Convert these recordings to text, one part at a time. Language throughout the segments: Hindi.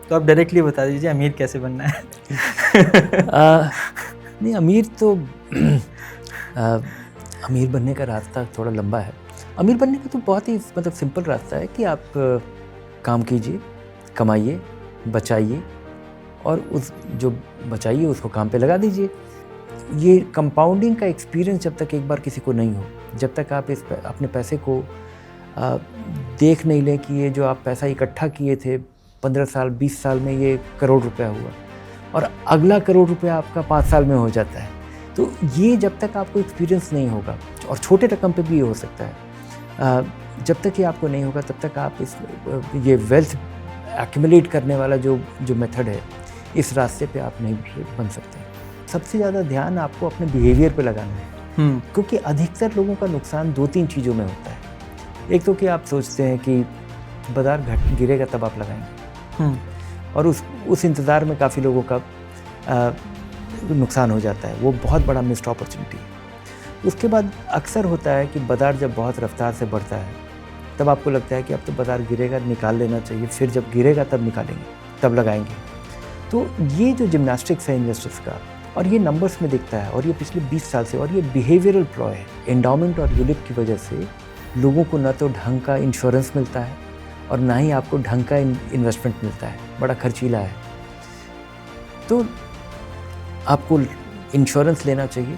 तो आप डायरेक्टली बता दीजिए अमीर कैसे बनना है। नहीं, अमीर तो अ, अमीर बनने का रास्ता थोड़ा लंबा है। अमीर बनने का तो बहुत ही मतलब सिंपल रास्ता है कि आप काम कीजिए, कमाइए, बचाइए और उस जो बचाइए उसको काम पे लगा दीजिए। ये कंपाउंडिंग का एक्सपीरियंस जब तक एक बार किसी को नहीं हो, जब तक आप अपने पैसे को अ, देख नहीं लें कि ये जो आप पैसा इकट्ठा किए थे 15 साल, 20 साल में ये करोड़ रुपया हुआ और अगला करोड़ रुपया आपका 5 साल में हो जाता है। तो ये जब तक आपको एक्सपीरियंस नहीं होगा और छोटे रकम पे भी ये हो सकता है। जब तक ये आपको नहीं होगा तब तक आप ये वेल्थ एक्युमुलेट करने वाला जो मेथड है, इस रास्ते पे आप नहीं बन सकते। सबसे ज़्यादा ध्यान आपको अपने बिहेवियर पे लगाना है, क्योंकि अधिकतर लोगों का नुकसान 2-3 चीज़ों में होता है। एक तो कि आप सोचते हैं कि बाज़ार गिरेगा तब आप लगाएंगे और उस इंतज़ार में काफ़ी लोगों का नुकसान हो जाता है। वो बहुत बड़ा मिस्ड अपॉर्चुनिटी है। उसके बाद अक्सर होता है कि बाज़ार जब बहुत रफ्तार से बढ़ता है तब आपको लगता है कि अब तो बाज़ार गिरेगा, निकाल लेना चाहिए, फिर जब गिरेगा तब निकालेंगे, तब लगाएंगे। तो ये जो जिम्नास्टिक्स है इन्वेस्टर्स का, और ये नंबर्स में दिखता है और ये पिछले 20 साल से, और ये बिहेवियरल प्लॉय है। एंडाउमेंट और यूलिप की वजह से लोगों को न तो ढंग का इंश्योरेंस मिलता है और ना ही आपको ढंग का इन्वेस्टमेंट मिलता है, बड़ा खर्चीला है। तो आपको इंश्योरेंस लेना चाहिए।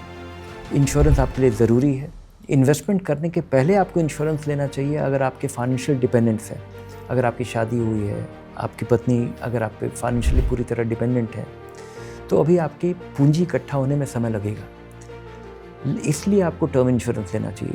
इंश्योरेंस आपके लिए ज़रूरी है। इन्वेस्टमेंट करने के पहले आपको इंश्योरेंस लेना चाहिए अगर आपके फाइनेंशियल डिपेंडेंट्स हैं। अगर आपकी शादी हुई है, आपकी पत्नी अगर आप पे फाइनेंशियली पूरी तरह डिपेंडेंट है, तो अभी आपकी पूंजी इकट्ठा होने में समय लगेगा। इसलिए आपको टर्म इंश्योरेंस लेना चाहिए।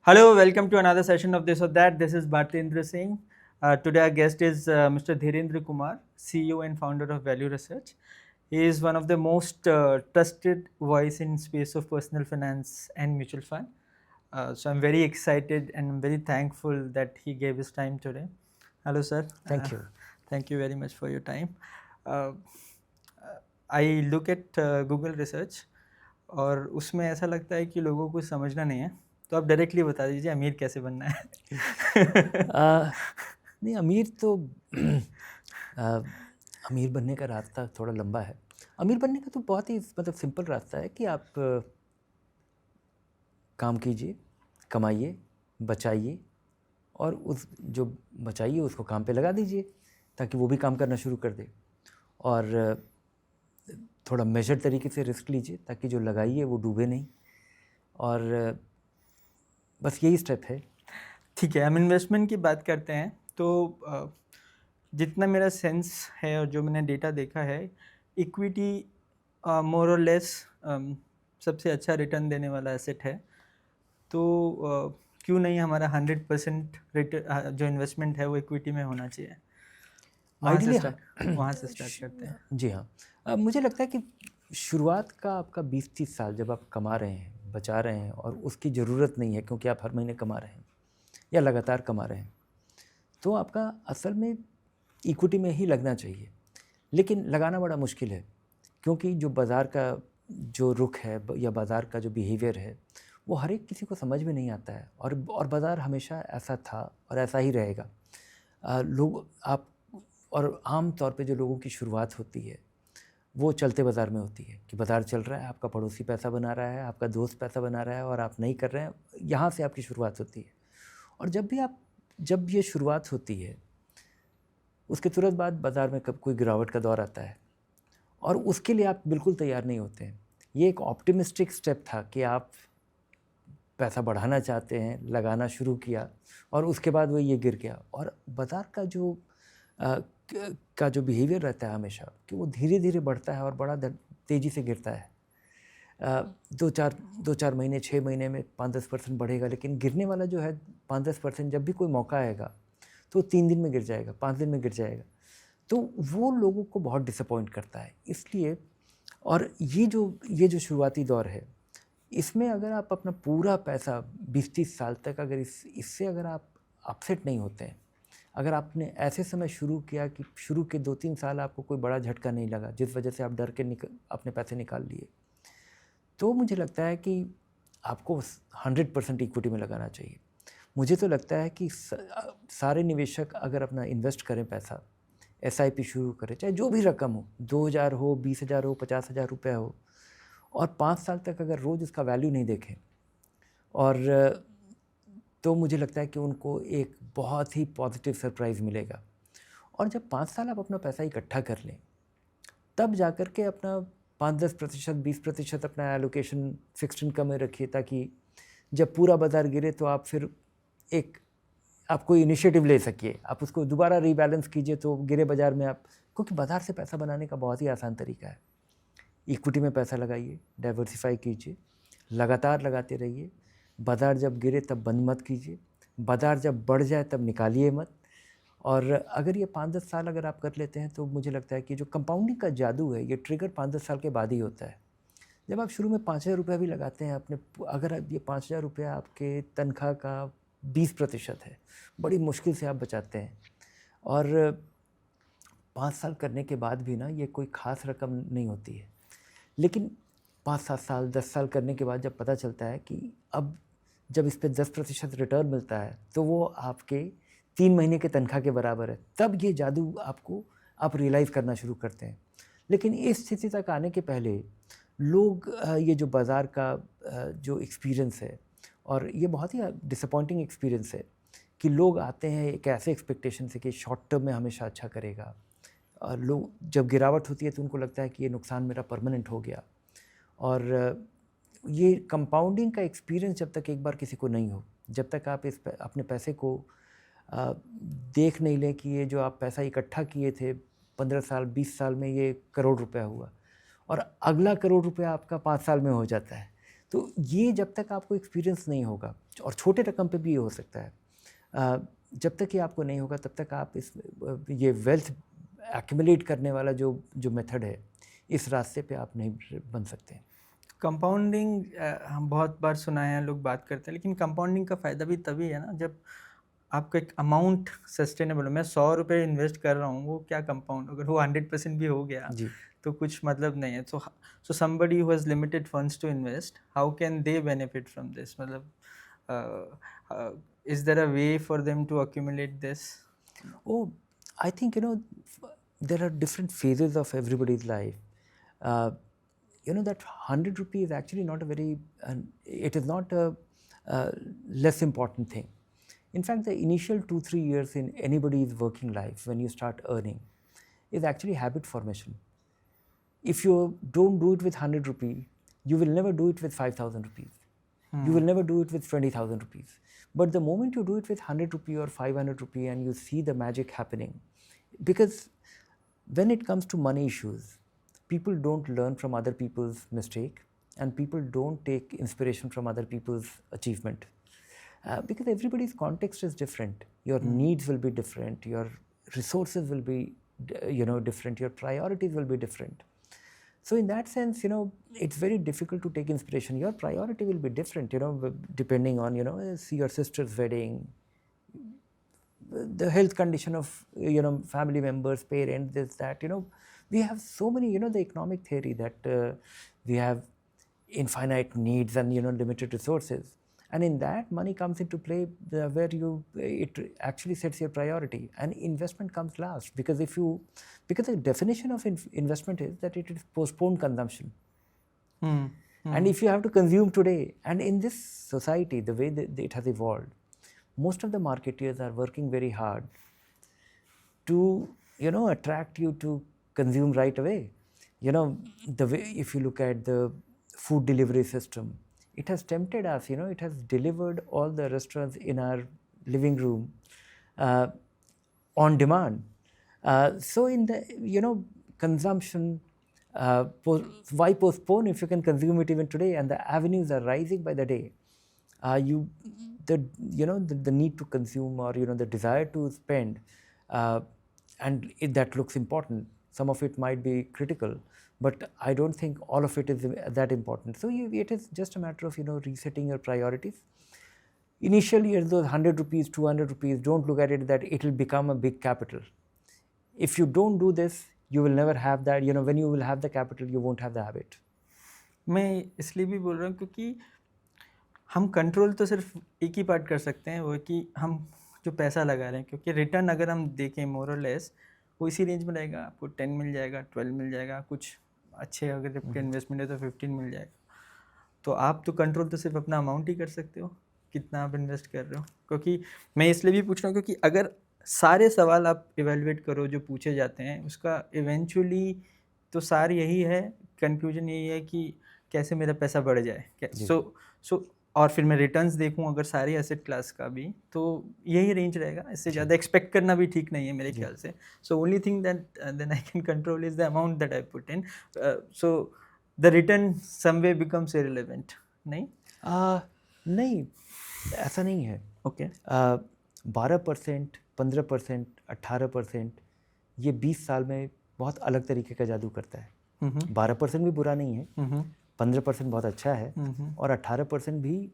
Hello, welcome to another session of This or That. This is Bhartendra Singh. Today our guest is Mr. Dhirendra Kumar, CEO and founder of Value Research. He is one of the most trusted voice in space of personal finance and mutual fund. So I'm very excited and I'm very thankful that he gave his time today. Hello, sir. Thank you. Thank you very much for your time. I look at Google research और उसमें ऐसा लगता है कि लोगों को समझना नहीं है, तो आप डायरेक्टली बता दीजिए अमीर कैसे बनना है। नहीं, अमीर तो अमीर बनने का रास्ता थोड़ा लंबा है। अमीर बनने का तो बहुत ही मतलब सिंपल रास्ता है कि आप काम कीजिए, कमाइए, बचाइए और उस जो बचाइए उसको काम पे लगा दीजिए ताकि वो भी काम करना शुरू कर दे। और थोड़ा मेजर्ड तरीके से रिस्क लीजिए ताकि जो लगाइए वो डूबे नहीं। और बस यही स्टेप है। ठीक है, हम इन्वेस्टमेंट की बात करते हैं तो जितना मेरा सेंस है और जो मैंने डेटा देखा है, इक्विटी मोर और लेस सबसे अच्छा रिटर्न देने वाला एसेट है। तो क्यों नहीं हमारा 100% रिटर्न जो इन्वेस्टमेंट है वो इक्विटी में होना चाहिए। वहाँ से स्टार्ट करते हैं। जी हाँ, मुझे लगता है कि शुरुआत का आपका 20-30 साल जब आप कमा रहे हैं, बचा रहे हैं और उसकी ज़रूरत नहीं है क्योंकि आप हर महीने कमा रहे हैं या लगातार कमा रहे हैं, तो आपका असल में इक्विटी में ही लगना चाहिए। लेकिन लगाना बड़ा मुश्किल है क्योंकि जो बाज़ार का जो रुख है या बाज़ार का जो बिहेवियर है वो हर एक किसी को समझ में नहीं आता है। और बाज़ार हमेशा ऐसा था और ऐसा ही रहेगा। लोग आप और आम तौर पे जो लोगों की शुरुआत होती है वो चलते बाज़ार में होती है कि बाज़ार चल रहा है, आपका पड़ोसी पैसा बना रहा है, आपका दोस्त पैसा बना रहा है और आप नहीं कर रहे हैं। यहाँ से आपकी शुरुआत होती है। और जब ये शुरुआत होती है उसके तुरंत बाद बाज़ार में कब कोई गिरावट का दौर आता है और उसके लिए आप बिल्कुल तैयार नहीं होते हैं। ये एक ऑप्टिमिस्टिक स्टेप था कि आप पैसा बढ़ाना चाहते हैं, लगाना शुरू किया और उसके बाद वो ये गिर गया। और बाज़ार का जो बिहेवियर रहता है हमेशा कि वो धीरे धीरे बढ़ता है और बड़ा तेज़ी से गिरता है। 2-4 महीने, 6 महीने में 5-10% बढ़ेगा, लेकिन गिरने वाला जो है 5-10% जब भी कोई मौका आएगा तो 3 दिन में गिर जाएगा, 5 दिन में गिर जाएगा। तो वो लोगों को बहुत डिसअपॉइंट करता है। इसलिए और ये जो शुरुआती दौर है, इसमें अगर आप अपना पूरा पैसा 20-30 साल तक अगर इससे अगर आप अपसेट नहीं होते हैं, अगर आपने ऐसे समय शुरू किया कि शुरू के 2-3 साल आपको कोई बड़ा झटका नहीं लगा जिस वजह से आप डर के अपने पैसे निकाल लिए, तो मुझे लगता है कि आपको 100% इक्विटी में लगाना चाहिए। मुझे तो लगता है कि सारे निवेशक अगर अपना इन्वेस्ट करें पैसा, एसआईपी शुरू करें, चाहे जो भी रकम हो, 2000 हो, 20,000 हो, 50,000 रुपये हो, और 5 साल तक अगर रोज़ उसका वैल्यू नहीं देखें, और तो मुझे लगता है कि उनको एक बहुत ही पॉजिटिव सरप्राइज़ मिलेगा। और जब 5 साल आप अपना पैसा इकट्ठा कर लें, तब जाकर के अपना 5-10%, 20% अपना एलोकेशन फिक्स्ड इनकम में रखिए, ताकि जब पूरा बाज़ार गिरे तो आप फिर आप कोई इनिशिएटिव ले सकिए, आप उसको दोबारा रीबैलेंस कीजिए, तो गिरे बाज़ार में आप, क्योंकि बाज़ार से पैसा बनाने का बहुत ही आसान तरीका है। इक्विटी में पैसा लगाइए, डाइवर्सिफाई कीजिए, लगातार लगाते रहिए। बाज़ार जब गिरे तब बंद मत कीजिए, बाज़ार जब बढ़ जाए तब निकालिए मत। और अगर ये 5-10 साल अगर आप कर लेते हैं, तो मुझे लगता है कि जो कंपाउंडिंग का जादू है, ये ट्रिगर 5-10 साल के बाद ही होता है। जब आप शुरू में 5,000 रुपये भी लगाते हैं अपने, अगर ये 5,000 रुपये आपके तनख्वाह का 20% है, बड़ी मुश्किल से आप बचाते हैं, और 5 साल करने के बाद भी ना ये कोई ख़ास रकम नहीं होती है। लेकिन 5-7 साल, 10 साल करने के बाद जब पता चलता है कि अब जब इस पे 10% रिटर्न मिलता है, तो वो आपके 3 महीने के तनख्वाह के बराबर है, तब ये जादू आप रियलाइज़ करना शुरू करते हैं। लेकिन इस स्थिति तक आने के पहले लोग ये जो बाज़ार का जो एक्सपीरियंस है, और ये बहुत ही डिसअपॉइंटिंग एक्सपीरियंस है कि लोग आते हैं एक ऐसे एक्सपेक्टेशन से कि शॉर्ट टर्म में हमेशा अच्छा करेगा, और लोग जब गिरावट होती है तो उनको लगता है कि ये नुकसान मेरा परमानेंट हो गया। और ये कंपाउंडिंग का एक्सपीरियंस जब तक एक बार किसी को नहीं हो, जब तक आप अपने पैसे को देख नहीं लें कि ये जो आप पैसा इकट्ठा किए थे 15 साल 20 साल में, ये करोड़ रुपया हुआ, और अगला करोड़ रुपया आपका 5 साल में हो जाता है। तो ये जब तक आपको एक्सपीरियंस नहीं होगा, और छोटे रकम पे भी ये हो सकता है, जब तक ये आपको नहीं होगा, तब तक आप ये वेल्थ एक्यूमुलेट करने वाला जो मेथड है, इस रास्ते पे आप नहीं बन सकते। कंपाउंडिंग हम बहुत बार सुना है, लोग बात करते हैं, लेकिन कंपाउंडिंग का फ़ायदा भी तभी है ना जब आपका एक अमाउंट सस्टेनेबल हो। मैं 100 रुपये इन्वेस्ट कर रहा हूँ, वो क्या कंपाउंड, अगर वो 100% भी हो गया जी। तो कुछ मतलब नहीं है। So somebody who has limited funds to invest, how can they benefit from this? मतलब is there a way for them to accumulate this? Oh, I think, there are different phases of everybody's life. That 100 rupee is actually not it is not a less important thing. In fact, the initial 2-3 years in anybody's working life, when you start earning, is actually habit formation. If you don't do it with 100 rupee, you will never do it with 5,000 rupees. You will never do it with 20,000 rupees. But the moment you do it with 100 rupee or 500 rupee, and you see the magic happening, because when it comes to money issues, people don't learn from other people's mistake, and people don't take inspiration from other people's achievement. Because everybody's context is different. Your needs will be different. Your resources will be, different. Your priorities will be different. So in that sense, it's very difficult to take inspiration. Your priority will be different, depending on, your sister's wedding, the health condition of, family members, parents, this, that, we have so many, the economic theory that we have infinite needs and, limited resources. And in that, money comes into play where it actually sets your priority, and investment comes last, because because the definition of investment is that it is postponed consumption. And if you have to consume today, and in this society, the way that it has evolved, most of the marketeers are working very hard to, attract you to consume right away. The way, if you look at the food delivery system, it has tempted us, it has delivered all the restaurants in our living room on demand. So in the, consumption, why postpone if you can consume it even today? And the avenues are rising by the day. The need to consume, or, the desire to spend, and that looks important. Some of it might be critical, but I don't think all of it is that important. So it is just a matter of, resetting your priorities. Initially, at those 100 rupees, 200 rupees, don't look at it that it will become a big capital. If you don't do this, you will never have that. When you will have the capital, you won't have the habit. मैं इसलिए भी बोल रहा हूँ क्योंकि हम कंट्रोल तो सिर्फ एक ही पार्ट कर सकते हैं, वो है कि हम जो पैसा लगा रहे हैं, क्योंकि रिटर्न अगर हम देखें मोर और लेस वो इसी रेंज में रहेगा। आपको 10 मिल जाएगा, 12 मिल जाएगा, कुछ अच्छे अगर आपके इन्वेस्टमेंट है तो 15 मिल जाएगा। तो आप तो कंट्रोल तो सिर्फ अपना अमाउंट ही कर सकते हो, कितना आप इन्वेस्ट कर रहे हो। क्योंकि मैं इसलिए भी पूछ रहा हूँ क्योंकि अगर सारे सवाल आप इवेलुएट करो जो पूछे जाते हैं, उसका इवेंचुअली तो सार यही है, कंक्लूजन यही है कि कैसे मेरा पैसा बढ़ जाए। जी। सो और फिर मैं रिटर्न्स देखूं अगर सारे एसेट क्लास का भी, तो यही रेंज रहेगा। इससे ज़्यादा एक्सपेक्ट करना भी ठीक नहीं है मेरे ख्याल से। So only thing that then I can control is the amount that I put in. So the return some way becomes irrelevant, नहीं? नहीं, ऐसा नहीं है। ओके। 12%, 15%, 18% ये 20 साल में बहुत अलग तरीके का जादू करता है। 12% भी बुरा नहीं है, 15% बहुत अच्छा है, और 18% भी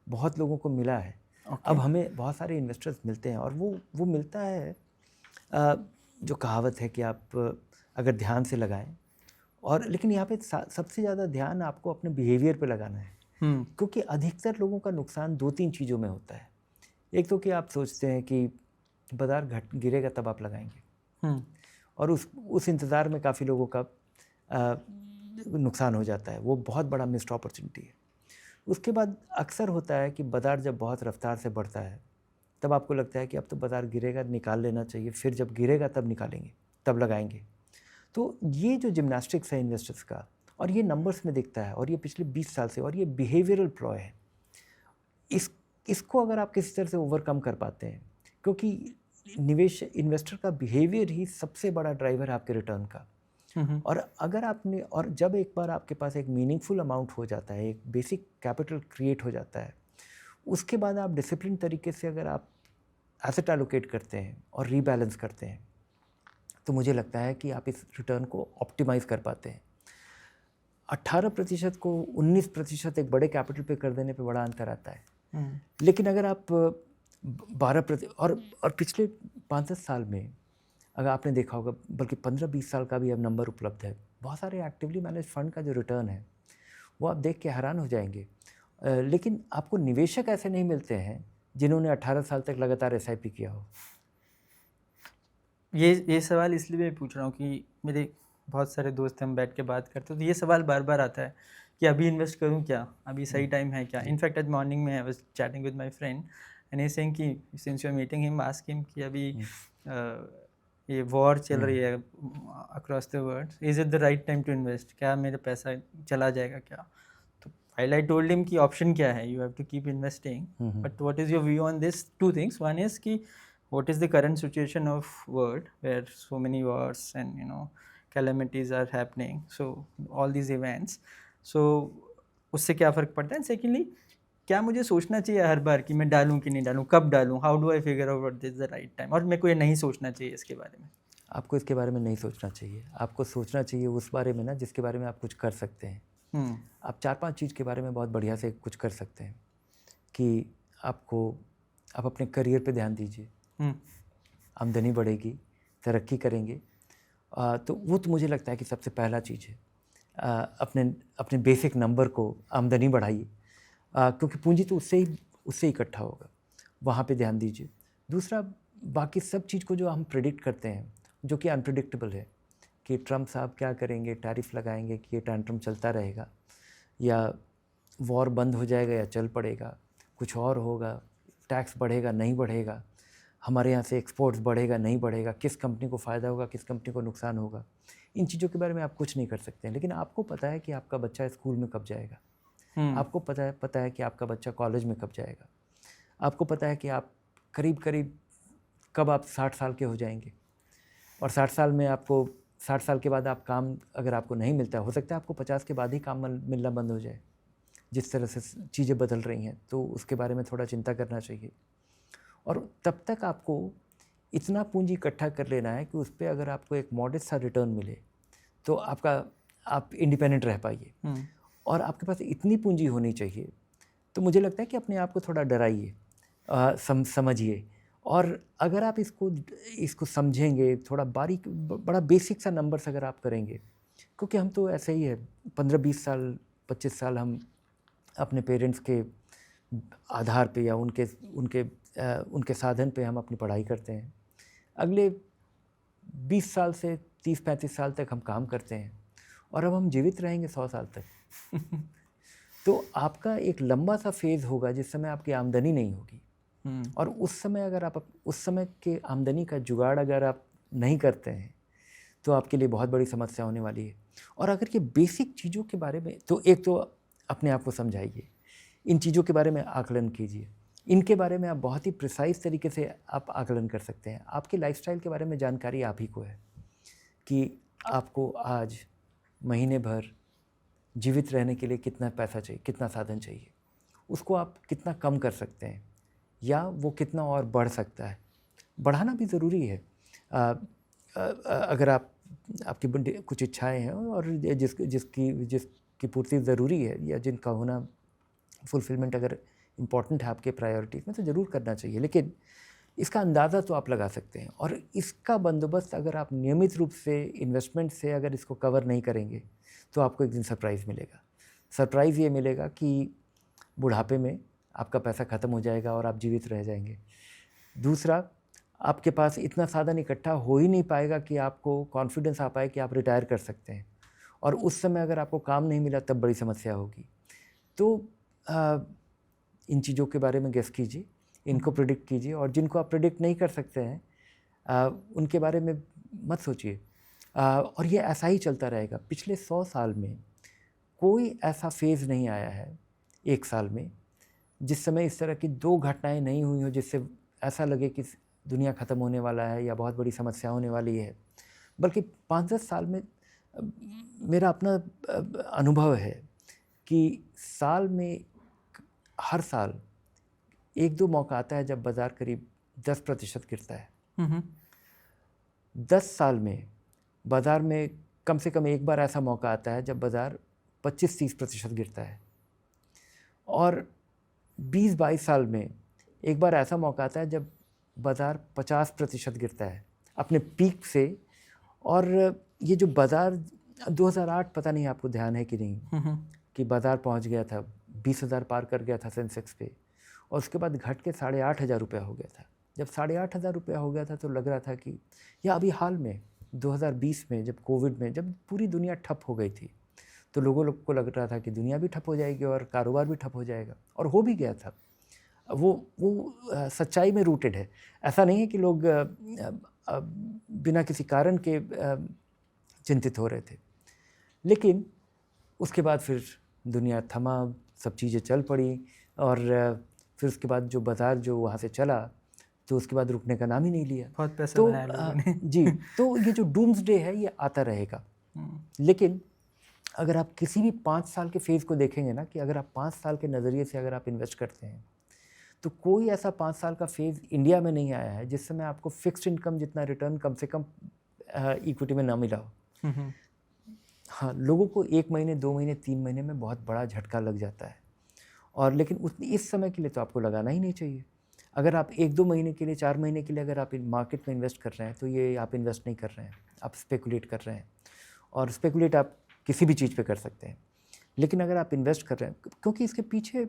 बहुत लोगों को मिला है। अब हमें बहुत सारे इन्वेस्टर्स मिलते हैं और वो मिलता है, जो कहावत है कि आप अगर ध्यान से लगाएं, और लेकिन यहाँ पे सबसे ज़्यादा ध्यान आपको अपने बिहेवियर पे लगाना है। क्योंकि अधिकतर लोगों का नुकसान 2-3 चीज़ों में होता है। एक तो कि आप सोचते हैं कि बाज़ार गिरेगा तब आप लगाएंगे, और उस इंतज़ार में काफ़ी लोगों का नुकसान हो जाता है। वो बहुत बड़ा मिस्ड अपॉर्चुनिटी है। उसके बाद अक्सर होता है कि बाज़ार जब बहुत रफ्तार से बढ़ता है तब आपको लगता है कि अब तो बाज़ार गिरेगा, निकाल लेना चाहिए, फिर जब गिरेगा तब निकालेंगे, तब लगाएंगे। तो ये जो जिम्नास्टिक्स है इन्वेस्टर्स का, और ये नंबर्स में दिखता है, और ये पिछले 20 साल से, और ये बिहेवियरल प्लॉय है। इसको अगर आप किसी तरह से ओवरकम कर पाते हैं, क्योंकि इन्वेस्टर का बिहेवियर ही सबसे बड़ा ड्राइवर है आपके रिटर्न का। और अगर आपने, और जब एक बार आपके पास एक मीनिंगफुल अमाउंट हो जाता है, एक बेसिक कैपिटल क्रिएट हो जाता है, उसके बाद आप डिसिप्लिन तरीके से अगर आप एसेट एलोकेट करते हैं और रीबैलेंस करते हैं, तो मुझे लगता है कि आप इस रिटर्न को ऑप्टिमाइज़ कर पाते हैं। 18% को 19% एक बड़े कैपिटल पे कर देने पे बड़ा अंतर आता है। लेकिन अगर आप 12% और पिछले 5-10 साल में अगर आपने देखा होगा, बल्कि 15-20 साल का भी अब नंबर उपलब्ध है, बहुत सारे एक्टिवली मैनेज फंड का जो रिटर्न है वो आप देख के हैरान हो जाएंगे। लेकिन आपको निवेशक ऐसे नहीं मिलते हैं जिन्होंने 18 साल तक लगातार SIP किया हो। ये सवाल इसलिए मैं पूछ रहा हूँ कि मेरे बहुत सारे दोस्त हम बैठ के बात करते हैं, तो ये सवाल बार बार आता है कि अभी इन्वेस्ट करूँ क्या, अभी सही टाइम है क्या। इनफैक्ट आज मॉर्निंग में I was chatting with my friend and he saying कि since you are meeting him, ask him कि अभी ये वॉर चल रही है across the world, is it the right time to invest, क्या मेरा पैसा चला जाएगा क्या। तो while I told him कि ऑप्शन क्या है, you have to keep investing, but what is your view on this two things? One is कि what is the current situation of world where so many wars and calamities are happening, so all these events, so उससे क्या फ़र्क पड़ता है। सेकेंडली, क्या मुझे सोचना चाहिए हर बार कि मैं डालूं कि नहीं डालूं, कब डालूं, how do I figure out what is the right time, और मेरे को ये नहीं सोचना चाहिए इसके बारे में। आपको इसके बारे में नहीं सोचना चाहिए, आपको सोचना चाहिए उस बारे में ना जिसके बारे में आप कुछ कर सकते हैं। आप 4-5 चीज़ के बारे में बहुत बढ़िया से कुछ कर सकते हैं कि आप अपने करियर पे ध्यान दीजिए, आमदनी बढ़ेगी, तरक्की करेंगे, तो वो तो मुझे लगता है कि सबसे पहला चीज़ है। अपने बेसिक नंबर को आमदनी बढ़ाइए, क्योंकि पूंजी तो उससे इकट्ठा होगा, वहाँ पे ध्यान दीजिए। दूसरा, बाकी सब चीज़ को जो हम प्रेडिक्ट करते हैं, जो कि अनप्रेडिक्टेबल है, कि ट्रम्प साहब क्या करेंगे, टैरिफ लगाएंगे कि ये टैंट्रम चलता रहेगा, या वॉर बंद हो जाएगा या चल पड़ेगा, कुछ और होगा, टैक्स बढ़ेगा नहीं बढ़ेगा, हमारे यहाँ से एक्सपोर्ट्स बढ़ेगा नहीं बढ़ेगा, किस कंपनी को फ़ायदा होगा, किस कंपनी को नुकसान होगा, इन चीज़ों के बारे में आप कुछ नहीं कर सकते हैं। लेकिन आपको पता है कि आपका बच्चा स्कूल में कब जाएगा, आपको पता है कि आपका बच्चा कॉलेज में कब जाएगा, आपको पता है कि आप करीब कब आप 60 साल के हो जाएंगे, और 60 साल में आपको 60 साल के बाद आप काम अगर आपको नहीं मिलता, हो सकता है आपको 50 के बाद ही काम मिलना बंद हो जाए। जिस तरह से चीज़ें बदल रही हैं, तो उसके बारे में थोड़ा चिंता करना चाहिए। और तब तक आपको इतना पूंजी इकट्ठा कर लेना है कि उस पर अगर आपको एक मॉडेस्ट सा रिटर्न मिले तो आप इंडिपेंडेंट रह पाइए। और आपके पास इतनी पूंजी होनी चाहिए, तो मुझे लगता है कि अपने आप को थोड़ा डराइए, समझिए, और अगर आप इसको समझेंगे, थोड़ा बारीक, बड़ा बेसिक सा नंबर्स अगर आप करेंगे, क्योंकि हम तो ऐसे ही है, 15-20 साल 25 साल हम अपने पेरेंट्स के आधार पे या उनके उनके उनके साधन पे हम अपनी पढ़ाई करते हैं। अगले 20 साल से 30-35 साल तक हम काम करते हैं और अब हम जीवित रहेंगे 100 साल तक। तो आपका एक लंबा सा फेज़ होगा जिस समय आपकी आमदनी नहीं होगी, और उस समय अगर आप उस समय के आमदनी का जुगाड़ अगर आप नहीं करते हैं तो आपके लिए बहुत बड़ी समस्या होने वाली है। और अगर ये बेसिक चीज़ों के बारे में, तो एक तो अपने आप को समझाइए, इन चीज़ों के बारे में आकलन कीजिए, इनके बारे में आप बहुत ही प्रिसाइज तरीके से आप आकलन कर सकते हैं। आपके लाइफस्टाइल के बारे में जानकारी आप ही को है कि आपको आज महीने भर जीवित रहने के लिए कितना पैसा चाहिए, कितना साधन चाहिए, उसको आप कितना कम कर सकते हैं या वो कितना और बढ़ सकता है। बढ़ाना भी ज़रूरी है। अगर आपकी कुछ इच्छाएं हैं और जिसकी पूर्ति ज़रूरी है या जिनका होना फुलफिलमेंट अगर इम्पॉर्टेंट है आपके प्रायोरिटीज़ में, तो ज़रूर करना चाहिए। लेकिन इसका अंदाज़ा तो आप लगा सकते हैं, और इसका बंदोबस्त अगर आप नियमित रूप से इन्वेस्टमेंट से अगर इसको कवर नहीं करेंगे तो आपको एक दिन सरप्राइज़ मिलेगा। सरप्राइज़ ये मिलेगा कि बुढ़ापे में आपका पैसा ख़त्म हो जाएगा और आप जीवित रह जाएंगे। दूसरा, आपके पास इतना साधन इकट्ठा हो ही नहीं पाएगा कि आपको कॉन्फिडेंस आ पाए कि आप रिटायर कर सकते हैं, और उस समय अगर आपको काम नहीं मिला तब बड़ी समस्या होगी। तो इन चीज़ों के बारे में गेस कीजिए, इनको प्रेडिक्ट कीजिए, और जिनको आप प्रेडिक्ट नहीं कर सकते हैं उनके बारे में मत सोचिए। और ये ऐसा ही चलता रहेगा। पिछले 100 साल में कोई ऐसा फेज़ नहीं आया है 1 साल में जिस समय इस तरह की 2 घटनाएं नहीं हुई हो जिससे ऐसा लगे कि दुनिया ख़त्म होने वाला है या बहुत बड़ी समस्या होने वाली है। बल्कि 5-10 साल में मेरा अपना अनुभव है कि साल में हर साल 1-2 मौका आता है जब बाज़ार करीब 10% गिरता है। 10 साल में बाज़ार में कम से कम एक बार ऐसा मौका आता है जब बाज़ार 25-30% गिरता है, और 20-22 साल में एक बार ऐसा मौका आता है जब बाज़ार 50% गिरता है अपने पीक से। और ये जो बाज़ार 2008, पता नहीं आपको ध्यान है कि नहीं, कि बाज़ार पहुंच गया था 20,000 पार कर गया था सेंसेक्स पे, और उसके बाद घट के 8,500 रुपया हो गया था। जब 8,500 रुपया हो गया था तो लग रहा था कि, या अभी हाल में 2020 में जब कोविड में जब पूरी दुनिया ठप हो गई थी, तो लोगों को लग रहा था कि दुनिया भी ठप हो जाएगी और कारोबार भी ठप हो जाएगा, और हो भी गया था। वो सच्चाई में रूटेड है। ऐसा नहीं है कि लोग बिना किसी कारण के चिंतित हो रहे थे। लेकिन उसके बाद फिर दुनिया थमा, सब चीज़ें चल पड़ी, और फिर उसके बाद जो बाज़ार जो वहाँ से चला तो उसके बाद रुकने का नाम ही नहीं लिया। बहुत पैसा बनाया लोगों ने। जी, तो ये जो डूम्सडे है ये आता रहेगा। लेकिन अगर आप किसी भी 5 साल के फेज़ को देखेंगे ना, कि अगर आप 5 साल के नज़रिए से अगर आप इन्वेस्ट करते हैं, तो कोई ऐसा 5 साल का फेज़ इंडिया में नहीं आया है जिस समय आपको फिक्स्ड इनकम जितना रिटर्न कम से कम इक्विटी में ना मिला हो। हाँ, लोगों को 1 महीने, 2 महीने, 3 महीने में बहुत बड़ा झटका लग जाता है, और लेकिन इस समय के लिए तो आपको लगाना ही नहीं चाहिए। अगर आप 1-2 महीने के लिए, 4 महीने के लिए अगर आप मार्केट में इन्वेस्ट कर रहे हैं, तो ये आप इन्वेस्ट नहीं कर रहे हैं, आप स्पेकुलेट कर रहे हैं। और स्पेकुलेट आप किसी भी चीज़ पे कर सकते हैं, लेकिन अगर आप इन्वेस्ट कर रहे हैं, क्योंकि इसके पीछे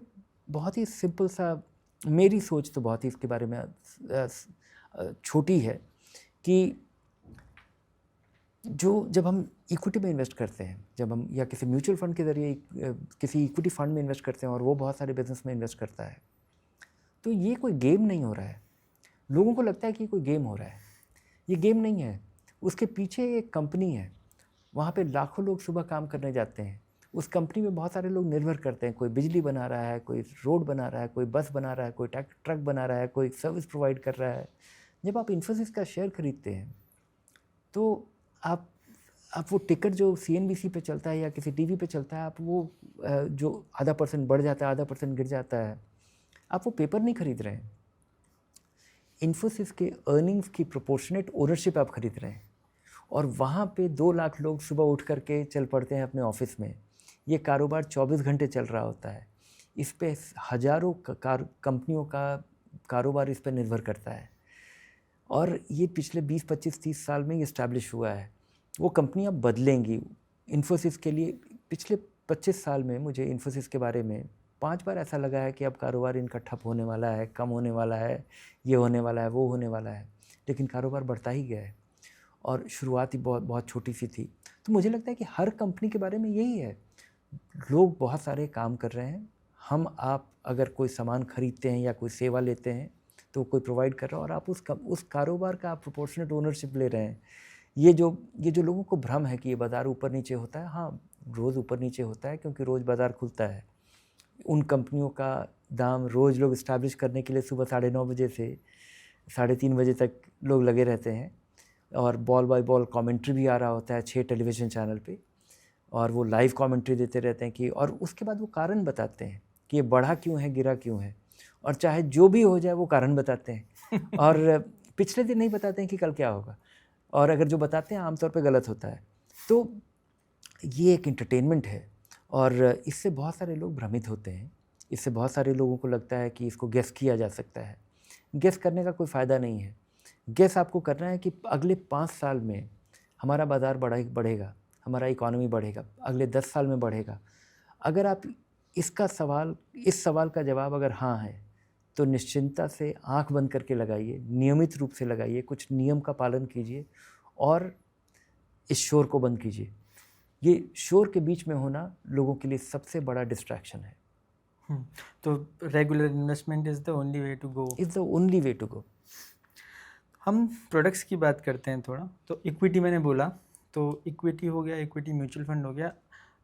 बहुत ही सिंपल सा, मेरी सोच तो बहुत ही इसके बारे में छोटी है, कि जब हम इक्विटी में इन्वेस्ट करते हैं, जब हम या किसी म्यूचुअल फंड के ज़रिए किसी इक्विटी फंड में इन्वेस्ट करते हैं और वो बहुत सारे बिजनेस में इन्वेस्ट करता है, तो ये कोई गेम नहीं हो रहा है। लोगों को लगता है कि कोई गेम हो रहा है, ये गेम नहीं है। उसके पीछे एक कंपनी है, वहाँ पे लाखों लोग सुबह काम करने जाते हैं। उस कंपनी में बहुत सारे लोग निर्भर करते हैं, कोई बिजली बना रहा है, कोई रोड बना रहा है, कोई बस बना रहा है, कोई ट्रक बना रहा है, कोई सर्विस प्रोवाइड कर रहा है। जब आप इन्फोसिस का शेयर खरीदते हैं तो आप वो टिकट जो CNBC पे चलता है या किसी टीवी पे चलता है, आप वो जो आधा % बढ़ जाता है, आधा % गिर जाता है, आप वो पेपर नहीं खरीद रहे हैं। इन्फोसिस के अर्निंग्स की प्रोपोर्शनेट ओनरशिप आप खरीद रहे हैं, और वहाँ पे 2 लाख लोग सुबह उठ करके चल पड़ते हैं अपने ऑफिस में। ये कारोबार 24 घंटे चल रहा होता है। इस पे हज़ारों कंपनियों का कारोबार इस पर निर्भर करता है, और ये पिछले 20, 25, 30 साल में इस्टेब्लिश हुआ है। वो कंपनियां बदलेंगी। इन्फोसिस के लिए पिछले 25 साल में मुझे इन्फोसिस के बारे में 5 बार ऐसा लगा है कि अब कारोबार इनका ठप होने वाला है, कम होने वाला है, ये होने वाला है, वो होने वाला है, लेकिन कारोबार बढ़ता ही गया है और शुरुआत ही बहुत बहुत छोटी सी थी। तो मुझे लगता है कि हर कंपनी के बारे में यही है, लोग बहुत सारे काम कर रहे हैं, हम आप अगर कोई सामान खरीदते हैं या कोई सेवा लेते हैं तो कोई प्रोवाइड कर रहा है और आप उस कारोबार का आप प्रोपोर्शनेट ओनरशिप ले रहे हैं। ये जो लोगों को भ्रम है कि ये बाज़ार ऊपर नीचे होता है, हाँ, रोज़ ऊपर नीचे होता है क्योंकि रोज़ बाज़ार खुलता है। उन कंपनियों का दाम रोज़ लोग इस्टेब्लिश करने के लिए सुबह 9:30 बजे से 3:30 बजे तक लोग लगे रहते हैं और बॉल बाय बॉल कमेंट्री भी आ रहा होता है 6 टेलीविज़न चैनल पे और वो लाइव कमेंट्री देते रहते हैं कि, और उसके बाद वो कारण बताते हैं कि ये बढ़ा क्यों है, गिरा क्यों है, और चाहे जो भी हो जाए वो कारण बताते हैं और पिछले दिन नहीं बताते हैं कि कल क्या होगा, और अगर जो बताते हैं आमतौर पे गलत होता है। तो ये एक एंटरटेनमेंट है और इससे बहुत सारे लोग भ्रमित होते हैं, इससे बहुत सारे लोगों को लगता है कि इसको गेस किया जा सकता है। गेस करने का कोई फ़ायदा नहीं है। गेस आपको करना है कि अगले 5 साल में हमारा बाज़ार बढ़ेगा, हमारा इकॉनमी बढ़ेगा, अगले 10 साल में बढ़ेगा। अगर आप इस सवाल का जवाब अगर हाँ है, तो निश्चिंतता से आँख बंद करके लगाइए, नियमित रूप से लगाइए, कुछ नियम का पालन कीजिए और इस शोर को बंद कीजिए। ये शोर के बीच में होना लोगों के लिए सबसे बड़ा डिस्ट्रैक्शन है। तो regular investment is the only way to go. Is the only way to go. हम प्रोडक्ट्स की बात करते हैं थोड़ा। तो इक्विटी मैंने बोला, तो इक्विटी हो गया, इक्विटी म्यूचुअल फंड हो गया।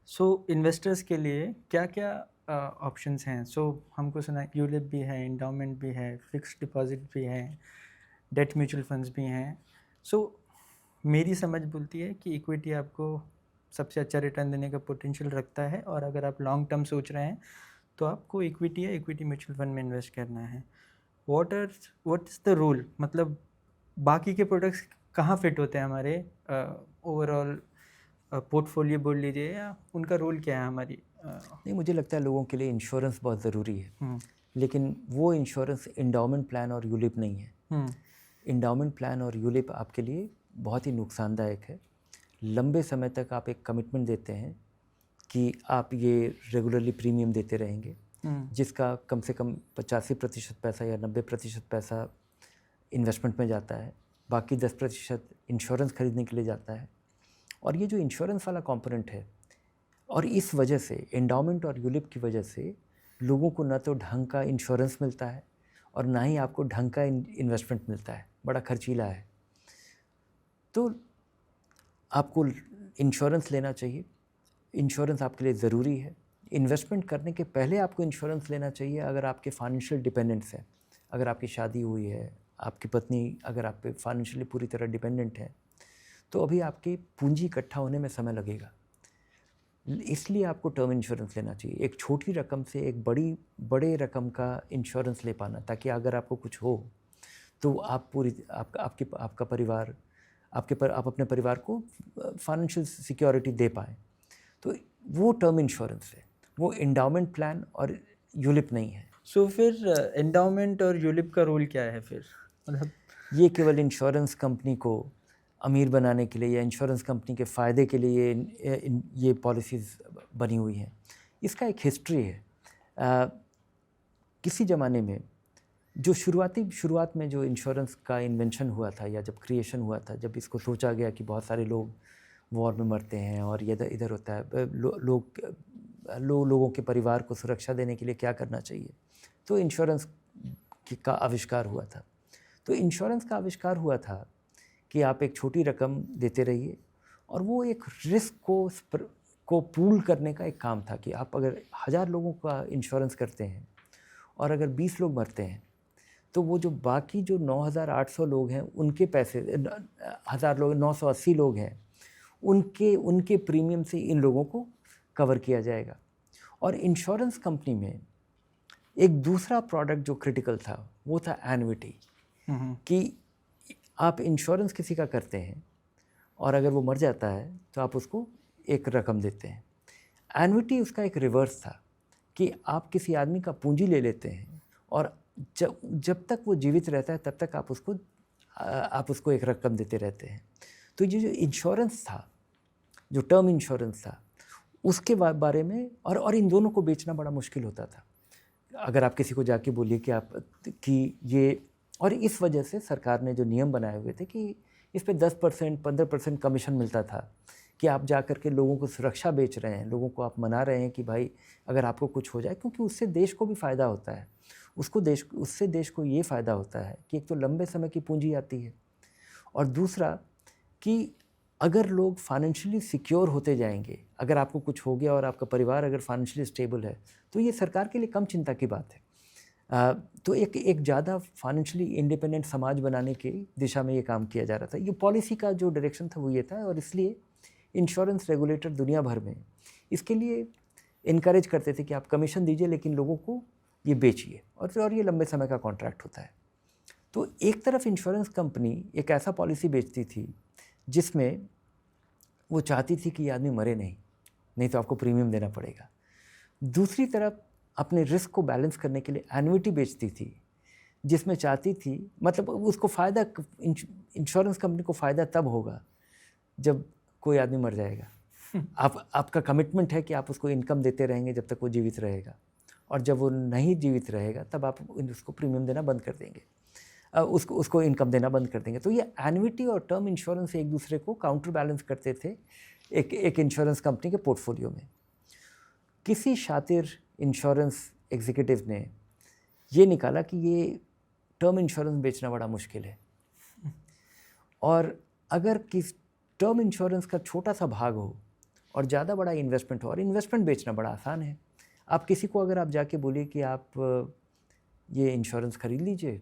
सो इन्वेस्टर्स के लिए क्या क्या ऑप्शंस हैं? सो हमको सुना है यूलिप भी है, एंडाउमेंट भी है, फिक्स्ड डिपॉजिट भी है, डेट म्यूचुअल फंड्स भी हैं। सो मेरी समझ बोलती है कि इक्विटी आपको सबसे अच्छा रिटर्न देने का पोटेंशियल रखता है, और अगर आप लॉन्ग टर्म सोच रहे हैं तो आपको इक्विटी या इक्विटी म्यूचुअल फंड में इन्वेस्ट करना है। What is the rule? मतलब बाकी के प्रोडक्ट्स कहाँ फिट होते हैं हमारे ओवरऑल पोर्टफोलियो बोल लीजिए, या उनका रोल क्या है हमारी? नहीं, मुझे लगता है लोगों के लिए इंश्योरेंस बहुत ज़रूरी है, लेकिन वो इंश्योरेंस एंडाउमेंट प्लान और यूलिप नहीं है। एंडाउमेंट प्लान और यूलिप आपके लिए बहुत ही नुकसानदायक है। लंबे समय तक आप एक कमिटमेंट देते हैं कि आप ये रेगुलरली प्रीमियम देते रहेंगे, जिसका कम से कम 85% पैसा या 90% पैसा इन्वेस्टमेंट में जाता है, बाकी 10% इंश्योरेंस खरीदने के लिए जाता है। और ये जो इंश्योरेंस वाला कंपोनेंट है, और इस वजह से एंडाउमेंट और यूलिप की वजह से लोगों को न तो ढंग का इंश्योरेंस मिलता है और ना ही आपको ढंग का इन्वेस्टमेंट मिलता है, बड़ा खर्चीला है। तो आपको इंश्योरेंस लेना चाहिए, इंश्योरेंस आपके लिए ज़रूरी है। इन्वेस्टमेंट करने के पहले आपको इंश्योरेंस लेना चाहिए अगर आपके फाइनेंशियल डिपेंडेंट्स हैं, अगर आपकी शादी हुई है, आपकी पत्नी अगर आप पे फाइनेंशियली पूरी तरह डिपेंडेंट है, तो अभी आपकी पूंजी इकट्ठा होने में समय लगेगा। इसलिए आपको टर्म इंश्योरेंस लेना चाहिए, एक छोटी रकम से एक बड़े रकम का इंश्योरेंस ले पाना, ताकि अगर आपको कुछ हो तो आप आपका परिवार आप अपने परिवार को फाइनेंशियल सिक्योरिटी दे पाएँ। तो वो टर्म इंश्योरेंस है, वो एंडाउमेंट प्लान और यूलिप नहीं है। सो फिर एंडाउमेंट और यूलिप का रोल क्या है फिर? मतलब ये केवल इंश्योरेंस कंपनी को अमीर बनाने के लिए या इंश्योरेंस कंपनी के फ़ायदे के लिए ये पॉलिसीज़ बनी हुई हैं। इसका एक हिस्ट्री है। किसी ज़माने में जो शुरुआत में जो इंश्योरेंस का इन्वेंशन हुआ था या जब क्रिएशन हुआ था, जब इसको सोचा गया कि बहुत सारे लोग वॉर में मरते हैं और ये इधर होता है, लोगों के परिवार को सुरक्षा देने के लिए क्या करना चाहिए, तो इंश्योरेंस का आविष्कार हुआ था। तो इंश्योरेंस का आविष्कार हुआ था कि आप एक छोटी रकम देते रहिए, और वो एक रिस्क को पूल करने का एक काम था कि आप अगर 1000 लोगों का इंश्योरेंस करते हैं और अगर 20 लोग मरते हैं, तो वो जो बाकी जो 9800 लोग हैं उनके पैसे 1000 लोग 980 लोग हैं, उनके प्रीमियम से इन लोगों को कवर किया जाएगा। और इंश्योरेंस कंपनी में एक दूसरा प्रोडक्ट जो क्रिटिकल था वो था एन्युटी, कि आप इंश्योरेंस किसी का करते हैं और अगर वो मर जाता है तो आप उसको एक रकम देते हैं। एन्युटी उसका एक रिवर्स था कि आप किसी आदमी का पूंजी ले लेते हैं और जब तक वो जीवित रहता है तब तक आप उसको एक रकम देते रहते हैं। तो ये जो इंश्योरेंस था, जो टर्म इंश्योरेंस था, उसके बारे में, और इन दोनों को बेचना बड़ा मुश्किल होता था। अगर आप किसी को जाके बोलिए कि ये, और इस वजह से सरकार ने जो नियम बनाए हुए थे कि इस पे 10% 15% कमीशन मिलता था, कि आप जा कर के लोगों को सुरक्षा बेच रहे हैं, लोगों को आप मना रहे हैं कि भाई अगर आपको कुछ हो जाए, क्योंकि उससे देश को भी फ़ायदा होता है। उससे देश को ये फ़ायदा होता है कि एक तो लंबे समय की पूंजी आती है, और दूसरा कि अगर लोग फाइनेंशियली सिक्योर होते जाएंगे, अगर आपको कुछ हो गया और आपका परिवार अगर फाइनेंशियली स्टेबल है, तो ये सरकार के लिए कम चिंता की बात है। तो एक ज़्यादा फाइनेंशियली इंडिपेंडेंट समाज बनाने की दिशा में ये काम किया जा रहा था। ये पॉलिसी का जो डायरेक्शन था वो ये था, और इसलिए इंश्योरेंस रेगुलेटर दुनिया भर में इसके लिए इनकरेज करते थे कि आप कमीशन दीजिए लेकिन लोगों को ये बेचिए, और ये लंबे समय का कॉन्ट्रैक्ट होता है। तो एक तरफ इंश्योरेंस कंपनी एक ऐसा पॉलिसी बेचती थी जिसमें वो चाहती थी कि ये आदमी मरे नहीं तो आपको प्रीमियम देना पड़ेगा। दूसरी तरफ अपने रिस्क को बैलेंस करने के लिए एन्युइटी बेचती थी, जिसमें चाहती थी, मतलब उसको फ़ायदा, इंश्योरेंस कंपनी को फ़ायदा तब होगा जब कोई आदमी मर जाएगा। आपका कमिटमेंट है कि आप उसको इनकम देते रहेंगे जब तक वो जीवित रहेगा, और जब वो नहीं जीवित रहेगा तब आप उसको प्रीमियम देना बंद कर देंगे, उसको इनकम देना बंद कर देंगे। तो ये एन्युइटी और टर्म इंश्योरेंस एक दूसरे को काउंटर बैलेंस करते थे एक इंश्योरेंस कंपनी के पोर्टफोलियो में। किसी शातिर इंश्योरेंस एग्जीक्यूटिव ने ये निकाला कि ये टर्म इंश्योरेंस बेचना बड़ा मुश्किल है, और अगर किस टर्म इंश्योरेंस का छोटा सा भाग हो और ज़्यादा बड़ा इन्वेस्टमेंट हो, और इन्वेस्टमेंट बेचना बड़ा आसान है। आप किसी को अगर आप जाके बोलिए कि आप ये इंश्योरेंस खरीद लीजिए,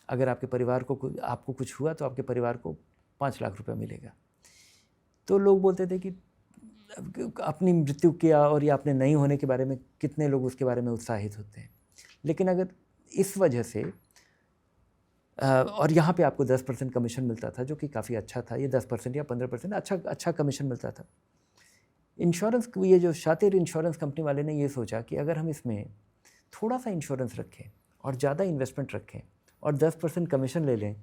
अगर आपके परिवार को आपको कुछ हुआ तो आपके परिवार को 5 लाख रुपए मिलेगा, तो लोग बोलते थे कि अपनी मृत्यु किया और या अपने नहीं होने के बारे में कितने लोग उसके बारे में उत्साहित होते हैं। लेकिन अगर इस वजह से और यहाँ पे आपको 10% कमीशन मिलता था, जो कि काफ़ी अच्छा था। ये 10% या 15% अच्छा कमीशन मिलता था। इंश्योरेंस, ये जो शातिर इंश्योरेंस कंपनी वाले ने ये सोचा कि अगर हम इसमें थोड़ा सा इंश्योरेंस रखें और ज़्यादा इन्वेस्टमेंट रखें और 10% कमीशन ले लें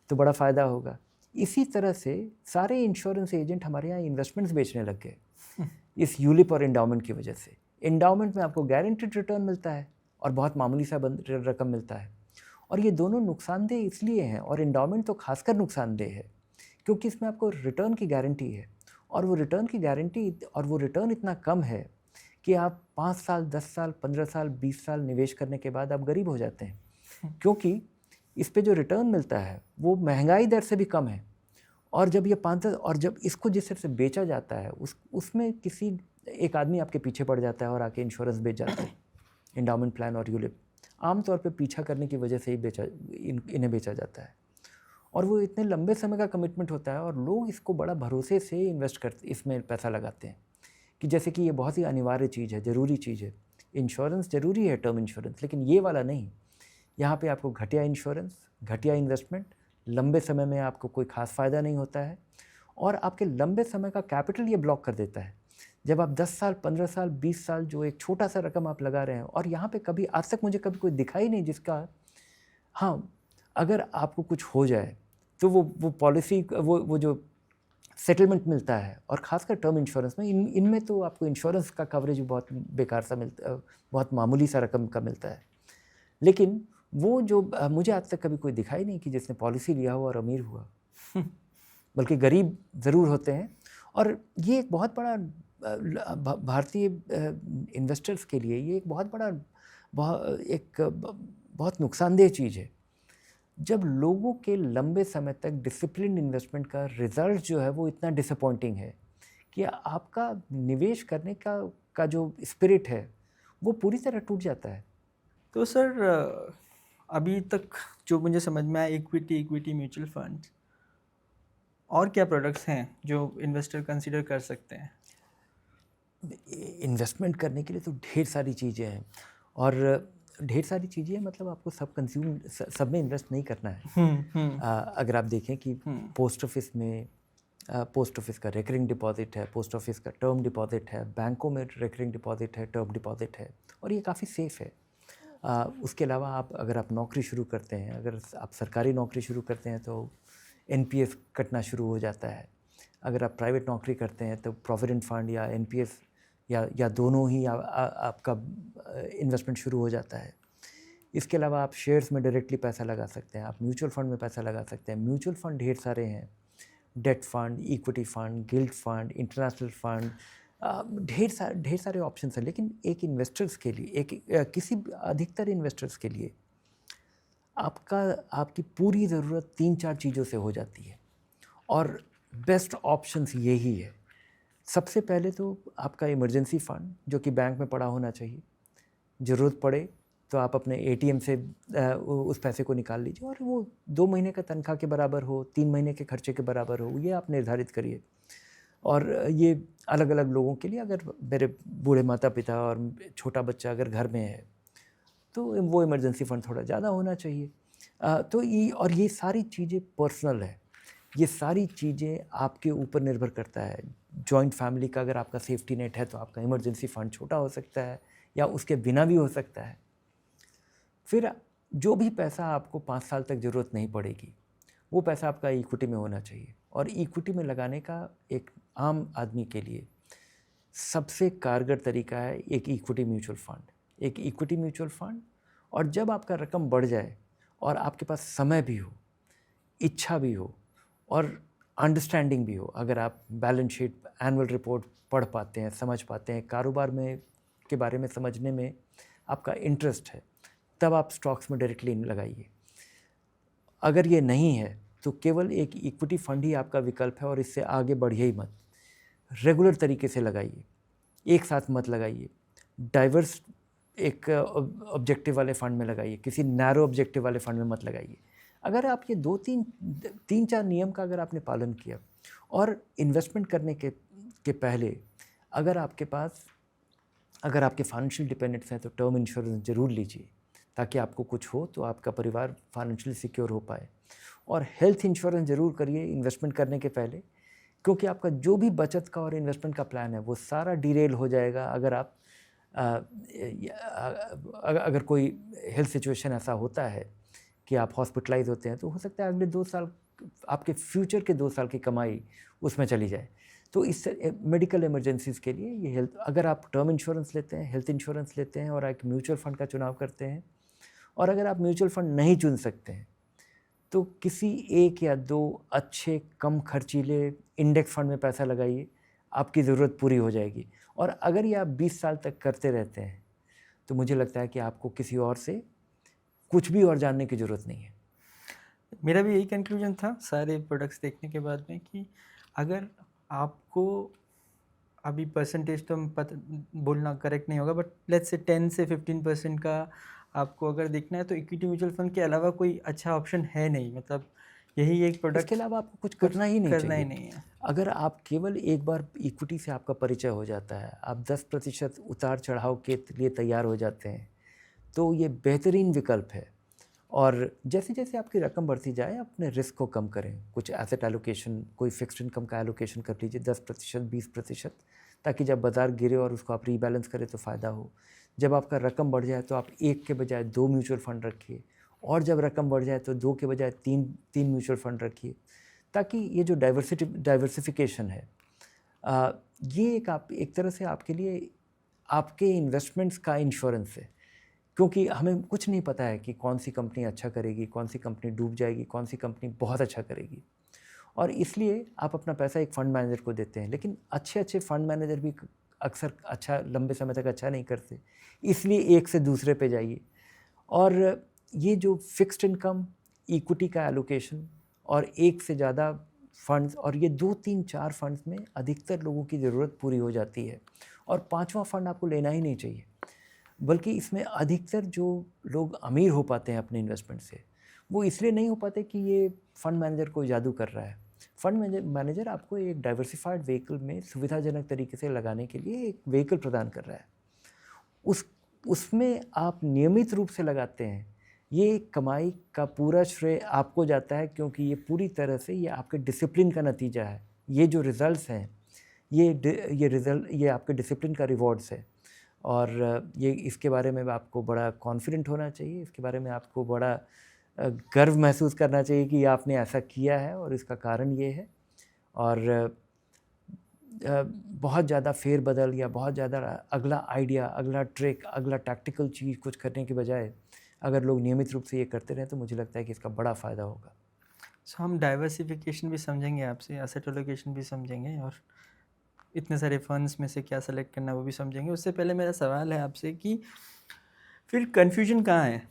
तो बड़ा फ़ायदा होगा। इसी तरह से सारे इंश्योरेंस एजेंट हमारे यहाँ इन्वेस्टमेंट्स बेचने लग गए इस यूलिप और एंडाउमेंट की वजह से। एंडाउमेंट में आपको गारंटीड रिटर्न मिलता है और बहुत मामूली सा रकम मिलता है, और ये दोनों नुकसानदेह इसलिए हैं, और एंडाउमेंट तो खासकर नुकसानदेह है क्योंकि इसमें आपको रिटर्न की गारंटी है, और वो रिटर्न की गारंटी और वो रिटर्न इतना कम है कि आप 5 साल 10 साल 15 साल 20 साल निवेश करने के बाद आप गरीब हो जाते हैं, क्योंकि इस पे जो रिटर्न मिलता है वो महंगाई दर से भी कम है। और जब ये 5 और जब इसको जिस तरह से बेचा जाता है उसमें किसी एक आदमी आपके पीछे पड़ जाता है और आके इंश्योरेंस बेच जाता है। एंडाउमेंट प्लान और यूलिप आमतौर पे पीछा करने की वजह से ही इन्हें बेचा जाता है, और वो इतने लंबे समय का कमिटमेंट होता है, और लोग इसको बड़ा भरोसे से इन्वेस्ट करते, इसमें पैसा लगाते हैं कि जैसे कि ये बहुत ही अनिवार्य चीज़ है, ज़रूरी चीज़ है। इंश्योरेंस ज़रूरी है, टर्म इंश्योरेंस, लेकिन ये वाला नहीं। यहाँ पे आपको घटिया इंश्योरेंस, घटिया इन्वेस्टमेंट, लंबे समय में आपको कोई खास फ़ायदा नहीं होता है, और आपके लंबे समय का कैपिटल ये ब्लॉक कर देता है। जब आप 10 साल 15 साल 20 साल जो एक छोटा सा रकम आप लगा रहे हैं, और यहाँ पे कभी आज तक मुझे कभी कोई दिखा ही नहीं जिसका, हाँ, अगर आपको कुछ हो जाए तो वो पॉलिसी वो जो सेटलमेंट मिलता है, और ख़ासकर टर्म इंश्योरेंस में इनमें तो आपको इंश्योरेंस का कवरेज बहुत बेकार सा मिलता है, बहुत मामूली सा रकम का मिलता है। लेकिन वो जो मुझे आज तक कभी कोई दिखाई नहीं कि जिसने पॉलिसी लिया हो और अमीर हुआ, बल्कि गरीब ज़रूर होते हैं। और ये एक बहुत बड़ा भारतीय इन्वेस्टर्स के लिए ये एक बहुत बड़ा बहुत नुकसानदेह चीज़ है जब लोगों के लंबे समय तक डिसिप्लिन इन्वेस्टमेंट का रिजल्ट जो है वो इतना डिसअपॉइंटिंग है कि आपका निवेश करने का जो स्पिरिट है वो पूरी तरह टूट जाता है। तो सर अभी तक जो मुझे समझ में आया, इक्विटी म्यूचुअल फंड, और क्या प्रोडक्ट्स हैं जो इन्वेस्टर कंसीडर कर सकते हैं? इन्वेस्टमेंट करने के लिए तो ढेर सारी चीज़ें हैं, और ढेर सारी चीज़ें मतलब आपको सब में इन्वेस्ट नहीं करना है। अगर आप देखें कि पोस्ट ऑफिस का रिकरिंग डिपॉजिट है, पोस्ट ऑफिस का टर्म डिपॉजिट है, बैंकों में रिकरिंग डिपॉजिट है, टर्म डिपॉजिट है, और ये काफ़ी सेफ़ है। उसके अलावा अगर आप नौकरी शुरू करते हैं, अगर आप सरकारी नौकरी शुरू करते हैं तो एनपीएस कटना शुरू हो जाता है। अगर आप प्राइवेट नौकरी करते हैं तो प्रोविडेंट फंड या एनपीएस या दोनों ही आपका इन्वेस्टमेंट शुरू हो जाता है। इसके अलावा आप शेयर्स में डायरेक्टली पैसा लगा सकते हैं, आप म्यूचुअल फंड में पैसा लगा सकते हैं। म्यूचुअल फंड ढेर सारे हैं, debt fund, equity fund, gilt fund, international fund, ढेर सारे ऑप्शंस हैं। लेकिन एक इन्वेस्टर्स के लिए, किसी अधिकतर इन्वेस्टर्स के लिए आपकी पूरी ज़रूरत 3-4 चीज़ों से हो जाती है और बेस्ट ऑप्शंस यही है। सबसे पहले तो आपका इमरजेंसी फ़ंड जो कि बैंक में पड़ा होना चाहिए। ज़रूरत पड़े तो आप अपने एटीएम से उस पैसे को निकाल लीजिए और वो 2 महीने का तनख्वाह के बराबर हो, 3 महीने के खर्चे के बराबर हो, ये आप निर्धारित करिए। और ये अलग अलग लोगों के लिए, अगर मेरे बूढ़े माता पिता और छोटा बच्चा अगर घर में है तो वो इमरजेंसी फ़ंड थोड़ा ज़्यादा होना चाहिए। तो ये सारी चीज़ें पर्सनल है, ये सारी चीज़ें आपके ऊपर निर्भर करता है। जॉइंट फैमिली का अगर आपका सेफ्टी नेट है तो आपका इमरजेंसी फ़ंड छोटा हो सकता है या उसके बिना भी हो सकता है। फिर जो भी पैसा आपको 5 साल तक ज़रूरत नहीं पड़ेगी, वो पैसा आपका इक्विटी में होना चाहिए। और इक्विटी में लगाने का एक आम आदमी के लिए सबसे कारगर तरीका है एक इक्विटी म्यूचुअल फ़ंड। और जब आपका रकम बढ़ जाए और आपके पास समय भी हो, इच्छा भी हो और अंडरस्टैंडिंग भी हो, अगर आप बैलेंस शीट, एनुअल रिपोर्ट पढ़ पाते हैं, समझ पाते हैं, कारोबार में के बारे में समझने में आपका इंटरेस्ट है, तब आप स्टॉक्स में डायरेक्टली लगाइए। अगर ये नहीं है तो केवल एक इक्विटी फंड ही आपका विकल्प है और इससे आगे बढ़िए ही मत। रेगुलर तरीके से लगाइए, एक साथ मत लगाइए। डाइवर्स एक ऑब्जेक्टिव वाले फ़ंड में लगाइए, किसी नैरो ऑब्जेक्टिव वाले फ़ंड में मत लगाइए। अगर आप ये 3-4 नियम का अगर आपने पालन किया और इन्वेस्टमेंट करने के पहले अगर आपके फाइनेंशियल डिपेंडेंट्स हैं तो टर्म इंश्योरेंस ज़रूर लीजिए, ताकि आपको कुछ हो तो आपका परिवार फाइनेंशियली सिक्योर हो पाए। और हेल्थ इंश्योरेंस ज़रूर करिए इन्वेस्टमेंट करने के पहले, क्योंकि आपका जो भी बचत का और इन्वेस्टमेंट का प्लान है वो सारा डिरेल हो जाएगा अगर कोई हेल्थ सिचुएशन ऐसा होता है कि आप हॉस्पिटलाइज होते हैं, तो हो सकता है अगले 2 साल आपके फ्यूचर के 2 साल की कमाई उसमें चली जाए। तो इससे मेडिकल इमरजेंसीज़ के लिए ये हेल्थ, अगर आप टर्म इंश्योरेंस लेते हैं, हेल्थ इंश्योरेंस लेते हैं और एक म्यूचुअल फ़ंड का चुनाव करते हैं, और अगर आप म्यूचुअल फ़ंड नहीं चुन सकते हैं तो किसी 1 या 2 अच्छे कम खर्चीले इंडेक्स फ़ंड में पैसा लगाइए, आपकी ज़रूरत पूरी हो जाएगी। और अगर ये आप 20 साल तक करते रहते हैं तो मुझे लगता है कि आपको किसी और से कुछ भी और जानने की ज़रूरत नहीं है। मेरा भी यही कंक्लूजन था सारे प्रोडक्ट्स देखने के बाद में कि अगर आपको अभी परसेंटेज तो बोलना करेक्ट नहीं होगा, बट लेट्स से 10 से 15% का आपको अगर देखना है तो इक्विटी म्यूचुअल फंड के अलावा कोई अच्छा ऑप्शन है नहीं। मतलब यही एक प्रोडक्ट, इसके अलावा आपको कुछ करना ही नहीं है। अगर आप केवल एक बार इक्विटी से आपका परिचय हो जाता है, आप 10% उतार चढ़ाव के लिए तैयार हो जाते हैं, तो ये बेहतरीन विकल्प है। और जैसे जैसे आपकी रकम बढ़ती जाए अपने रिस्क को कम करें। कुछ एसेट एलोकेशन, कोई फिक्स्ड इनकम का एलोकेशन कर लीजिए 10%, 20%, ताकि जब बाज़ार गिरे और उसको आप रीबैलेंस करें तो फ़ायदा हो। जब आपका रकम बढ़ जाए तो आप 1 के बजाय 2 म्यूचुअल फ़ंड रखिए, और जब रकम बढ़ जाए तो 2 के बजाय 3 म्यूचुअल फ़ंड रखिए, ताकि ये जो डाइवर्सिफिकेशन है ये एक तरह से आपके लिए आपके इन्वेस्टमेंट्स का इंश्योरेंस है। क्योंकि हमें कुछ नहीं पता है कि कौन सी कंपनी अच्छा करेगी, कौन सी कंपनी डूब जाएगी, कौन सी कंपनी बहुत अच्छा करेगी। और इसलिए आप अपना पैसा एक फ़ंड मैनेजर को देते हैं, लेकिन अच्छे फ़ंड मैनेजर भी अक्सर अच्छा लंबे समय तक अच्छा नहीं करते, इसलिए एक से दूसरे पे जाइए। और ये जो फिक्स्ड इनकम, इक्विटी का एलोकेशन और एक से ज़्यादा फंड्स, और ये 2, 3, 4 फंड्स में अधिकतर लोगों की ज़रूरत पूरी हो जाती है। और 5वां फंड आपको लेना ही नहीं चाहिए, बल्कि इसमें अधिकतर जो लोग अमीर हो पाते हैं अपने इन्वेस्टमेंट से, वो इसलिए नहीं हो पाते कि ये फ़ंड मैनेजर कोई जादू कर रहा है। फ़ंड मैनेजर आपको एक डाइवर्सिफाइड व्हीकल में सुविधाजनक तरीके से लगाने के लिए एक व्हीकल प्रदान कर रहा है। उसमें आप नियमित रूप से लगाते हैं, ये ये का पूरा श्रेय आपको जाता है, क्योंकि ये पूरी तरह से ये आपके डिसिप्लिन का नतीजा है। ये जो रिज़ल्ट्स हैं ये आपके डिसिप्लिन का रिवॉर्ड्स है। और ये इसके बारे में आपको बड़ा कॉन्फिडेंट होना चाहिए, इसके बारे में आपको बड़ा गर्व महसूस करना चाहिए कि आपने ऐसा किया है और इसका कारण ये है। और बहुत ज़्यादा फेरबदल या बहुत ज़्यादा अगला आइडिया, अगला ट्रिक, अगला टैक्टिकल चीज़ कुछ करने के बजाय अगर लोग नियमित रूप से ये करते रहें तो मुझे लगता है कि इसका बड़ा फ़ायदा होगा। सो हम डाइवर्सिफिकेशन भी समझेंगे आपसे, एसेट एलोकेशन भी समझेंगे, और इतने सारे फंड्स में से क्या सेलेक्ट करना है वो भी समझेंगे। उससे पहले मेरा सवाल है आपसे कि फिर कन्फ्यूजन कहाँ है?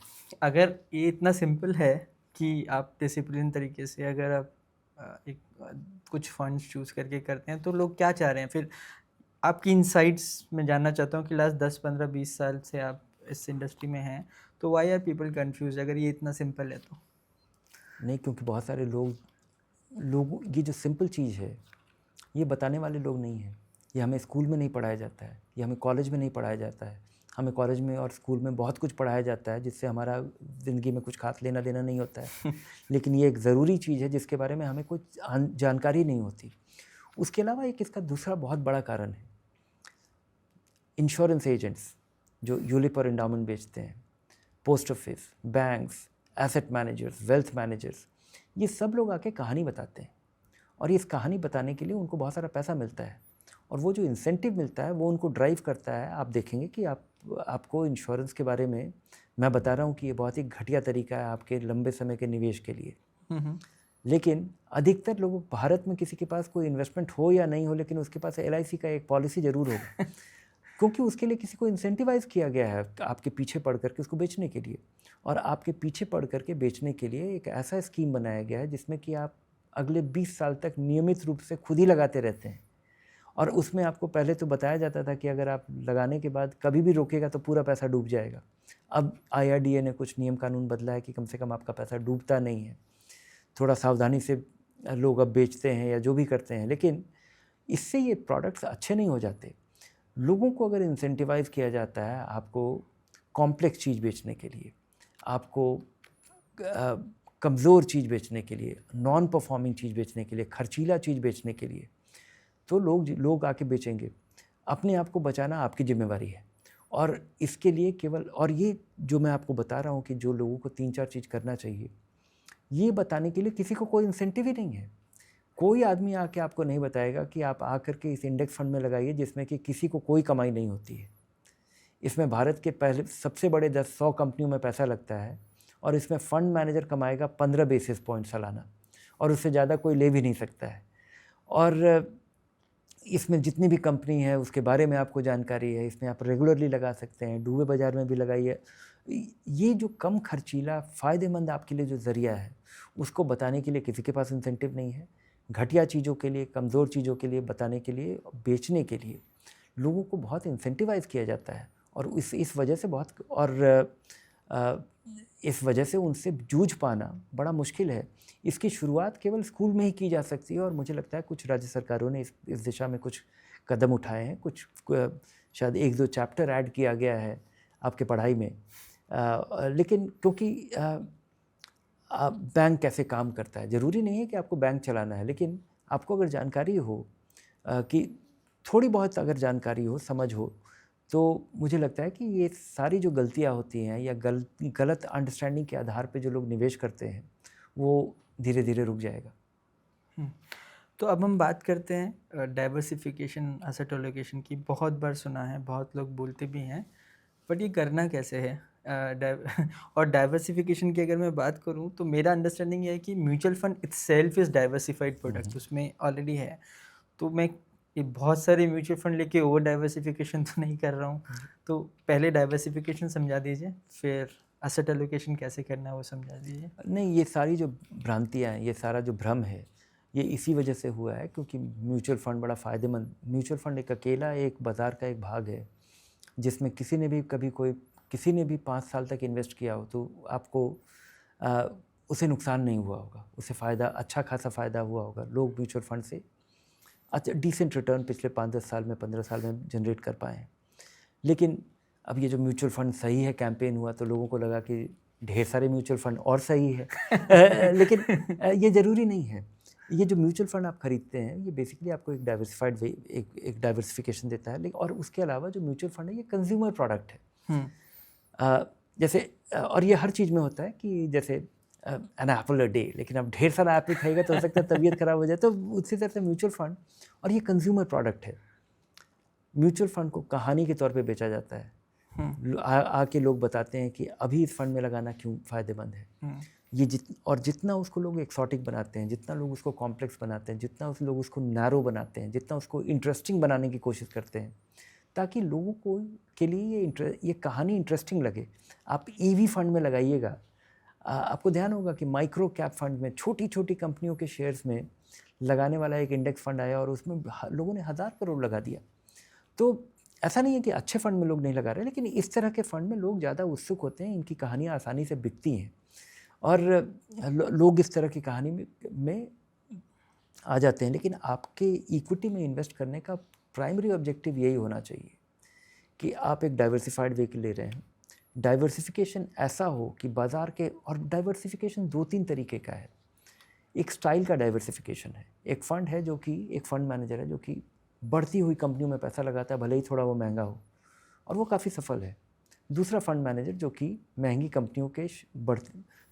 अगर ये इतना सिंपल है कि आप डिसिप्लिन तरीके से अगर आप कुछ फंड्स चूज़ करके करते हैं, तो लोग क्या चाह रहे हैं फिर? आपकी इनसाइट्स में जानना चाहता हूँ कि लास्ट 10, 15, 20 साल से आप इस इंडस्ट्री में हैं, तो व्हाई आर पीपल कन्फ्यूज अगर ये इतना सिंपल है तो? नहीं, क्योंकि बहुत सारे लोग ये जो सिंपल चीज़ है ये बताने वाले लोग नहीं हैं। ये हमें स्कूल में नहीं पढ़ाया जाता है, ये हमें कॉलेज में नहीं पढ़ाया जाता है। हमें कॉलेज में और स्कूल में बहुत कुछ पढ़ाया जाता है जिससे हमारा ज़िंदगी में कुछ खास लेना देना नहीं होता है। लेकिन ये एक ज़रूरी चीज़ है जिसके बारे में हमें कुछ जानकारी नहीं होती। उसके अलावा एक इसका दूसरा बहुत बड़ा कारण है, इंश्योरेंस एजेंट्स जो यूलिप और एंडाउमेंट बेचते हैं, post office, banks, asset managers, wealth managers, ये सब लोग आके कहानी बताते हैं और इस कहानी बताने के लिए उनको बहुत सारा पैसा मिलता है और वो जो इंसेंटिव मिलता है वो उनको ड्राइव करता है। आप देखेंगे कि आपको इंश्योरेंस के बारे में मैं बता रहा हूँ कि ये बहुत ही घटिया तरीका है आपके लंबे समय के निवेश के लिए, लेकिन अधिकतर लोग भारत में किसी के पास कोई इन्वेस्टमेंट हो या नहीं हो, लेकिन उसके पास LIC का एक पॉलिसी ज़रूर होगा क्योंकि उसके लिए किसी को इंसेंटिवाइज किया गया है आपके पीछे पड़ करके उसको बेचने के लिए। और आपके पीछे पड़ करके बेचने के लिए एक ऐसा स्कीम बनाया गया है जिसमें कि आप अगले 20 साल तक नियमित रूप से खुद ही लगाते रहते हैं। और उसमें आपको पहले तो बताया जाता था कि अगर आप लगाने के बाद कभी भी रोकेगा तो पूरा पैसा डूब जाएगा। अब IRDA ने कुछ नियम कानून बदला है कि कम से कम आपका पैसा डूबता नहीं है। थोड़ा सावधानी से लोग अब बेचते हैं या जो भी करते हैं, लेकिन इससे ये प्रोडक्ट्स अच्छे नहीं हो जाते। लोगों को अगर इंसेंटिवाइज किया जाता है आपको कॉम्प्लेक्स चीज़ बेचने के लिए, आपको कमज़ोर चीज़ बेचने के लिए, नॉन परफॉर्मिंग चीज़ बेचने के लिए, खर्चीला चीज़ बेचने के लिए, तो लोग आके बेचेंगे। अपने आप को बचाना आपकी जिम्मेवारी है और इसके लिए केवल, और ये जो मैं आपको बता रहा हूँ कि जो लोगों को 3-4 चीज़ करना चाहिए, ये बताने के लिए किसी को कोई इंसेंटिव ही नहीं है। कोई आदमी आके आपको नहीं बताएगा कि आप आकर के इस इंडेक्स फंड में लगाइए जिसमें कि किसी को कोई कमाई नहीं होती है। इसमें भारत के पहले सबसे बड़े 100 कंपनियों में पैसा लगता है और इसमें फ़ंड मैनेजर कमाएगा 15 बेसिस पॉइंट सालाना और उससे ज़्यादा कोई ले भी नहीं सकता है। और इसमें जितनी भी कंपनी है उसके बारे में आपको जानकारी है, इसमें आप रेगुलरली लगा सकते हैं, डूबे बाज़ार में भी लगाइए। ये जो कम खर्चीला फ़ायदेमंद आपके लिए जो ज़रिया है उसको बताने के लिए किसी के पास इंसेंटिव नहीं है। घटिया चीज़ों के लिए, कमज़ोर चीज़ों के लिए बताने के लिए, बेचने के लिए लोगों को बहुत इंसेंटिवाइज़ किया जाता है और इस वजह से इस वजह से उनसे जूझ पाना बड़ा मुश्किल है। इसकी शुरुआत केवल स्कूल में ही की जा सकती है और मुझे लगता है कुछ राज्य सरकारों ने इस दिशा में कुछ कदम उठाए हैं। कुछ शायद 1-2 चैप्टर ऐड किया गया है आपके पढ़ाई में। लेकिन क्योंकि बैंक कैसे काम करता है, ज़रूरी नहीं है कि आपको बैंक चलाना है, लेकिन आपको अगर जानकारी हो कि थोड़ी बहुत अगर जानकारी हो, समझ हो, तो मुझे लगता है कि ये सारी जो गलतियाँ होती हैं या गलत अंडरस्टैंडिंग के आधार पे जो लोग निवेश करते हैं वो धीरे धीरे रुक जाएगा। तो अब हम बात करते हैं डाइवर्सिफिकेशन, एसेट एलोकेशन की। बहुत बार सुना है, बहुत लोग बोलते भी हैं, बट ये करना कैसे है? और डाइवर्सिफिकेशन की अगर मैं बात करूं तो मेरा अंडरस्टैंडिंग ये है कि mutual fund itself is diversified product, उसमें ऑलरेडी है। तो मैं ये बहुत सारे म्यूचुअल फंड लेके ओवर डाइवर्सिफिकेशन तो नहीं कर रहा हूँ। तो पहले डाइवर्सिफिकेशन समझा दीजिए, फिर एसेट एलोकेशन कैसे करना है वो समझा दीजिए। नहीं, ये सारी जो भ्रांतियाँ हैं, ये सारा जो भ्रम है, ये इसी वजह से हुआ है क्योंकि म्यूचुअल फंड बड़ा फ़ायदेमंद, म्यूचुअल फंड एक अकेला एक बाज़ार का एक भाग है जिसमें किसी ने भी 5 साल तक इन्वेस्ट किया हो तो आपको उसे नुकसान नहीं हुआ होगा, उसे फ़ायदा, अच्छा खासा फ़ायदा हुआ होगा। लोग म्यूचुअल फंड से अच्छा डिसेंट रिटर्न पिछले 5-10 साल में, 15 साल में जनरेट कर पाए हैं। लेकिन अब ये जो म्यूचुअल फंड सही है कैंपेन हुआ तो लोगों को लगा कि ढेर सारे म्यूचुअल फंड और सही है। लेकिन ये ज़रूरी नहीं है। ये जो म्यूचुअल फंड आप खरीदते हैं ये बेसिकली आपको एक डाइवर्सिफाइड वे, एक डाइवर्सिफिकेशन देता है। लेकिन और उसके अलावा जो म्यूचुअल फंड है ये कंज्यूमर प्रोडक्ट है। जैसे और ये हर चीज़ में होता है कि जैसे एन एप्पल अ डे, लेकिन अब ढेर सारा एप्पल खाएगा तो हो सकता है तबीयत खराब हो जाए। तो उसी तरह से म्यूचुअल फंड, और ये कंज्यूमर प्रोडक्ट है। म्यूचुअल फंड को कहानी के तौर पे बेचा जाता है। आके लोग बताते हैं कि अभी इस फंड में लगाना क्यों फ़ायदेमंद है। ये जितना उसको लोग एक्सॉटिक बनाते हैं, जितना लोग उसको कॉम्प्लेक्स बनाते हैं, जितना लोग उसको नैरो बनाते हैं, जितना उसको इंटरेस्टिंग बनाने की कोशिश करते हैं, ताकि लोगों को के लिए ये कहानी इंटरेस्टिंग लगे। आप ईवी फंड में लगाइएगा, आपको ध्यान होगा कि माइक्रो कैप फंड में छोटी छोटी कंपनियों के शेयर्स में लगाने वाला एक इंडेक्स फंड आया और उसमें लोगों ने 1000 करोड़ लगा दिया। तो ऐसा नहीं है कि अच्छे फंड में लोग नहीं लगा रहे, लेकिन इस तरह के फंड में लोग ज़्यादा उत्सुक होते हैं, इनकी कहानियाँ आसानी से बिकती हैं और लोग इस तरह की कहानी में आ जाते हैं। लेकिन आपके इक्विटी में इन्वेस्ट करने का प्राइमरी ऑब्जेक्टिव यही होना चाहिए कि आप एक डाइवर्सिफाइड व्हीकल ले रहे हैं। डाइवर्सिफिकेशन ऐसा हो कि बाज़ार के, और डाइवर्सिफिकेशन 2-3 तरीके का है। एक स्टाइल का डाइवर्सिफिकेशन है। एक फ़ंड है जो कि एक फ़ंड मैनेजर है जो कि बढ़ती हुई कंपनियों में पैसा लगाता है, भले ही थोड़ा वो महंगा हो, और वो काफ़ी सफल है। दूसरा फ़ंड मैनेजर जो कि महंगी कंपनियों के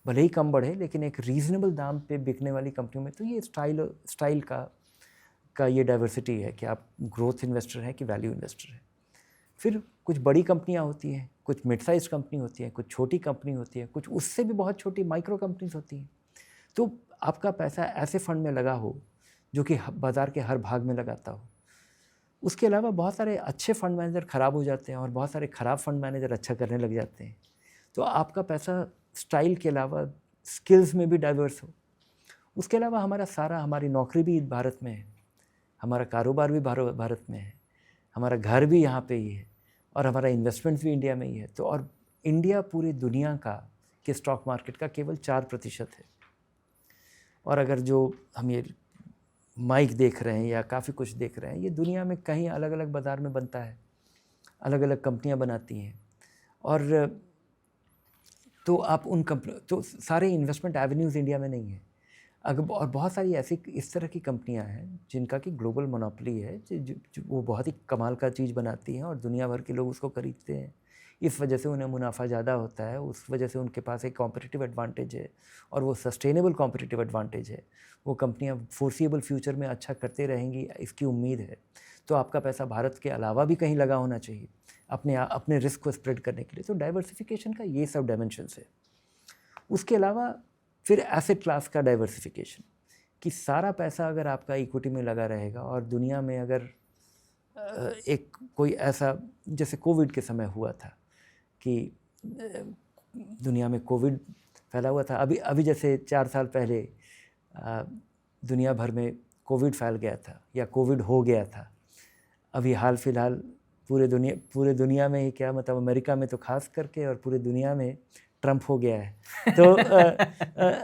भले ही कम बढ़े लेकिन एक रीज़नेबल दाम पे बिकने वाली कंपनियों में। तो ये स्टाइल का ये डाइवर्सिटी है कि आप ग्रोथ इन्वेस्टर हैं कि वैल्यू इन्वेस्टर हैं। फिर कुछ बड़ी कंपनियां होती हैं, कुछ मिड साइज कंपनी होती हैं, कुछ छोटी कंपनी होती है, कुछ उससे भी बहुत छोटी माइक्रो कंपनीज होती हैं। तो आपका पैसा ऐसे फंड में लगा हो जो कि बाज़ार के हर भाग में लगाता हो। उसके अलावा बहुत सारे अच्छे फंड मैनेजर ख़राब हो जाते हैं और बहुत सारे ख़राब फंड मैनेजर अच्छा करने लग जाते हैं। तो आपका पैसा स्टाइल के अलावा स्किल्स में भी डाइवर्स हो। उसके अलावा हमारी नौकरी भी भारत में है, हमारा कारोबार भी भारत में है, हमारा घर भी यहाँ पे ही है और हमारा इन्वेस्टमेंट भी इंडिया में ही है। तो और इंडिया पूरी दुनिया के स्टॉक मार्केट का केवल 4% है। और अगर जो हम ये माइक देख रहे हैं या काफ़ी कुछ देख रहे हैं, ये दुनिया में कहीं अलग अलग बाज़ार में बनता है, अलग अलग कंपनियां बनाती हैं। और तो आप तो सारे इन्वेस्टमेंट एवेन्यूज़ इंडिया में नहीं है। और बहुत सारी ऐसी इस तरह की कंपनियां हैं जिनका कि ग्लोबल मोनोपोली है, जो वो बहुत ही कमाल का चीज़ बनाती हैं और दुनिया भर के लोग उसको खरीदते हैं। इस वजह से उन्हें मुनाफा ज़्यादा होता है, उस वजह से उनके पास एक कॉम्पिटिटिव एडवांटेज है और वो सस्टेनेबल कॉम्पिटिटिव एडवांटेज है। वो कंपनियां फोर्सिएबल फ्यूचर में अच्छा करते रहेंगी, इसकी उम्मीद है। तो आपका पैसा भारत के अलावा भी कहीं लगा होना चाहिए अपने रिस्क को स्प्रेड करने के लिए। तो डाइवर्सिफिकेशन का ये सब डायमेंशंस है। उसके अलावा फिर एसेट क्लास का डाइवर्सिफिकेशन, कि सारा पैसा अगर आपका इक्विटी में लगा रहेगा और दुनिया में अगर एक कोई ऐसा, जैसे कोविड के समय हुआ था कि दुनिया में कोविड फैला हुआ था। अभी जैसे 4 साल पहले दुनिया भर में कोविड फैल गया था या कोविड हो गया था। अभी हाल फिलहाल पूरे दुनिया में ही, क्या मतलब अमेरिका में तो खास करके और पूरे दुनिया में ट्रंप हो गया है। तो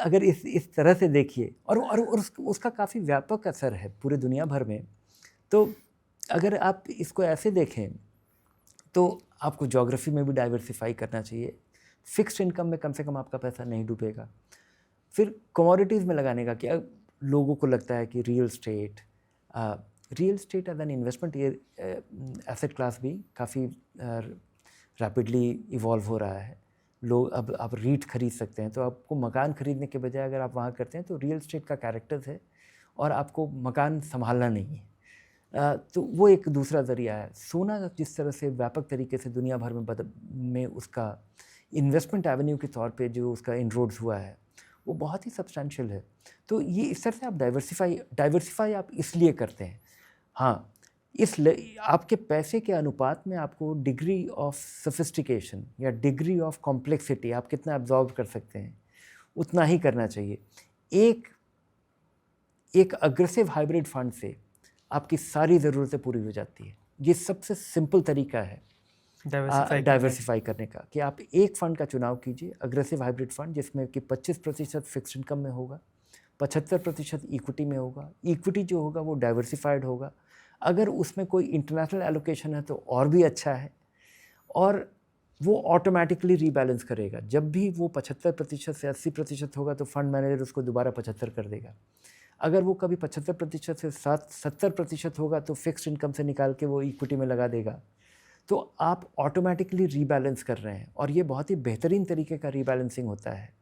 अगर इस तरह से देखिए, और उसका काफ़ी व्यापक असर है पूरे दुनिया भर में। तो अगर आप इसको ऐसे देखें तो आपको ज्योग्राफी में भी डाइवर्सिफाई करना चाहिए। फिक्स्ड इनकम में कम से कम आपका पैसा नहीं डूबेगा। फिर कमोडिटीज़ में लगाने का क्या, लोगों को लगता है कि real estate as an investment asset class भी काफ़ी रैपिडली इवॉल्व हो रहा है। लोग अब आप रीट खरीद सकते हैं, तो आपको मकान खरीदने के बजाय अगर आप वहाँ करते हैं तो रियल स्टेट का कैरेक्टर्स है और आपको मकान संभालना नहीं है। तो वो एक दूसरा ज़रिया है। सोना जिस तरह से व्यापक तरीके से दुनिया भर में उसका इन्वेस्टमेंट एवेन्यू के तौर पे जो उसका इनरोड्स हुआ है वो बहुत ही सब्सटेंशियल है। तो ये इस तरह से आप डाइवर्सिफाई आप इसलिए करते हैं। हाँ, आपके पैसे के अनुपात में आपको डिग्री ऑफ सोफिस्टिकेशन या डिग्री ऑफ कॉम्प्लेक्सिटी आप कितना एब्जॉर्ब कर सकते हैं उतना ही करना चाहिए। एक अग्रेसिव हाइब्रिड फंड से आपकी सारी ज़रूरतें पूरी हो जाती है। ये सबसे सिंपल तरीका है डाइवर्सिफाई करने का, कि आप एक फ़ंड का चुनाव कीजिए, अग्रेसिव हाइब्रिड फंड, जिसमें कि 25% फिक्स्ड इनकम में होगा, 75% इक्विटी में होगा। इक्विटी जो होगा वो डाइवर्सिफाइड होगा। अगर उसमें कोई इंटरनेशनल एलोकेशन है तो और भी अच्छा है, और वो ऑटोमेटिकली रीबैलेंस करेगा। जब भी वो 75% से 80% होगा तो फंड मैनेजर उसको दोबारा 75 कर देगा। अगर वो कभी 75% से 70% होगा तो फिक्स्ड इनकम से निकाल के वो इक्विटी में लगा देगा। तो आप ऑटोमेटिकली रीबैलेंस कर रहे हैं, और ये बहुत ही बेहतरीन तरीके का रीबैलेंसिंग होता है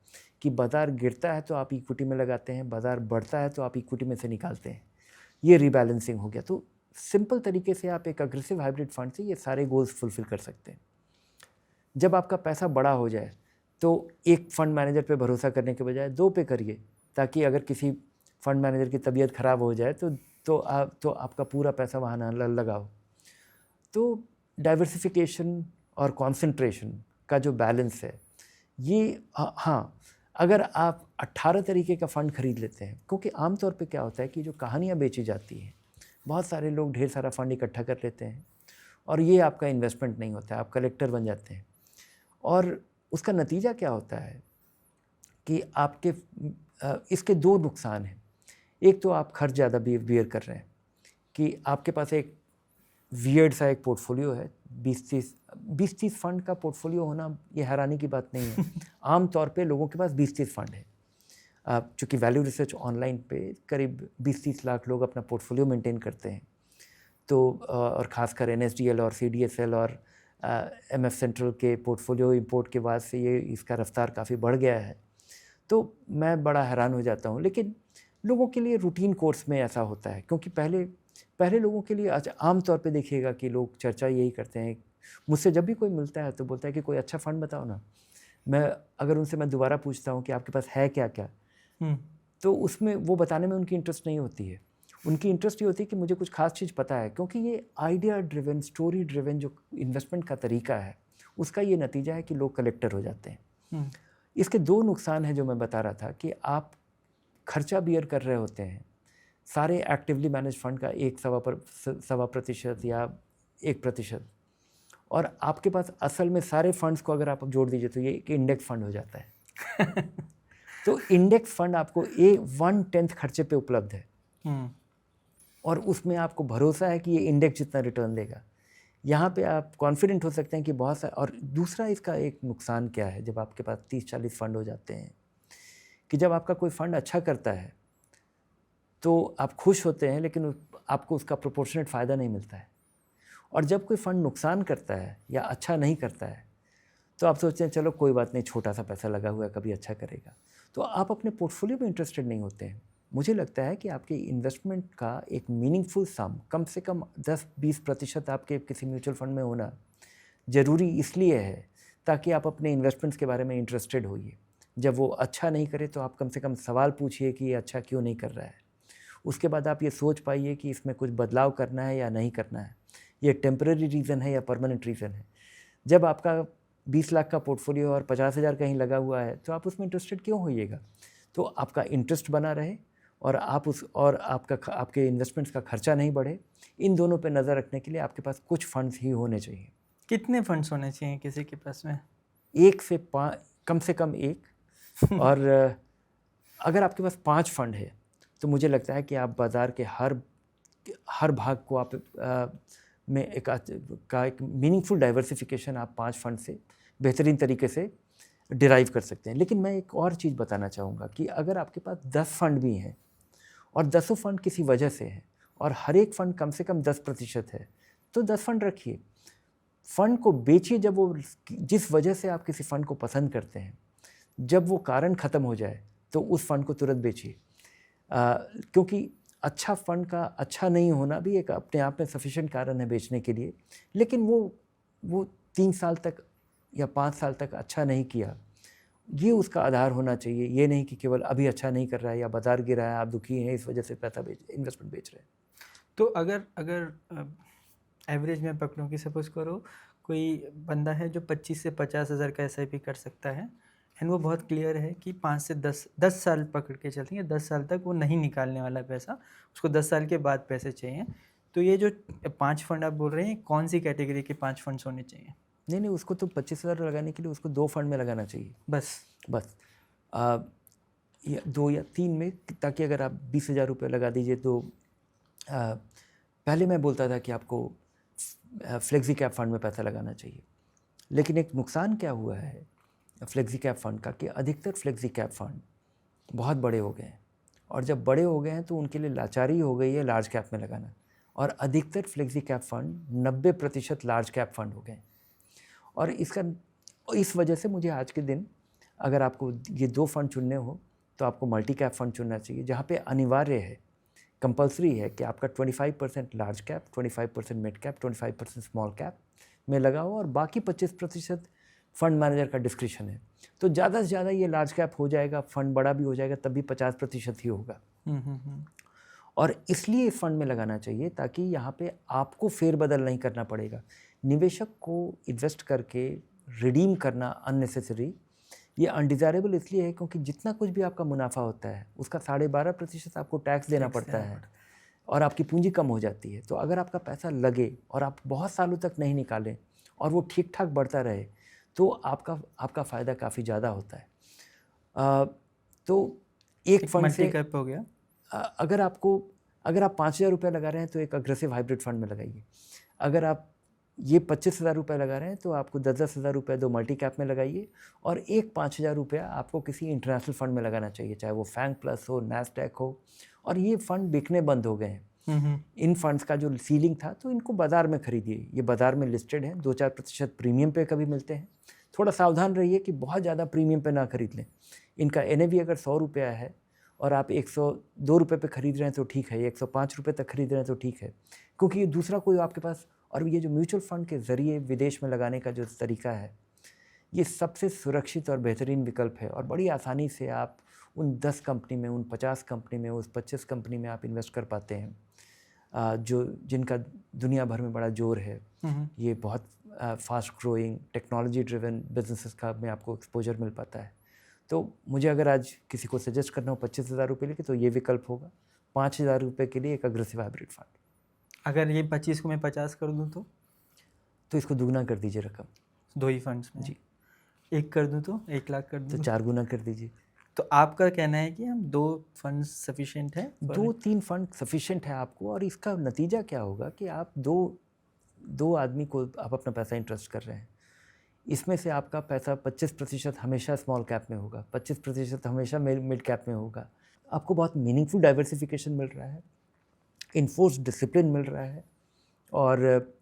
कि बाज़ार गिरता है तो आप इक्विटी में लगाते हैं, बाज़ार बढ़ता है तो आप इक्विटी में से निकालते हैं। ये रीबैलेंसिंग हो गया। तो सिंपल तरीके से आप एक अग्रेसिव हाइब्रिड फंड से ये सारे गोल्स फुलफिल कर सकते हैं। जब आपका पैसा बड़ा हो जाए तो एक फ़ंड मैनेजर पे भरोसा करने के बजाय 2 पे करिए, ताकि अगर किसी फ़ंड मैनेजर की तबीयत ख़राब हो जाए तो आपका पूरा पैसा वहाँ ना लगाओ। तो डाइवर्सिफिकेशन और कॉन्सेंट्रेशन का जो बैलेंस है ये हाँ, अगर आप 18 तरीके का फ़ंड खरीद लेते हैं, क्योंकि आमतौर पे क्या होता है कि जो कहानियाँ बेची जाती हैं, बहुत सारे लोग ढेर सारा फ़ंड इकट्ठा कर लेते हैं और ये आपका इन्वेस्टमेंट नहीं होता है, आप कलेक्टर बन जाते हैं। और उसका नतीजा क्या होता है कि आपके इसके 2 नुकसान हैं। एक तो आप खर्च ज़्यादा बियर कर रहे हैं कि आपके पास एक वियर्ड सा एक पोर्टफोलियो है। 20-30 फंड का पोर्टफोलियो होना ये हैरानी की बात नहीं है। आम तौर पे लोगों के पास 20-30 फंड है। चूँकि वैल्यू रिसर्च ऑनलाइन पे करीब 20-30 लाख लोग अपना पोर्टफोलियो मेंटेन करते हैं। तो और ख़ासकर NSDL और CDSL और MF सेंट्रल के पोर्टफोलियो इंपोर्ट के बाद से ये इसका रफ्तार काफ़ी बढ़ गया है। तो मैं बड़ा हैरान हो जाता हूँ। लेकिन लोगों के लिए रूटीन कोर्स में ऐसा होता है, क्योंकि पहले लोगों के लिए आम तौर पे देखिएगा कि लोग चर्चा यही करते हैं। मुझसे जब भी कोई मिलता है तो बोलता है कि कोई अच्छा फ़ंड बताओ ना। अगर उनसे मैं दोबारा पूछता हूँ कि आपके पास है क्या-क्या, तो उसमें वो बताने में उनकी इंटरेस्ट नहीं होती है। उनकी इंटरेस्ट ये होती है कि मुझे कुछ ख़ास चीज़ पता है, क्योंकि ये आइडिया ड्रिवन, स्टोरी ड्रिवन जो इन्वेस्टमेंट का तरीका है, उसका ये नतीजा है कि लोग कलेक्टर हो जाते हैं। इसके 2 नुकसान हैं जो मैं बता रहा था कि आप खर्चा बियर कर रहे होते हैं सारे एक्टिवली मैनेज फंड का 1.25% या 1%, और आपके पास असल में सारे फंड्स को अगर आप जोड़ दीजिए तो ये एक इंडेक्स फंड हो जाता है। तो इंडेक्स फंड आपको 1/10 खर्चे पे उपलब्ध है और उसमें आपको भरोसा है कि ये इंडेक्स जितना रिटर्न देगा। यहाँ पे आप कॉन्फिडेंट हो सकते हैं कि बहुत सारा। और दूसरा इसका एक नुकसान क्या है, जब आपके पास 30-40 फंड हो जाते हैं, कि जब आपका कोई फंड अच्छा करता है तो आप खुश होते हैं, लेकिन आपको उसका प्रोपोर्शनेट फ़ायदा नहीं मिलता है। और जब कोई फंड नुकसान करता है या अच्छा नहीं करता है तो आप सोचते हैं चलो कोई बात नहीं, छोटा सा पैसा लगा हुआ है, कभी अच्छा करेगा। तो आप अपने पोर्टफोलियो में इंटरेस्टेड नहीं होते हैं। मुझे लगता है कि आपके इन्वेस्टमेंट का एक मीनिंगफुल सम कम से कम 10-20% आपके किसी म्यूचुअल फंड में होना ज़रूरी इसलिए है ताकि आप अपने इन्वेस्टमेंट्स के बारे में इंटरेस्टेड होइए। जब वो अच्छा नहीं करे तो आप कम से कम सवाल पूछिए कि ये अच्छा क्यों नहीं कर रहा है। उसके बाद आप ये सोच पाइए कि इसमें कुछ बदलाव करना है या नहीं करना है, ये टेम्परेरी रीज़न है या परमानेंट रीज़न है। जब आपका 20 लाख का पोर्टफोलियो और 50,000 कहीं लगा हुआ है तो आप उसमें इंटरेस्टेड क्यों होइएगा। तो आपका इंटरेस्ट बना रहे और आपके इन्वेस्टमेंट्स का खर्चा नहीं बढ़े, इन दोनों पे नज़र रखने के लिए आपके पास कुछ फंड्स ही होने चाहिए। कितने फंड्स होने चाहिए किसी के पास में? 1 से 5, कम से कम 1। और अगर आपके पास 5 फंड है तो मुझे लगता है कि आप बाज़ार के हर भाग को आप में एक मीनिंगफुल डाइवर्सिफिकेशन आप 5 फंड से बेहतरीन तरीके से डिराइव कर सकते हैं। लेकिन मैं एक और चीज़ बताना चाहूँगा कि अगर आपके पास 10 फंड भी हैं और 10 फंड किसी वजह से हैं और हर एक फंड कम से कम 10% है, तो 10 फंड रखिए। फ़ंड को बेचिए जब वो, जिस वजह से आप किसी फ़ंड को पसंद करते हैं, जब वो कारण ख़त्म हो जाए तो उस फ़ंड को तुरंत बेचिए। क्योंकि अच्छा फ़ंड का अच्छा नहीं होना भी एक अपने आप में सफिशिएंट कारण है बेचने के लिए, लेकिन वो 3 साल तक या 5 साल तक अच्छा नहीं किया, ये उसका आधार होना चाहिए। ये नहीं कि केवल अभी अच्छा नहीं कर रहा है या बाज़ार गिरा है, आप दुखी हैं इस वजह से इन्वेस्टमेंट बेच रहे हैं। तो अगर एवरेज में पकड़ूँ कि सपोज़ करो कोई बंदा है जो 25 से 50,000 का SIP कर सकता है, एंड वो बहुत क्लियर है कि 5 से 10 साल पकड़ के चलते हैं, 10 साल तक वो नहीं निकालने वाला पैसा, उसको 10 साल के बाद पैसे चाहिए। तो ये जो 5 फंड आप बोल रहे हैं, कौन सी कैटेगरी के 5 फंड्स होने चाहिए? नहीं, उसको तो 25,000 लगाने के लिए उसको 2 फंड में लगाना चाहिए बस। या 2 या 3 में, ताकि अगर आप 20,000 रुपये लगा दीजिए तो पहले मैं बोलता था कि आपको फ्लेक्सी कैप फंड में पैसा लगाना चाहिए। लेकिन एक नुकसान क्या हुआ है फ्लेक्सी कैप फंड का, कि अधिकतर फ्लेक्सी कैप फंड बहुत बड़े हो गए हैं, और जब बड़े हो गए हैं तो उनके लिए लाचारी हो गई है लार्ज कैप में लगाना। और अधिकतर flexi cap fund 90% large cap fund हो गए हैं। और इस वजह से मुझे आज के दिन अगर आपको ये 2 फंड चुनने हो तो आपको मल्टी कैप फंड चुनना चाहिए, जहाँ पे अनिवार्य है, कंपल्सरी है कि आपका 25% large cap, 25% mid cap, 25% small cap में लगा हो और बाकी 25% फंड मैनेजर का डिस्क्रिप्शन है। तो ज़्यादा से ज़्यादा ये लार्ज कैप हो जाएगा, फंड बड़ा भी हो जाएगा, तब भी 50% ही होगा। और इसलिए इस फंड में लगाना चाहिए ताकि यहाँ पे आपको फेरबदल नहीं करना पड़ेगा। निवेशक को इन्वेस्ट करके रिडीम करना अननेसेसरी, ये अनडिज़ायरेबल इसलिए है क्योंकि जितना कुछ भी आपका मुनाफा होता है उसका 12.5% आपको टैक्स देना पड़ता है और आपकी पूंजी कम हो जाती है। तो अगर आपका पैसा लगे और आप बहुत सालों तक नहीं निकालें और वो ठीक ठाक बढ़ता रहे तो आपका फ़ायदा काफ़ी ज़्यादा होता है। तो एक फंड से मल्टी कैप हो गया। अगर आप 5,000 रुपये लगा रहे हैं तो एक अग्रेसिव हाइब्रिड फंड में लगाइए। अगर आप ये 25,000 रुपये लगा रहे हैं तो आपको 10-10 हज़ार रुपये 2 मल्टी कैप में लगाइए और एक 5,000 रुपया आपको किसी इंटरनेशनल फंड में लगाना चाहिए, चाहे वो फैंग प्लस हो, नैस्डैक हो। और ये फंड बिकने बंद हो गए हैं। इन फंड्स का जो सीलिंग था तो इनको बाज़ार में खरीदिए, ये बाज़ार में लिस्टेड हैं, 2-4% प्रीमियम पे कभी मिलते हैं। थोड़ा सावधान रहिए कि बहुत ज़्यादा प्रीमियम पे ना खरीद लें। इनका NAV अगर 100 रुपया है और आप 102 रुपये पे खरीद रहे हैं तो ठीक है, 105 रुपये तक खरीद रहे हैं तो ठीक है, क्योंकि ये दूसरा कोई आपके पास। और ये जो म्यूचुअल फंड के ज़रिए विदेश में लगाने का जो तरीका है, ये सबसे सुरक्षित और बेहतरीन विकल्प है और बड़ी आसानी से आप उन 10 कंपनी में, उन 50 कंपनी में, उस 25 कंपनी में आप इन्वेस्ट कर पाते हैं जिनका दुनिया भर में बड़ा जोर है। ये बहुत fast growing technology driven businesses का में आपको एक्सपोजर मिल पाता है। तो मुझे अगर आज किसी को सजेस्ट करना हो 25,000 रुपये के लिए तो ये विकल्प होगा। 5,000 रुपये के लिए एक अग्रेसिव हाइब्रिड फंड। अगर ये 25 को मैं 50 कर दूँ तो इसको दुगना कर दीजिए रकम। 2 ही फंड्स में जी। 1 कर दूँ तो 1 लाख कर दूँ तो 4 गुना कर दीजिए। तो आपका कहना है कि हम 2 फंड्स सफिशिएंट है? 2-3 फंड सफिशिएंट है आपको। और इसका नतीजा क्या होगा कि आप दो आदमी को आप अपना पैसा इंटरेस्ट कर रहे हैं, इसमें से आपका पैसा 25% हमेशा स्मॉल कैप में होगा, 25% हमेशा मिड कैप में होगा। आपको बहुत मीनिंगफुल डाइवर्सिफिकेशन मिल रहा है, इन्फोर्स डिसिप्लिन मिल रहा है और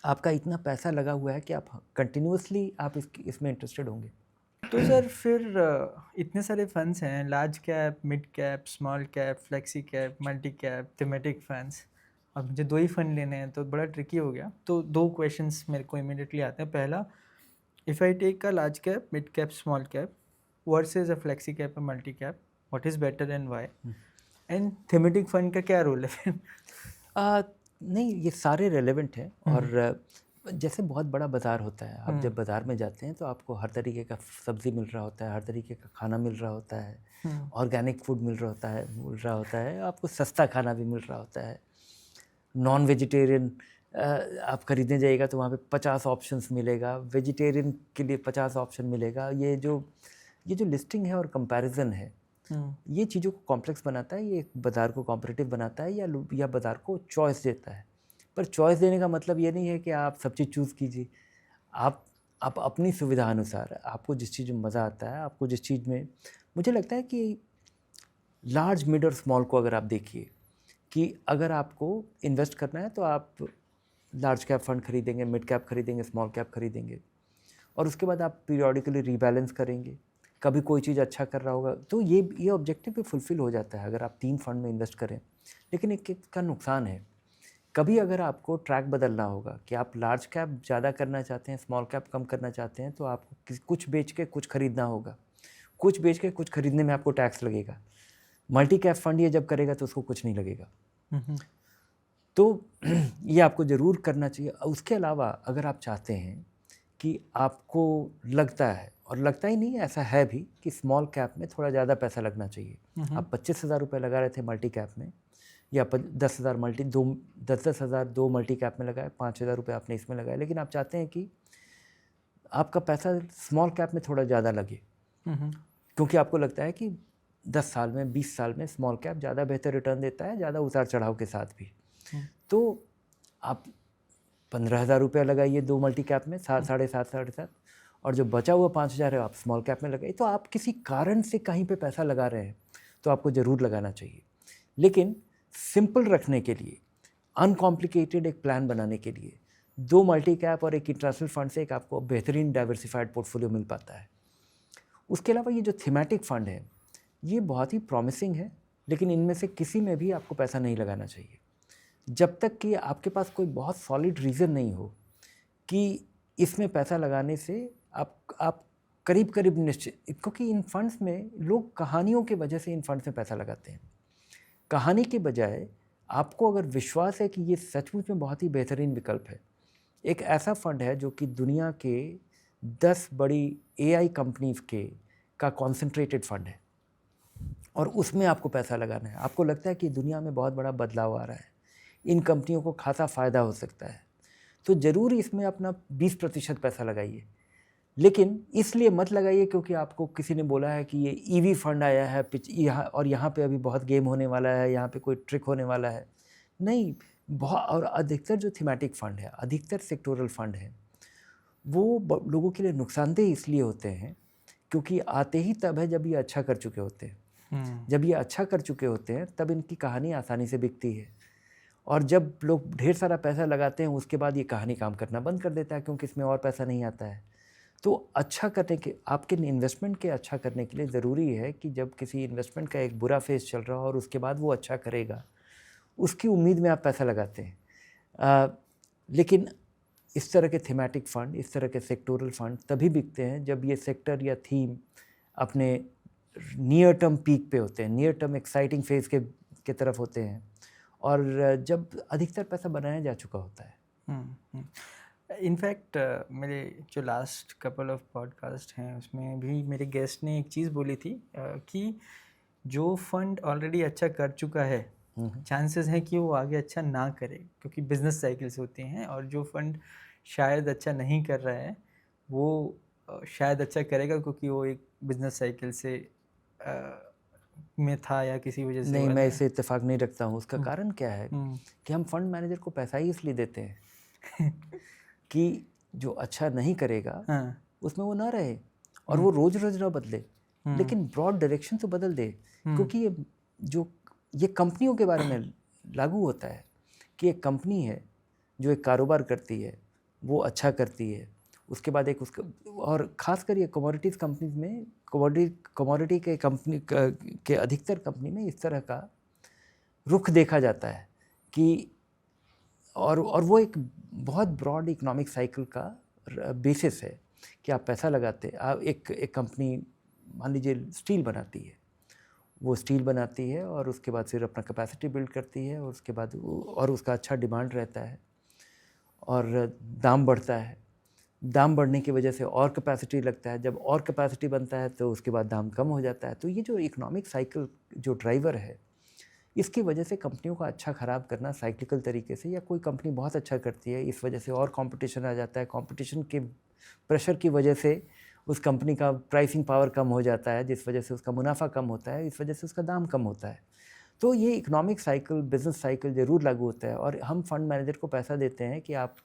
आपका इतना पैसा लगा हुआ है कि आप कंटिन्यूसली आप इसमें इंटरेस्टेड होंगे। तो सर फिर इतने सारे फंड्स हैं, large cap, mid cap, small cap, flexi cap, multi cap, thematic funds, अब मुझे 2 ही फंड लेने हैं तो बड़ा ट्रिकी हो गया। तो 2 क्वेश्चंस मेरे को इमीडिएटली आते हैं। पहला, if I take a large cap, mid cap, small cap versus a flexi cap, a multi cap, what is better and why? And thematic fund का क्या रोल है फिर? नहीं, ये सारे रेलेवेंट हैं। और जैसे बहुत बड़ा बाज़ार होता है, आप जब बाज़ार में जाते हैं तो आपको हर तरीके का सब्ज़ी मिल रहा होता है, हर तरीके का खाना मिल रहा होता है, ऑर्गेनिक फूड मिल रहा होता है, आपको सस्ता खाना भी मिल रहा होता है। नॉन वेजिटेरियन आप खरीदने जाइएगा तो वहाँ पे 50 ऑप्शंस मिलेगा, वेजिटेरियन के लिए 50 ऑप्शन मिलेगा। ये जो लिस्टिंग है और कंपैरिजन है, ये चीज़ों को कॉम्प्लेक्स बनाता है, ये बाज़ार को कॉम्पिटिटिव बनाता है या बाज़ार को चॉइस देता है। पर चॉइस देने का मतलब ये नहीं है कि आप सब चीज़ चूज़ कीजिए। आप अपनी सुविधा अनुसार, आपको जिस चीज़ में मज़ा आता है, आपको जिस चीज़ में, मुझे लगता है कि लार्ज, मिड और स्मॉल को अगर आप देखिए कि अगर आपको इन्वेस्ट करना है तो आप लार्ज कैप फंड खरीदेंगे, मिड कैप खरीदेंगे, स्मॉल कैप खरीदेंगे और उसके बाद आप पीरियडिकली रीबैलेंस करेंगे। कभी कोई चीज़ अच्छा कर रहा होगा तो ये ऑब्जेक्टिव भी फुलफ़िल हो जाता है अगर आप 3 फंड में इन्वेस्ट करें। लेकिन एक का नुकसान है, कभी अगर आपको ट्रैक बदलना होगा कि आप लार्ज कैप ज़्यादा करना चाहते हैं, स्मॉल कैप कम करना चाहते हैं, तो आपको कुछ बेच के कुछ खरीदना होगा। कुछ बेच के कुछ खरीदने में आपको टैक्स लगेगा। मल्टी कैप फंड ये जब करेगा तो उसको कुछ नहीं लगेगा। तो ये आपको ज़रूर करना चाहिए। उसके अलावा अगर आप चाहते हैं कि आपको लगता है, और लगता ही नहीं, ऐसा है भी कि स्मॉल कैप में थोड़ा ज़्यादा पैसा लगना चाहिए। आप 25,000 रुपये लगा रहे थे मल्टी कैप में, या 10,000 10 हज़ार 2 मल्टी कैप में लगाए, 5,000 रुपये आपने इसमें लगाए, लेकिन आप चाहते हैं कि आपका पैसा स्मॉल कैप में थोड़ा ज़्यादा लगे, क्योंकि आपको लगता है कि 10 साल में, 20 साल में स्मॉल कैप ज़्यादा बेहतर रिटर्न देता है, ज़्यादा उतार चढ़ाव के साथ भी। तो आप 15,000 रुपया लगाइए 2 मल्टी कैप में, 7.5 और जो बचा हुआ 5,000 है आप स्मॉल कैप में लगाइए। तो आप किसी कारण से कहीं पे पैसा लगा रहे हैं तो आपको ज़रूर लगाना चाहिए। लेकिन सिंपल रखने के लिए, अनकॉम्प्लिकेटेड एक प्लान बनाने के लिए 2 मल्टी कैप और एक इंटरनेशनल फंड से एक आपको बेहतरीन डाइवर्सिफाइड पोर्टफोलियो मिल पाता है। उसके अलावा ये जो थीमेटिक फंड है ये बहुत ही प्रॉमिसिंग है, लेकिन इनमें से किसी में भी आपको पैसा नहीं लगाना चाहिए जब तक कि आपके पास कोई बहुत सॉलिड रीज़न नहीं हो कि इसमें पैसा लगाने से आप करीब करीब निश्चित, क्योंकि इन फंड्स में लोग कहानियों के वजह से इन फंड्स में पैसा लगाते हैं। कहानी के बजाय आपको अगर विश्वास है कि ये सचमुच में बहुत ही बेहतरीन विकल्प है, एक ऐसा फंड है जो कि दुनिया के 10 बड़ी AI कंपनीज का कॉन्सेंट्रेटेड फंड है और उसमें आपको पैसा लगाना है। आपको लगता है कि दुनिया में बहुत बड़ा बदलाव आ रहा है, इन कंपनियों को खासा फ़ायदा हो सकता है, तो ज़रूर इसमें अपना 20% पैसा लगाइए। लेकिन इसलिए मत लगाइए क्योंकि आपको किसी ने बोला है कि ये EV फंड आया है यहाँ पे अभी बहुत गेम होने वाला है, यहाँ पे कोई ट्रिक होने वाला है। नहीं, बहुत, और अधिकतर जो थीमेटिक फंड है, अधिकतर सेक्टोरल फंड है, वो लोगों के लिए नुकसानदेह इसलिए होते हैं क्योंकि आते ही तब है जब ये अच्छा कर चुके होते हैं। जब ये अच्छा कर चुके होते हैं तब इनकी कहानी आसानी से बिकती है, और जब लोग ढेर सारा पैसा लगाते हैं उसके बाद ये कहानी काम करना बंद कर देता है क्योंकि इसमें और पैसा नहीं आता है। तो अच्छा करने के, आपके इन्वेस्टमेंट के अच्छा करने के लिए ज़रूरी है कि जब किसी इन्वेस्टमेंट का एक बुरा फेज़ चल रहा हो और उसके बाद वो अच्छा करेगा, उसकी उम्मीद में आप पैसा लगाते हैं। लेकिन इस तरह के थीमेटिक फ़ंड, इस तरह के सेक्टोरल फ़ंड तभी बिकते हैं जब ये सेक्टर या थीम अपने नियर टर्म पीक पे होते हैं, नियर टर्म एक्साइटिंग फेज़ के तरफ होते हैं, और जब अधिकतर पैसा बनाया जा चुका होता है। इनफैक्ट मेरे जो लास्ट कपल ऑफ पॉडकास्ट हैं उसमें भी मेरे गेस्ट ने एक चीज़ बोली थी कि जो फंड ऑलरेडी अच्छा कर चुका है, चांसेस हैं कि वो आगे अच्छा ना करे क्योंकि बिजनेस साइकिल्स होती हैं, और जो फंड शायद अच्छा नहीं कर रहा है वो शायद अच्छा करेगा क्योंकि वो एक बिजनेस साइकिल से में था या किसी वजह से। नहीं, मैं इसे इत्तेफाक नहीं रखता हूँ। उसका कारण क्या है कि हम फंड मैनेजर को पैसा ही इसलिए देते हैं कि जो अच्छा नहीं करेगा उसमें वो ना रहे और वो रोज रोज ना बदले, लेकिन ब्रॉड डायरेक्शन तो बदल दे। क्योंकि ये कंपनियों के बारे में लागू होता है कि एक कंपनी है जो एक कारोबार करती है, वो अच्छा करती है, उसके बाद एक उसका, और ख़ासकर ये कमोडिटीज़ कंपनीज में, कमोडिटी के कंपनी के अधिकतर कंपनी में इस तरह का रुख देखा जाता है कि और वो एक बहुत ब्रॉड इकोनॉमिक साइकिल का बेसिस है कि आप पैसा लगाते, आप एक कंपनी मान लीजिए स्टील बनाती है, वो स्टील बनाती है और उसके बाद फिर अपना कैपेसिटी बिल्ड करती है, और उसके बाद और उसका अच्छा डिमांड रहता है और दाम बढ़ता है, दाम बढ़ने की वजह से और कैपेसिटी लगता है, जब और कैपेसिटी बनता है तो उसके बाद दाम कम हो जाता है। तो ये जो इकोनॉमिक साइकिल जो ड्राइवर है, इसकी वजह से कंपनियों का अच्छा ख़राब करना साइक्लिकल तरीके से, या कोई कंपनी बहुत अच्छा करती है इस वजह से और कंपटीशन आ जाता है, कंपटीशन के प्रेशर की वजह से उस कंपनी का प्राइसिंग पावर कम हो जाता है, जिस वजह से उसका मुनाफा कम होता है, इस वजह से उसका दाम कम होता है। तो ये इकोनॉमिक साइकिल, बिजनेस साइकिल ज़रूर लागू होता है, और हम फंड मैनेजर को पैसा देते हैं कि आप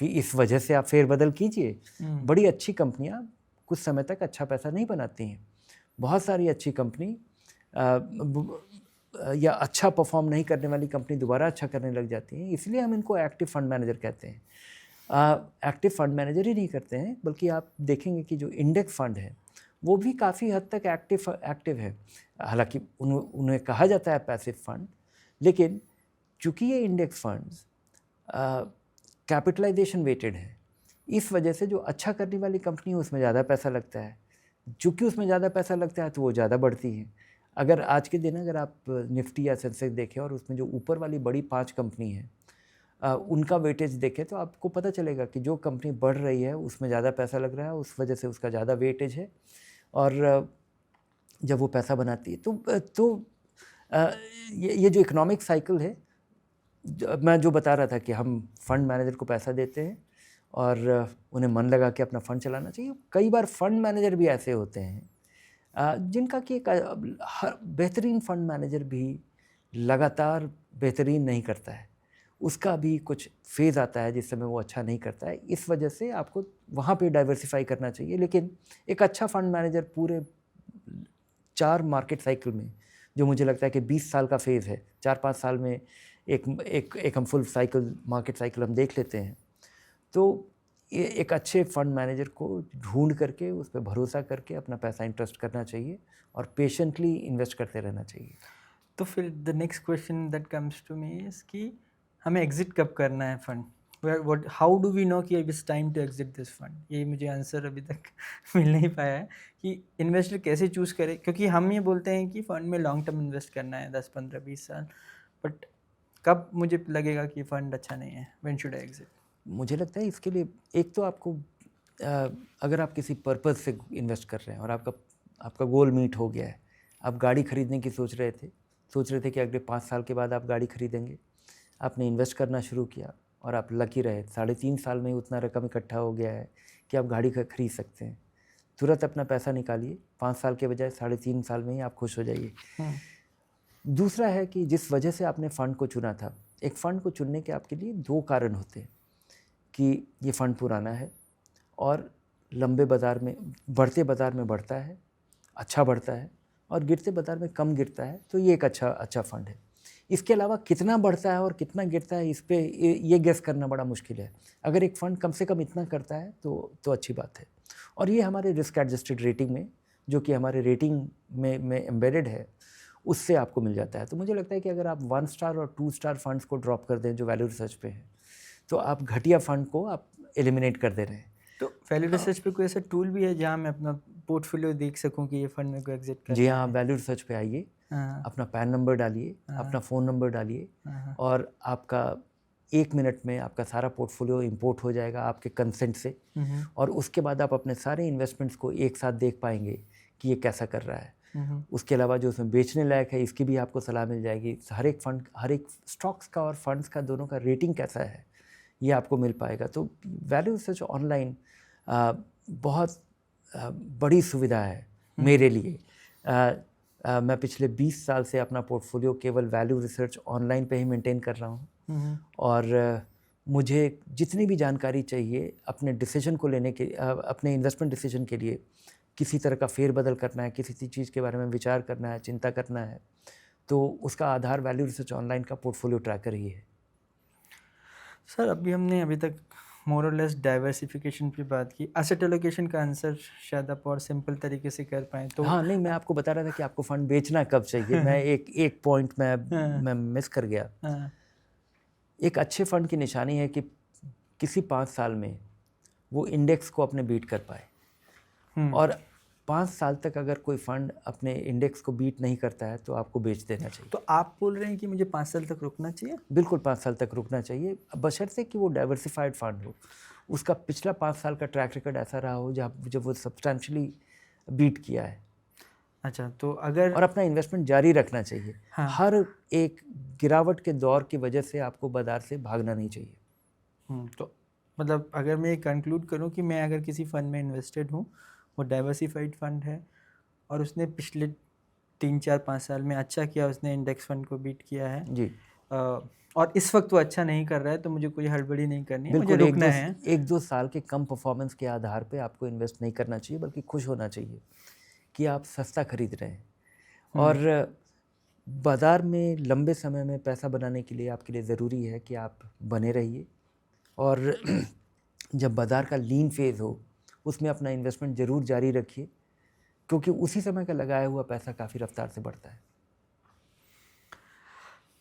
इस वजह से आप फेरबदल कीजिए। बड़ी अच्छी कंपनियां कुछ समय तक अच्छा पैसा नहीं बनाती हैं, बहुत सारी अच्छी कंपनी या अच्छा परफॉर्म नहीं करने वाली कंपनी दोबारा अच्छा करने लग जाती हैं, इसलिए हम इनको एक्टिव फंड मैनेजर कहते हैं। एक्टिव फंड मैनेजर ही नहीं करते हैं, बल्कि आप देखेंगे कि जो इंडेक्स फंड है वो भी काफ़ी हद तक एक्टिव है। हालांकि उन्हें कहा जाता है पैसिव फंड, लेकिन चूँकि ये इंडेक्स फंड्स कैपिटलाइजेशन वेटेड है, इस वजह से जो अच्छा करने वाली कंपनी है उसमें ज़्यादा पैसा लगता है। चूँकि उसमें ज़्यादा पैसा लगता है तो वो ज़्यादा बढ़ती है। अगर आज के दिन अगर आप निफ्टी या सेंसेक्स देखें और उसमें जो ऊपर वाली बड़ी 5 कंपनी है उनका वेटेज देखें, तो आपको पता चलेगा कि जो कंपनी बढ़ रही है उसमें ज़्यादा पैसा लग रहा है, उस वजह से उसका ज़्यादा वेटेज है, और जब वो पैसा बनाती है तो ये जो इकोनॉमिक साइकिल है, मैं जो बता रहा था कि हम फंड मैनेजर को पैसा देते हैं और उन्हें मन लगा के अपना फ़ंड चलाना चाहिए। कई बार फंड मैनेजर भी ऐसे होते हैं जिनका कि बेहतरीन फंड मैनेजर भी लगातार बेहतरीन नहीं करता है, उसका भी कुछ फेज़ आता है जिस समय वो अच्छा नहीं करता है। इस वजह से आपको वहाँ पे डाइवर्सिफाई करना चाहिए। लेकिन एक अच्छा फंड मैनेजर पूरे 4 मार्केट साइकिल में, जो मुझे लगता है कि 20 साल का फेज़ है, 4-5 साल में एक हम फुल साइकिल, मार्केट साइकिल हम देख लेते हैं, तो एक अच्छे फंड मैनेजर को ढूंढ करके उस पर भरोसा करके अपना पैसा इंटरेस्ट करना चाहिए और पेशेंटली इन्वेस्ट करते रहना चाहिए। तो फिर the next question that comes to me is कि हमें एग्जिट कब करना है fund, what how do we know कि it's time to exit this fund? ये मुझे आंसर अभी तक मिल नहीं पाया है कि इन्वेस्टर कैसे चूज़ करे, क्योंकि हम ये बोलते हैं कि फ़ंड में लॉन्ग टर्म इन्वेस्ट करना है 10 15 20 साल, बट कब मुझे लगेगा कि फ़ंड अच्छा नहीं है, व्हेन शुड आई एग्जिट? मुझे लगता है इसके लिए एक तो आपको अगर आप किसी पर्पज़ से इन्वेस्ट कर रहे हैं और आपका गोल मीट हो गया है, आप गाड़ी खरीदने की सोच रहे थे कि अगले 5 साल के बाद आप गाड़ी खरीदेंगे, आपने इन्वेस्ट करना शुरू किया और आप लकी रहे, 3.5 साल में ही उतना रकम इकट्ठा हो गया है कि आप गाड़ी खरीद सकते हैं। तुरंत अपना पैसा निकालिए, 5 साल के बजाय 3.5 साल में ही आप खुश हो जाइए। दूसरा है कि जिस वजह से आपने फ़ंड को चुना था, एक फ़ंड को चुनने के आपके लिए 2 कारण होते हैं कि ये फ़ंड पुराना है और लंबे बाज़ार में, बढ़ते बाज़ार में बढ़ता है, अच्छा बढ़ता है, और गिरते बाज़ार में कम गिरता है, तो ये एक अच्छा फ़ंड है। इसके अलावा कितना बढ़ता है और कितना गिरता है, इस पे ये गेस करना बड़ा मुश्किल है। अगर एक फ़ंड कम से कम इतना करता है तो अच्छी बात है, और ये हमारे रिस्क एडजस्टेड रेटिंग में, जो कि हमारे रेटिंग में एम्बेडेड है, उससे आपको मिल जाता है। तो मुझे लगता है कि अगर आप 1 स्टार और 2 स्टार फंड्स को ड्रॉप कर दें जो वैल्यू रिसर्च पे है, तो आप घटिया फंड को आप एलिमिनेट कर दे रहे हैं। तो वैल्यू रिसर्च पे कोई ऐसा टूल भी है जहाँ मैं अपना पोर्टफोलियो देख सकूं कि ये फंड मेरे को एग्जिट करना जी हाँ, है? वैल्यू रिसर्च पे आइए, हाँ, अपना पैन नंबर डालिए, अपना फ़ोन नंबर डालिए, और आपका 1 मिनट में आपका सारा पोर्टफोलियो इंपोर्ट हो जाएगा आपके कंसेंट से, और उसके बाद आप अपने सारे इन्वेस्टमेंट्स को एक साथ देख पाएंगे कि ये कैसा कर रहा है। उसके अलावा जो उसमें बेचने लायक है, इसकी भी आपको सलाह मिल जाएगी। हर एक फंड, हर एक स्टॉक्स का और फंड्स का दोनों का रेटिंग कैसा है, ये आपको मिल पाएगा। तो वैल्यू रिसर्च ऑनलाइन बहुत बड़ी सुविधा है मेरे लिए। मैं पिछले 20 साल से अपना पोर्टफोलियो केवल वैल्यू रिसर्च ऑनलाइन पे ही मेंटेन कर रहा हूँ, और मुझे जितनी भी जानकारी चाहिए अपने डिसीजन को लेने के, अपने इन्वेस्टमेंट डिसीजन के लिए, किसी तरह का फेरबदल करना है, किसी चीज़ के बारे में विचार करना है, चिंता करना है, तो उसका आधार वैल्यू रिसर्च ऑनलाइन का पोर्टफोलियो ट्रैकर ही है। सर अभी तक मोर और लेस डाइवर्सिफिकेशन पे बात की, एसेट एलोकेशन का आंसर शायद आप और सिंपल तरीके से कर पाएँ तो। हाँ, नहीं, मैं आपको बता रहा था कि आपको फ़ंड बेचना कब चाहिए। मैं एक पॉइंट मैं मिस कर गया। एक अच्छे फ़ंड की निशानी है कि किसी 5 साल में वो इंडेक्स को अपने बीट कर पाए, और 5 साल तक अगर कोई फ़ंड अपने इंडेक्स को बीट नहीं करता है तो आपको बेच देना चाहिए। तो आप बोल रहे हैं कि मुझे 5 साल तक रुकना चाहिए? बिल्कुल 5 साल तक रुकना चाहिए, बशर्ते कि वो डाइवर्सिफाइड फ़ंड हो, उसका पिछला 5 साल का ट्रैक रिकॉर्ड ऐसा रहा हो जब वो सब्सटेंशियली बीट किया है। अच्छा, तो अगर और अपना इन्वेस्टमेंट जारी रखना चाहिए। हाँ। हर एक गिरावट के दौर की वजह से आपको बाज़ार से भागना नहीं चाहिए। तो मतलब अगर मैं कंक्लूड करूं कि मैं अगर किसी फ़ंड में इन्वेस्टेड हूं, वो डाइवर्सिफाइड फ़ंड है और उसने पिछले 3 4 5 साल में अच्छा किया, उसने इंडेक्स फंड को बीट किया है जी, और इस वक्त वो अच्छा नहीं कर रहा है, तो मुझे कोई हड़बड़ी नहीं करनी है, मुझे बिल्कुल रुकना है। 1-2 साल के कम परफॉर्मेंस के आधार पे आपको इन्वेस्ट नहीं करना चाहिए, बल्कि खुश होना चाहिए कि आप सस्ता खरीद रहे हैं। और बाज़ार में लंबे समय में पैसा बनाने के लिए आपके लिए ज़रूरी है कि आप बने रहिए, और जब बाज़ार का लीन फेज़ हो उसमें अपना इन्वेस्टमेंट ज़रूर जारी रखिए, क्योंकि उसी समय का लगाया हुआ पैसा काफ़ी रफ्तार से बढ़ता है।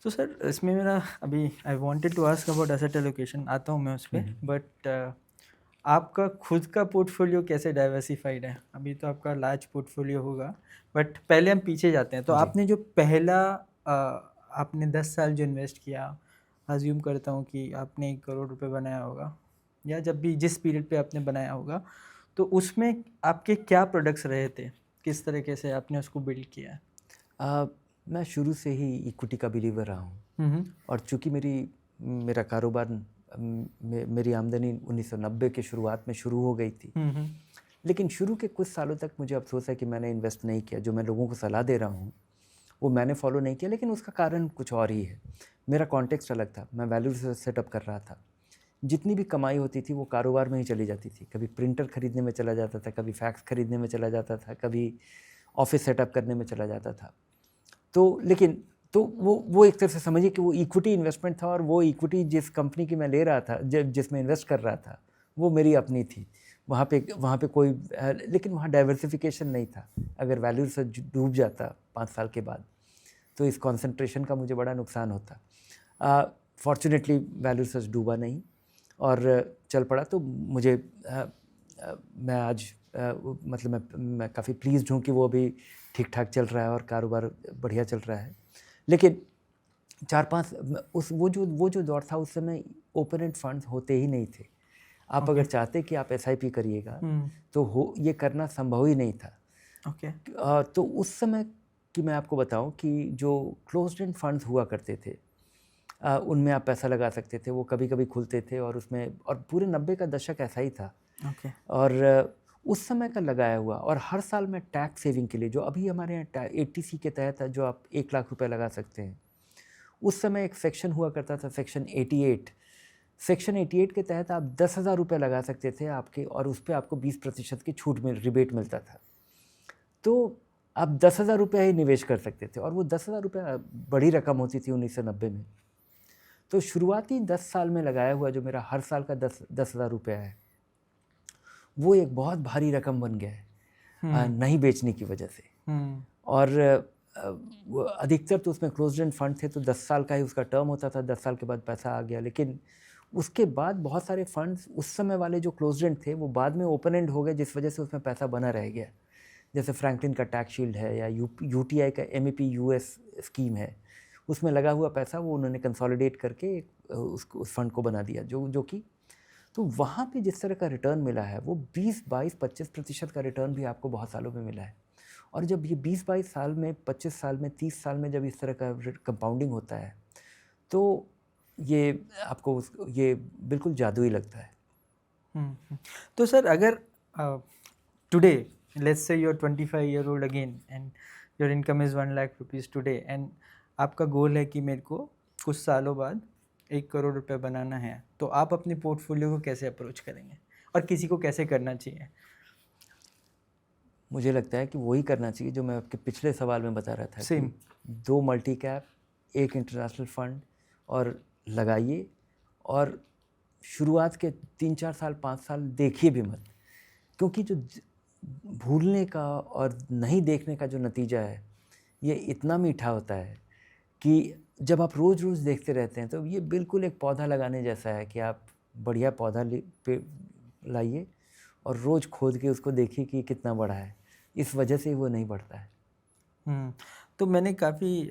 तो सर इसमें मेरा अभी I wanted to ask about asset allocation, आता हूँ मैं उस पर, बट आपका खुद का पोर्टफोलियो कैसे डाइवर्सिफाइड है? अभी तो आपका लार्ज पोर्टफोलियो होगा, बट पहले हम पीछे जाते हैं। तो आपने जो पहला आपने 10 साल जो इन्वेस्ट किया, अज्यूम करता हूँ कि आपने 1 करोड़ रुपए बनाया होगा, या जब भी जिस पीरियड पे आपने बनाया होगा, तो उसमें आपके क्या प्रोडक्ट्स रहे थे, किस तरीके से आपने उसको बिल्ड किया है? मैं शुरू से ही इक्विटी का बिलीवर रहा हूँ, और चूँकि मेरा कारोबार, मेरी आमदनी 1990 के शुरुआत में शुरू हो गई थी, लेकिन शुरू के कुछ सालों तक मुझे अफसोस है कि मैंने इन्वेस्ट नहीं किया। जो मैं लोगों को सलाह दे रहा हूँ वो मैंने फॉलो नहीं किया, लेकिन उसका कारण कुछ और ही है। मेरा कॉन्टेक्स्ट अलग था, मैं वैल्यू सेटअप कर रहा था। जितनी भी कमाई होती थी वो कारोबार में ही चली जाती थी। कभी प्रिंटर खरीदने में चला जाता था, कभी फैक्स खरीदने में चला जाता था, कभी ऑफिस सेटअप करने में चला जाता था। तो वो एक तरह से समझिए कि वो इक्विटी इन्वेस्टमेंट था, और वो इक्विटी जिस कंपनी की मैं ले रहा था, जिसमें इन्वेस्ट कर रहा था, वो मेरी अपनी थी। वहाँ पे कोई लेकिन वहाँ डाइवर्सिफिकेशन नहीं था। अगर वैल्यू से डूब जाता 5 साल के बाद तो इस कंसंट्रेशन का मुझे बड़ा नुकसान होता। फॉर्चुनेटली वैल्यू सच डूबा नहीं और चल पड़ा। तो मुझे मैं आज मतलब मैं काफ़ी प्लीज़्ड हूँ कि वो अभी ठीक ठाक चल रहा है और कारोबार बढ़िया चल रहा है। लेकिन 4-5 वो जो दौर था उस समय ओपन एंड फंड्स होते ही नहीं थे। आप अगर चाहते कि आप एसआईपी करिएगा तो ये करना संभव ही नहीं था। तो उस समय की मैं आपको बताऊं कि जो क्लोज्ड एंड फंड्स हुआ करते थे उनमें आप पैसा लगा सकते थे। वो कभी कभी खुलते थे और उसमें और पूरे 90 का दशक ऐसा ही था। और उस समय का लगाया हुआ और हर साल में टैक्स सेविंग के लिए जो अभी हमारे यहाँ 80C के तहत जो आप 1 लाख रुपए लगा सकते हैं, उस समय एक सेक्शन हुआ करता था सेक्शन 88। सेक्शन 88 के तहत आप 10,000 रुपये लगा सकते थे आपके, और उस पर आपको 20% की छूट में रिबेट मिलता था। तो आप 10,000 रुपये ही निवेश कर सकते थे और वो 10,000 रुपये बड़ी रकम होती थी 1990 में। तो शुरुआती 10 साल में लगाया हुआ जो मेरा हर साल का 10,000 रुपया है वो एक बहुत भारी रकम बन गया है नहीं बेचने की वजह से। और अधिकतर तो उसमें क्लोज्ड एंड फंड थे तो 10 साल का ही उसका टर्म होता था, 10 साल के बाद पैसा आ गया। लेकिन उसके बाद बहुत सारे फंड्स उस समय वाले जो क्लोज्ड एंड थे वो बाद में ओपन एंड हो गए, जिस वजह से उसमें पैसा बना रह गया। जैसे फ्रैंकलिन का टैक्स शील्ड है या यूटीआई का MEP US स्कीम है, उसमें लगा हुआ पैसा वो उन्होंने कंसोलिडेट करके उस फंड को बना दिया जो कि तो वहाँ पे जिस तरह का रिटर्न मिला है वो 20-22-25% का रिटर्न भी आपको बहुत सालों में मिला है। और जब ये 20-22 साल में, 25 साल में, 30 साल में जब इस तरह का कंपाउंडिंग होता है तो ये आपको ये बिल्कुल जादुई लगता है। तो सर अगर today let's say you are 25 year old again and your income is 1 lakh rupees today and आपका गोल है कि मेरे को कुछ सालों बाद 1 करोड़ रुपए बनाना है, तो आप अपने पोर्टफोलियो को कैसे अप्रोच करेंगे और किसी को कैसे करना चाहिए? मुझे लगता है कि वही करना चाहिए जो मैं आपके पिछले सवाल में बता रहा था। Same 2 multi cap, 1 international fund और लगाइए, और शुरुआत के 3-4 साल 5 साल देखिए भी मत, क्योंकि जो भूलने का और नहीं देखने का जो नतीजा है ये इतना मीठा होता है कि जब आप रोज़ रोज़ देखते रहते हैं तो ये बिल्कुल एक पौधा लगाने जैसा है कि आप बढ़िया पौधा लाइए और रोज़ खोद के उसको देखिए कि कितना बड़ा है। इस वजह से वो नहीं बढ़ता है। तो मैंने काफ़ी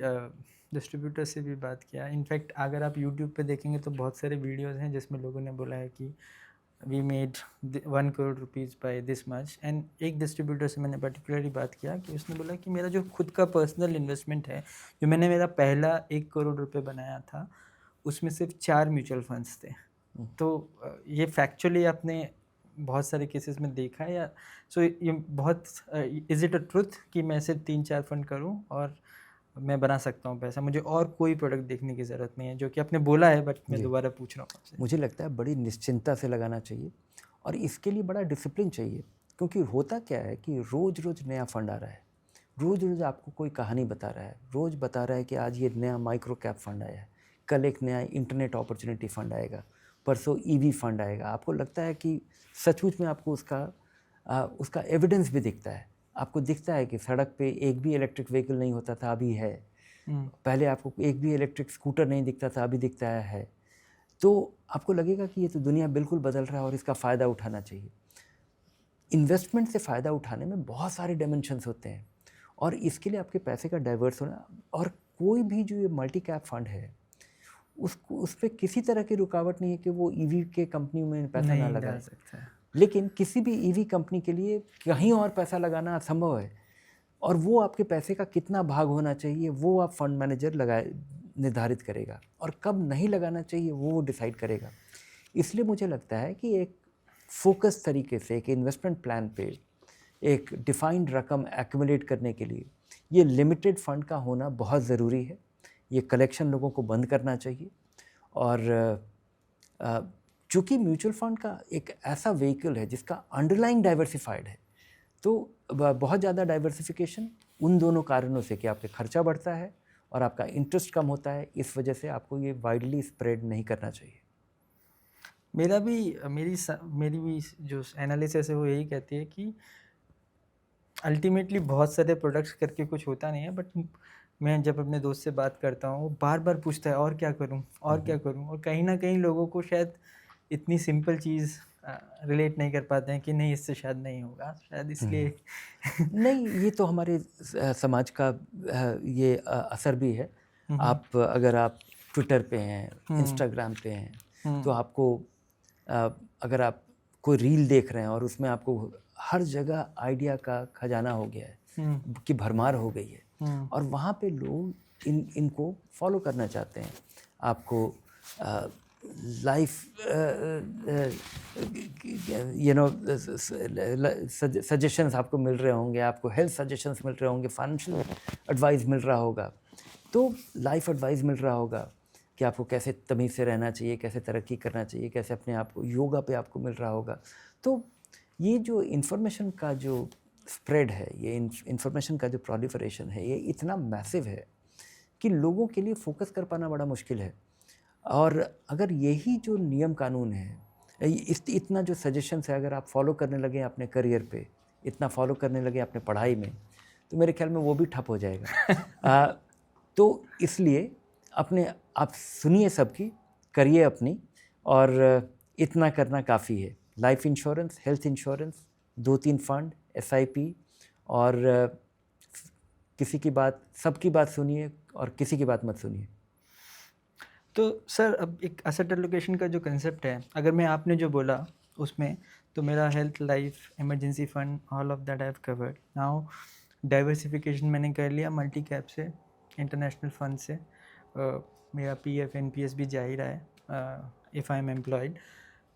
डिस्ट्रीब्यूटर से भी बात किया। इनफैक्ट अगर आप यूट्यूब पे देखेंगे तो बहुत सारे वीडियोस हैं जिसमें लोगों ने बोला है कि we made 1 crore rupees by this much. And एक डिस्ट्रीब्यूटर से मैंने पर्टिकुलरली बात किया कि उसने बोला कि मेरा जो खुद का पर्सनल इन्वेस्टमेंट है, जो मैंने मेरा पहला 1 करोड़ रुपए बनाया था, उसमें सिर्फ 4 म्यूचुअल फंड्स थे। तो ये फैक्चुअली आपने बहुत सारे केसेस में देखा है या सो ये बहुत इज़ इट अ ट्रुथ कि मैं सिर्फ 3-4 फंड करूं और मैं बना सकता हूं पैसा, मुझे और कोई प्रोडक्ट देखने की ज़रूरत नहीं है, जो कि आपने बोला है बट मैं दोबारा पूछ रहा हूँ आपसे। मुझे लगता है बड़ी निश्चिंतता से लगाना चाहिए और इसके लिए बड़ा डिसिप्लिन चाहिए, क्योंकि होता क्या है कि रोज़ रोज़ नया फंड आ रहा है, रोज़ रोज़ आपको कोई कहानी बता रहा है, रोज़ बता रहा है कि आज ये नया माइक्रो कैप फंड आया है, कल एक नया इंटरनेट अपॉर्चुनिटी फंड आएगा, परसों EV फंड आएगा। आपको लगता है कि सचमुच में आपको उसका एविडेंस भी दिखता है। आपको दिखता है कि सड़क पे एक भी इलेक्ट्रिक व्हीकल नहीं होता था, अभी है। पहले आपको एक भी इलेक्ट्रिक स्कूटर नहीं दिखता था, अभी दिखता है। तो आपको लगेगा कि ये तो दुनिया बिल्कुल बदल रहा है और इसका फ़ायदा उठाना चाहिए। इन्वेस्टमेंट से फ़ायदा उठाने में बहुत सारे डायमेंशंस होते हैं और इसके लिए आपके पैसे का डाइवर्स होना, और कोई भी जो ये मल्टी कैप फंड है उस पर किसी तरह की रुकावट नहीं है कि वो EV के कंपनी में पैसा ना लगाए सकता है। लेकिन किसी भी EV कंपनी के लिए कहीं और पैसा लगाना असंभव है, और वो आपके पैसे का कितना भाग होना चाहिए वो आप फंड मैनेजर निर्धारित करेगा, और कब नहीं लगाना चाहिए वो डिसाइड करेगा। इसलिए मुझे लगता है कि एक फोकस तरीके से एक इन्वेस्टमेंट प्लान पे एक डिफाइंड रकम एक्यूमुलेट करने के लिए ये लिमिटेड फंड का होना बहुत ज़रूरी है। ये कलेक्शन लोगों को बंद करना चाहिए, और चूँकि म्यूचुअल फंड का एक ऐसा व्हीकल है जिसका अंडरलाइंग डाइवर्सिफाइड है, तो बहुत ज़्यादा डाइवर्सिफिकेशन उन दोनों कारणों से कि आपके खर्चा बढ़ता है और आपका इंटरेस्ट कम होता है, इस वजह से आपको ये वाइडली स्प्रेड नहीं करना चाहिए। मेरा भी मेरी भी जो एनालिसिस है वो यही कहती है कि अल्टीमेटली बहुत सारे प्रोडक्ट्स करके कुछ होता नहीं है, बट मैं जब अपने दोस्त से बात करता हूँ वो बार बार पूछता है और क्या करूँ और क्या करूँ, और कहीं ना कहीं लोगों को शायद इतनी सिंपल चीज़ रिलेट नहीं कर पाते हैं कि नहीं इससे शायद नहीं होगा, शायद इसलिए नहीं, ये तो हमारे समाज का ये असर भी है। आप अगर आप ट्विटर पे हैं, इंस्टाग्राम पे हैं, तो आपको अगर आप कोई रील देख रहे हैं और उसमें आपको हर जगह आइडिया का खजाना हो गया है कि भरमार हो गई है, और वहाँ पे लोग इनको फॉलो करना चाहते हैं। आपको लाइफ सजेशंस आपको मिल रहे होंगे, आपको हेल्थ सजेशंस मिल रहे होंगे, फाइनेंशियल एडवाइस मिल रहा होगा, तो लाइफ एडवाइस मिल रहा होगा कि आपको कैसे तमीज़ से रहना चाहिए, कैसे तरक्की करना चाहिए, कैसे अपने आप को योगा पे आपको मिल रहा होगा। तो ये जो इन्फॉर्मेशन का जो स्प्रेड है, ये इन्फॉर्मेशन का जो प्रोलिफरेशन है, ये इतना मैसिव है कि लोगों के लिए फोकस कर पाना बड़ा मुश्किल है। और अगर यही जो नियम कानून है, इतना जो सजेशंस है, अगर आप फॉलो करने लगे अपने करियर पे, इतना फॉलो करने लगे अपने पढ़ाई में, तो मेरे ख्याल में वो भी ठप हो जाएगा। तो इसलिए आप सुनिए सबकी, करिए अपनी, और इतना करना काफ़ी है। Life insurance, health insurance, 2-3 fund, SIP, और किसी की बात, सबकी बात सुनिए और किसी की बात मत सुनिए। तो सर अब एक एसेट एलोकेशन का जो कंसेप्ट है, अगर मैं आपने जो बोला उसमें, तो मेरा health, life, emergency fund, all of that I have covered. Now diversification मैंने कर लिया मल्टी कैप से, इंटरनेशनल फंड से, मेरा PF NPS भी जा ही रहा है इफ़ आई एम एम्प्लॉयड।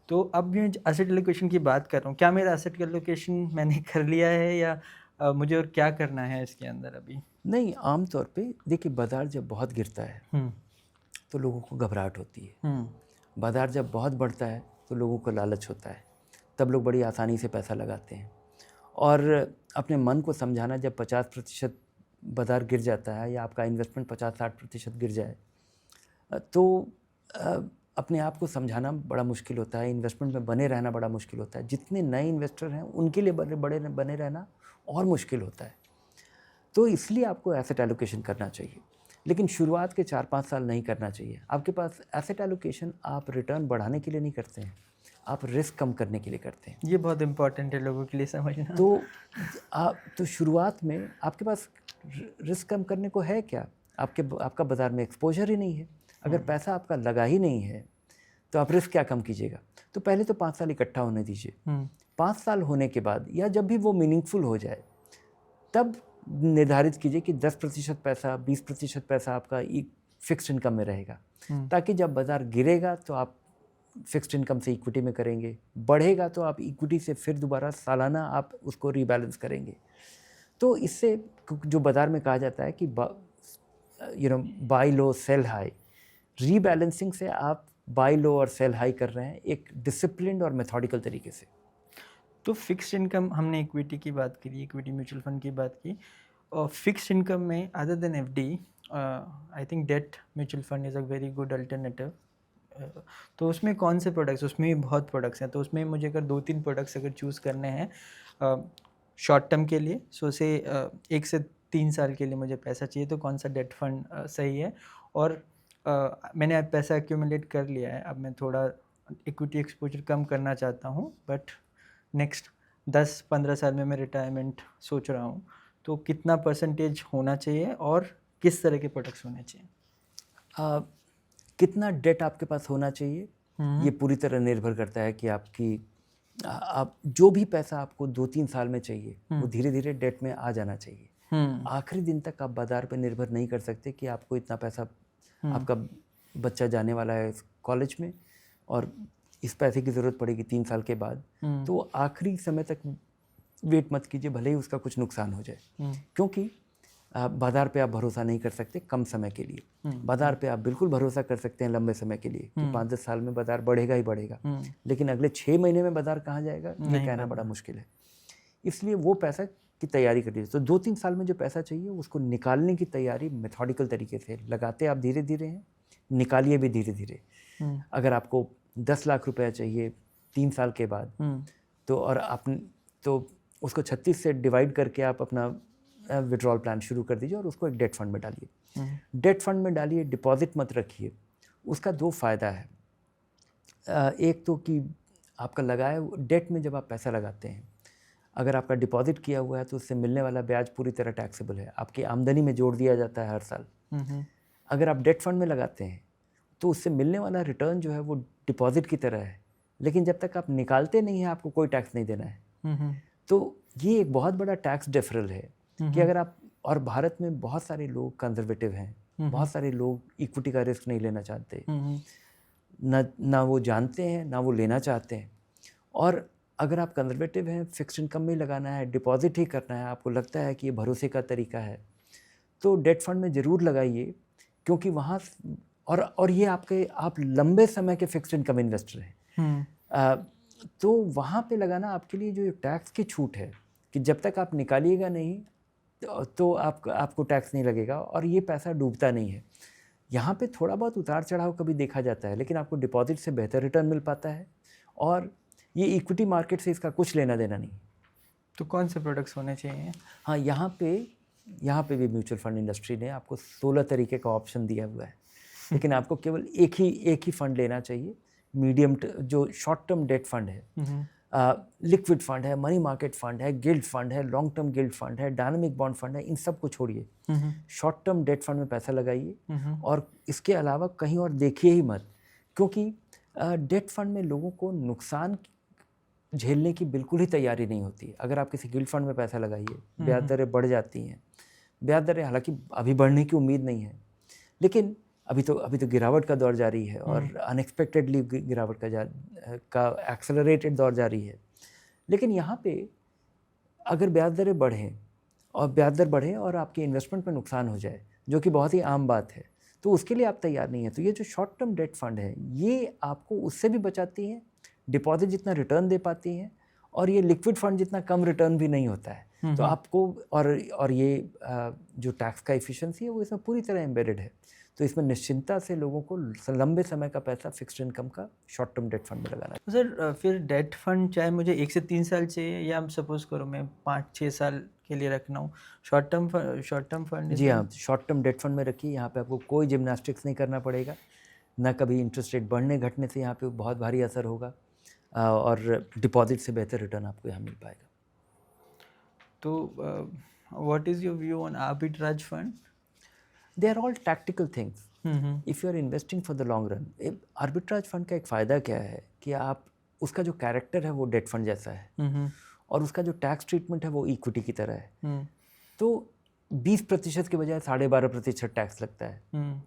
तो अब मैं एसेट एलोकेशन की बात कर रहा हूँ, क्या मेरा एसेट एलोकेशन मैंने कर लिया है या मुझे और क्या करना है इसके अंदर अभी? नहीं, आम तौर पे देखिए, बाज़ार जब बहुत गिरता है तो लोगों को घबराहट होती है। बाज़ार जब बहुत बढ़ता है तो लोगों को लालच होता है, तब लोग बड़ी आसानी से पैसा लगाते हैं। और अपने मन को समझाना, जब 50% बाज़ार गिर जाता है या आपका इन्वेस्टमेंट 50-60% गिर जाए, तो अपने आप को समझाना बड़ा मुश्किल होता है, इन्वेस्टमेंट में बने रहना बड़ा मुश्किल होता है। जितने नए इन्वेस्टर हैं उनके लिए बने रहना और मुश्किल होता है। तो इसलिए आपको एसेट एलोकेशन करना चाहिए, लेकिन शुरुआत के 4-5 साल नहीं करना चाहिए। आपके पास एसेट एलोकेशन आप रिटर्न बढ़ाने के लिए नहीं करते हैं, आप रिस्क कम करने के लिए करते हैं। ये बहुत इंपॉर्टेंट है लोगों के लिए समझना। तो शुरुआत में आपके पास रिस्क कम करने को है क्या? आपका बाज़ार में एक्सपोजर ही नहीं है। अगर पैसा आपका लगा ही नहीं है तो आप रिस्क क्या कम कीजिएगा? तो पहले तो 5 साल इकट्ठा होने दीजिए। 5 साल होने के बाद, या जब भी वो मीनिंगफुल हो जाए, तब निर्धारित कीजिए कि 10% पैसा, 20% पैसा आपका फिक्स्ड इनकम में रहेगा, ताकि जब बाज़ार गिरेगा तो आप फिक्स्ड इनकम से इक्विटी में करेंगे, बढ़ेगा तो आप इक्विटी से फिर दोबारा सालाना आप उसको रीबैलेंस करेंगे। तो इससे जो बाज़ार में कहा जाता है कि बाय लो सेल हाई, रीबैलेंसिंग से आप बाय लो और सेल हाई कर रहे हैं एक डिसिप्लिन्ड और मेथोडिकल तरीके से। तो फिक्स्ड इनकम, हमने इक्विटी की बात करी, इक्विटी म्यूचुअल फंड की बात की, और फिक्स्ड इनकम में other than FD, I think debt mutual fund is a very good alternative. तो उसमें कौन से प्रोडक्ट्स, उसमें भी बहुत प्रोडक्ट्स हैं, तो उसमें मुझे अगर 2-3 प्रोडक्ट्स अगर चूज़ करने हैं शॉर्ट टर्म के लिए, सो से 1 से 3 साल के लिए मुझे पैसा चाहिए, तो कौन सा डेट फंड सही है? और मैंने अब पैसा एक्यूमुलेट कर लिया है, अब मैं थोड़ा इक्विटी एक्सपोजर कम करना चाहता हूँ, बट नेक्स्ट 10-15 साल में मैं रिटायरमेंट सोच रहा हूँ, तो कितना परसेंटेज होना चाहिए और किस तरह के प्रोडक्ट्स होने चाहिए? कितना डेट आपके पास होना चाहिए, ये पूरी तरह निर्भर करता है कि आप जो भी पैसा आपको 2-3 साल में चाहिए, वो धीरे धीरे डेट में आ जाना चाहिए। आखिरी दिन तक आप बाज़ार पर निर्भर नहीं कर सकते कि आपको इतना पैसा, आपका बच्चा जाने वाला है कॉलेज में और इस पैसे की ज़रूरत पड़ेगी 3 साल के बाद, तो आखिरी समय तक वेट मत कीजिए, भले ही उसका कुछ नुकसान हो जाए, क्योंकि बाज़ार पे आप भरोसा नहीं कर सकते कम समय के लिए। बाज़ार पे आप बिल्कुल भरोसा कर सकते हैं लंबे समय के लिए कि 5-10 साल में बाज़ार बढ़ेगा ही बढ़ेगा, लेकिन अगले 6 महीने में बाज़ार कहाँ जाएगा ये कहना बड़ा मुश्किल है। इसलिए वो पैसा की तैयारी कर लीजिए। तो 2-3 साल में जो पैसा चाहिए उसको निकालने की तैयारी मेथोडिकल तरीके से लगाते आप धीरे धीरे हैं, निकालिए भी धीरे धीरे। अगर आपको 10 लाख रुपया चाहिए 3 साल के बाद, तो और आप तो उसको 36 से डिवाइड करके आप अपना विड्रॉल प्लान शुरू कर दीजिए और उसको एक डेट फंड में डालिए। डेट फंड में डालिए, डिपॉजिट मत रखिए। उसका 2 फ़ायदा है। एक तो कि आपका लगाया डेट में जब आप पैसा लगाते हैं, अगर आपका डिपॉजिट किया हुआ है तो उससे मिलने वाला ब्याज पूरी तरह टैक्सेबल है, आपकी आमदनी में जोड़ दिया जाता है हर साल। अगर आप डेट फंड में लगाते हैं तो उससे मिलने वाला रिटर्न जो है वो डिपॉजिट की तरह है, लेकिन जब तक आप निकालते नहीं हैं आपको कोई टैक्स नहीं देना है। तो ये एक बहुत बड़ा टैक्स डिफरल है कि अगर आप, और भारत में बहुत सारे लोग कंजर्वेटिव हैं, बहुत सारे लोग इक्विटी का रिस्क नहीं लेना चाहते, ना वो जानते हैं ना वो लेना चाहते हैं। और अगर आप कंजर्वेटिव हैं, फिक्स्ड इनकम में लगाना है, डिपॉजिट ही करना है, आपको लगता है कि ये भरोसे का तरीका है, तो डेट फंड में ज़रूर लगाइए, क्योंकि वहाँ और ये आप लंबे समय के फिक्स्ड इनकम इन्वेस्टर हैं। तो वहाँ पे लगाना आपके लिए जो टैक्स की छूट है कि जब तक आप निकालिएगा नहीं तो आपको टैक्स नहीं लगेगा और ये पैसा डूबता नहीं है। यहाँ पे थोड़ा बहुत उतार चढ़ाव कभी देखा जाता है, लेकिन आपको डिपॉजिट से बेहतर रिटर्न मिल पाता है और ये इक्विटी मार्केट से इसका कुछ लेना देना नहीं। तो कौन से प्रोडक्ट्स होने चाहिए? हाँ, यहाँ पे भी म्यूचुअल फंड इंडस्ट्री ने आपको 16 तरीके का ऑप्शन दिया हुआ है, लेकिन आपको केवल एक ही फंड लेना चाहिए। मीडियम जो शॉर्ट टर्म डेट फंड है, लिक्विड फंड है, मनी मार्केट फंड है, गिल्ड फंड है, लॉन्ग टर्म गिल्ड फंड है, डायनामिक बॉन्ड फंड है, इन सब को छोड़िए, शॉर्ट टर्म डेट फंड में पैसा लगाइए और इसके अलावा कहीं और देखिए ही मत, क्योंकि डेट फंड में लोगों को नुकसान झेलने की बिल्कुल ही तैयारी नहीं होती। अगर आप किसी गिल्ड फंड में पैसा लगाइए, ब्याज दरें बढ़ जाती हैं। ब्याज दरें हालांकि अभी बढ़ने की उम्मीद नहीं है, लेकिन अभी तो गिरावट का दौर जारी है और अनएक्सपेक्टेडली गिरावट का एक्सेलरेटेड दौर जारी है। लेकिन यहाँ पे अगर ब्याज दरें बढ़ें और आपके इन्वेस्टमेंट में नुकसान हो जाए, जो कि बहुत ही आम बात है, तो उसके लिए आप तैयार नहीं है। तो ये जो शॉर्ट टर्म डेट फंड है, ये आपको उससे भी बचाती हैं, डिपॉजिट जितना रिटर्न दे पाती हैं, और ये लिक्विड फंड जितना कम रिटर्न भी नहीं होता है। तो आपको और ये जो टैक्स का एफिशिएंसी है वो इसमें पूरी तरह एम्बेडेड है। तो इसमें निश्चिंता से लोगों को लंबे समय का पैसा फिक्स्ड इनकम का शॉर्ट टर्म डेट फंड में लगाना है। तो सर फिर डेट फंड चाहे मुझे 1 से 3 साल चाहिए या सपोज़ करो मैं 5-6 साल के लिए रखना हूँ, शॉर्ट टर्म फंड? जी हाँ, शॉर्ट टर्म डेट फंड में रखिए। यहाँ पे आपको कोई जिम्नास्टिक्स नहीं करना पड़ेगा, ना कभी इंटरेस्ट रेट बढ़ने घटने से यहाँ पे बहुत भारी असर होगा, और डिपॉजिट से बेहतर रिटर्न आपको यहाँ मिल पाएगा। तो what is your view on arbitrage fund? They are all tactical things if you are investing for the long run. Arbitrage fund का एक फ़ायदा क्या है कि आप उसका जो कैरेक्टर है वो डेट फंड जैसा है, और उसका जो टैक्स ट्रीटमेंट है वो इक्विटी की तरह है। तो 20% के बजाय 12.5% टैक्स लगता है।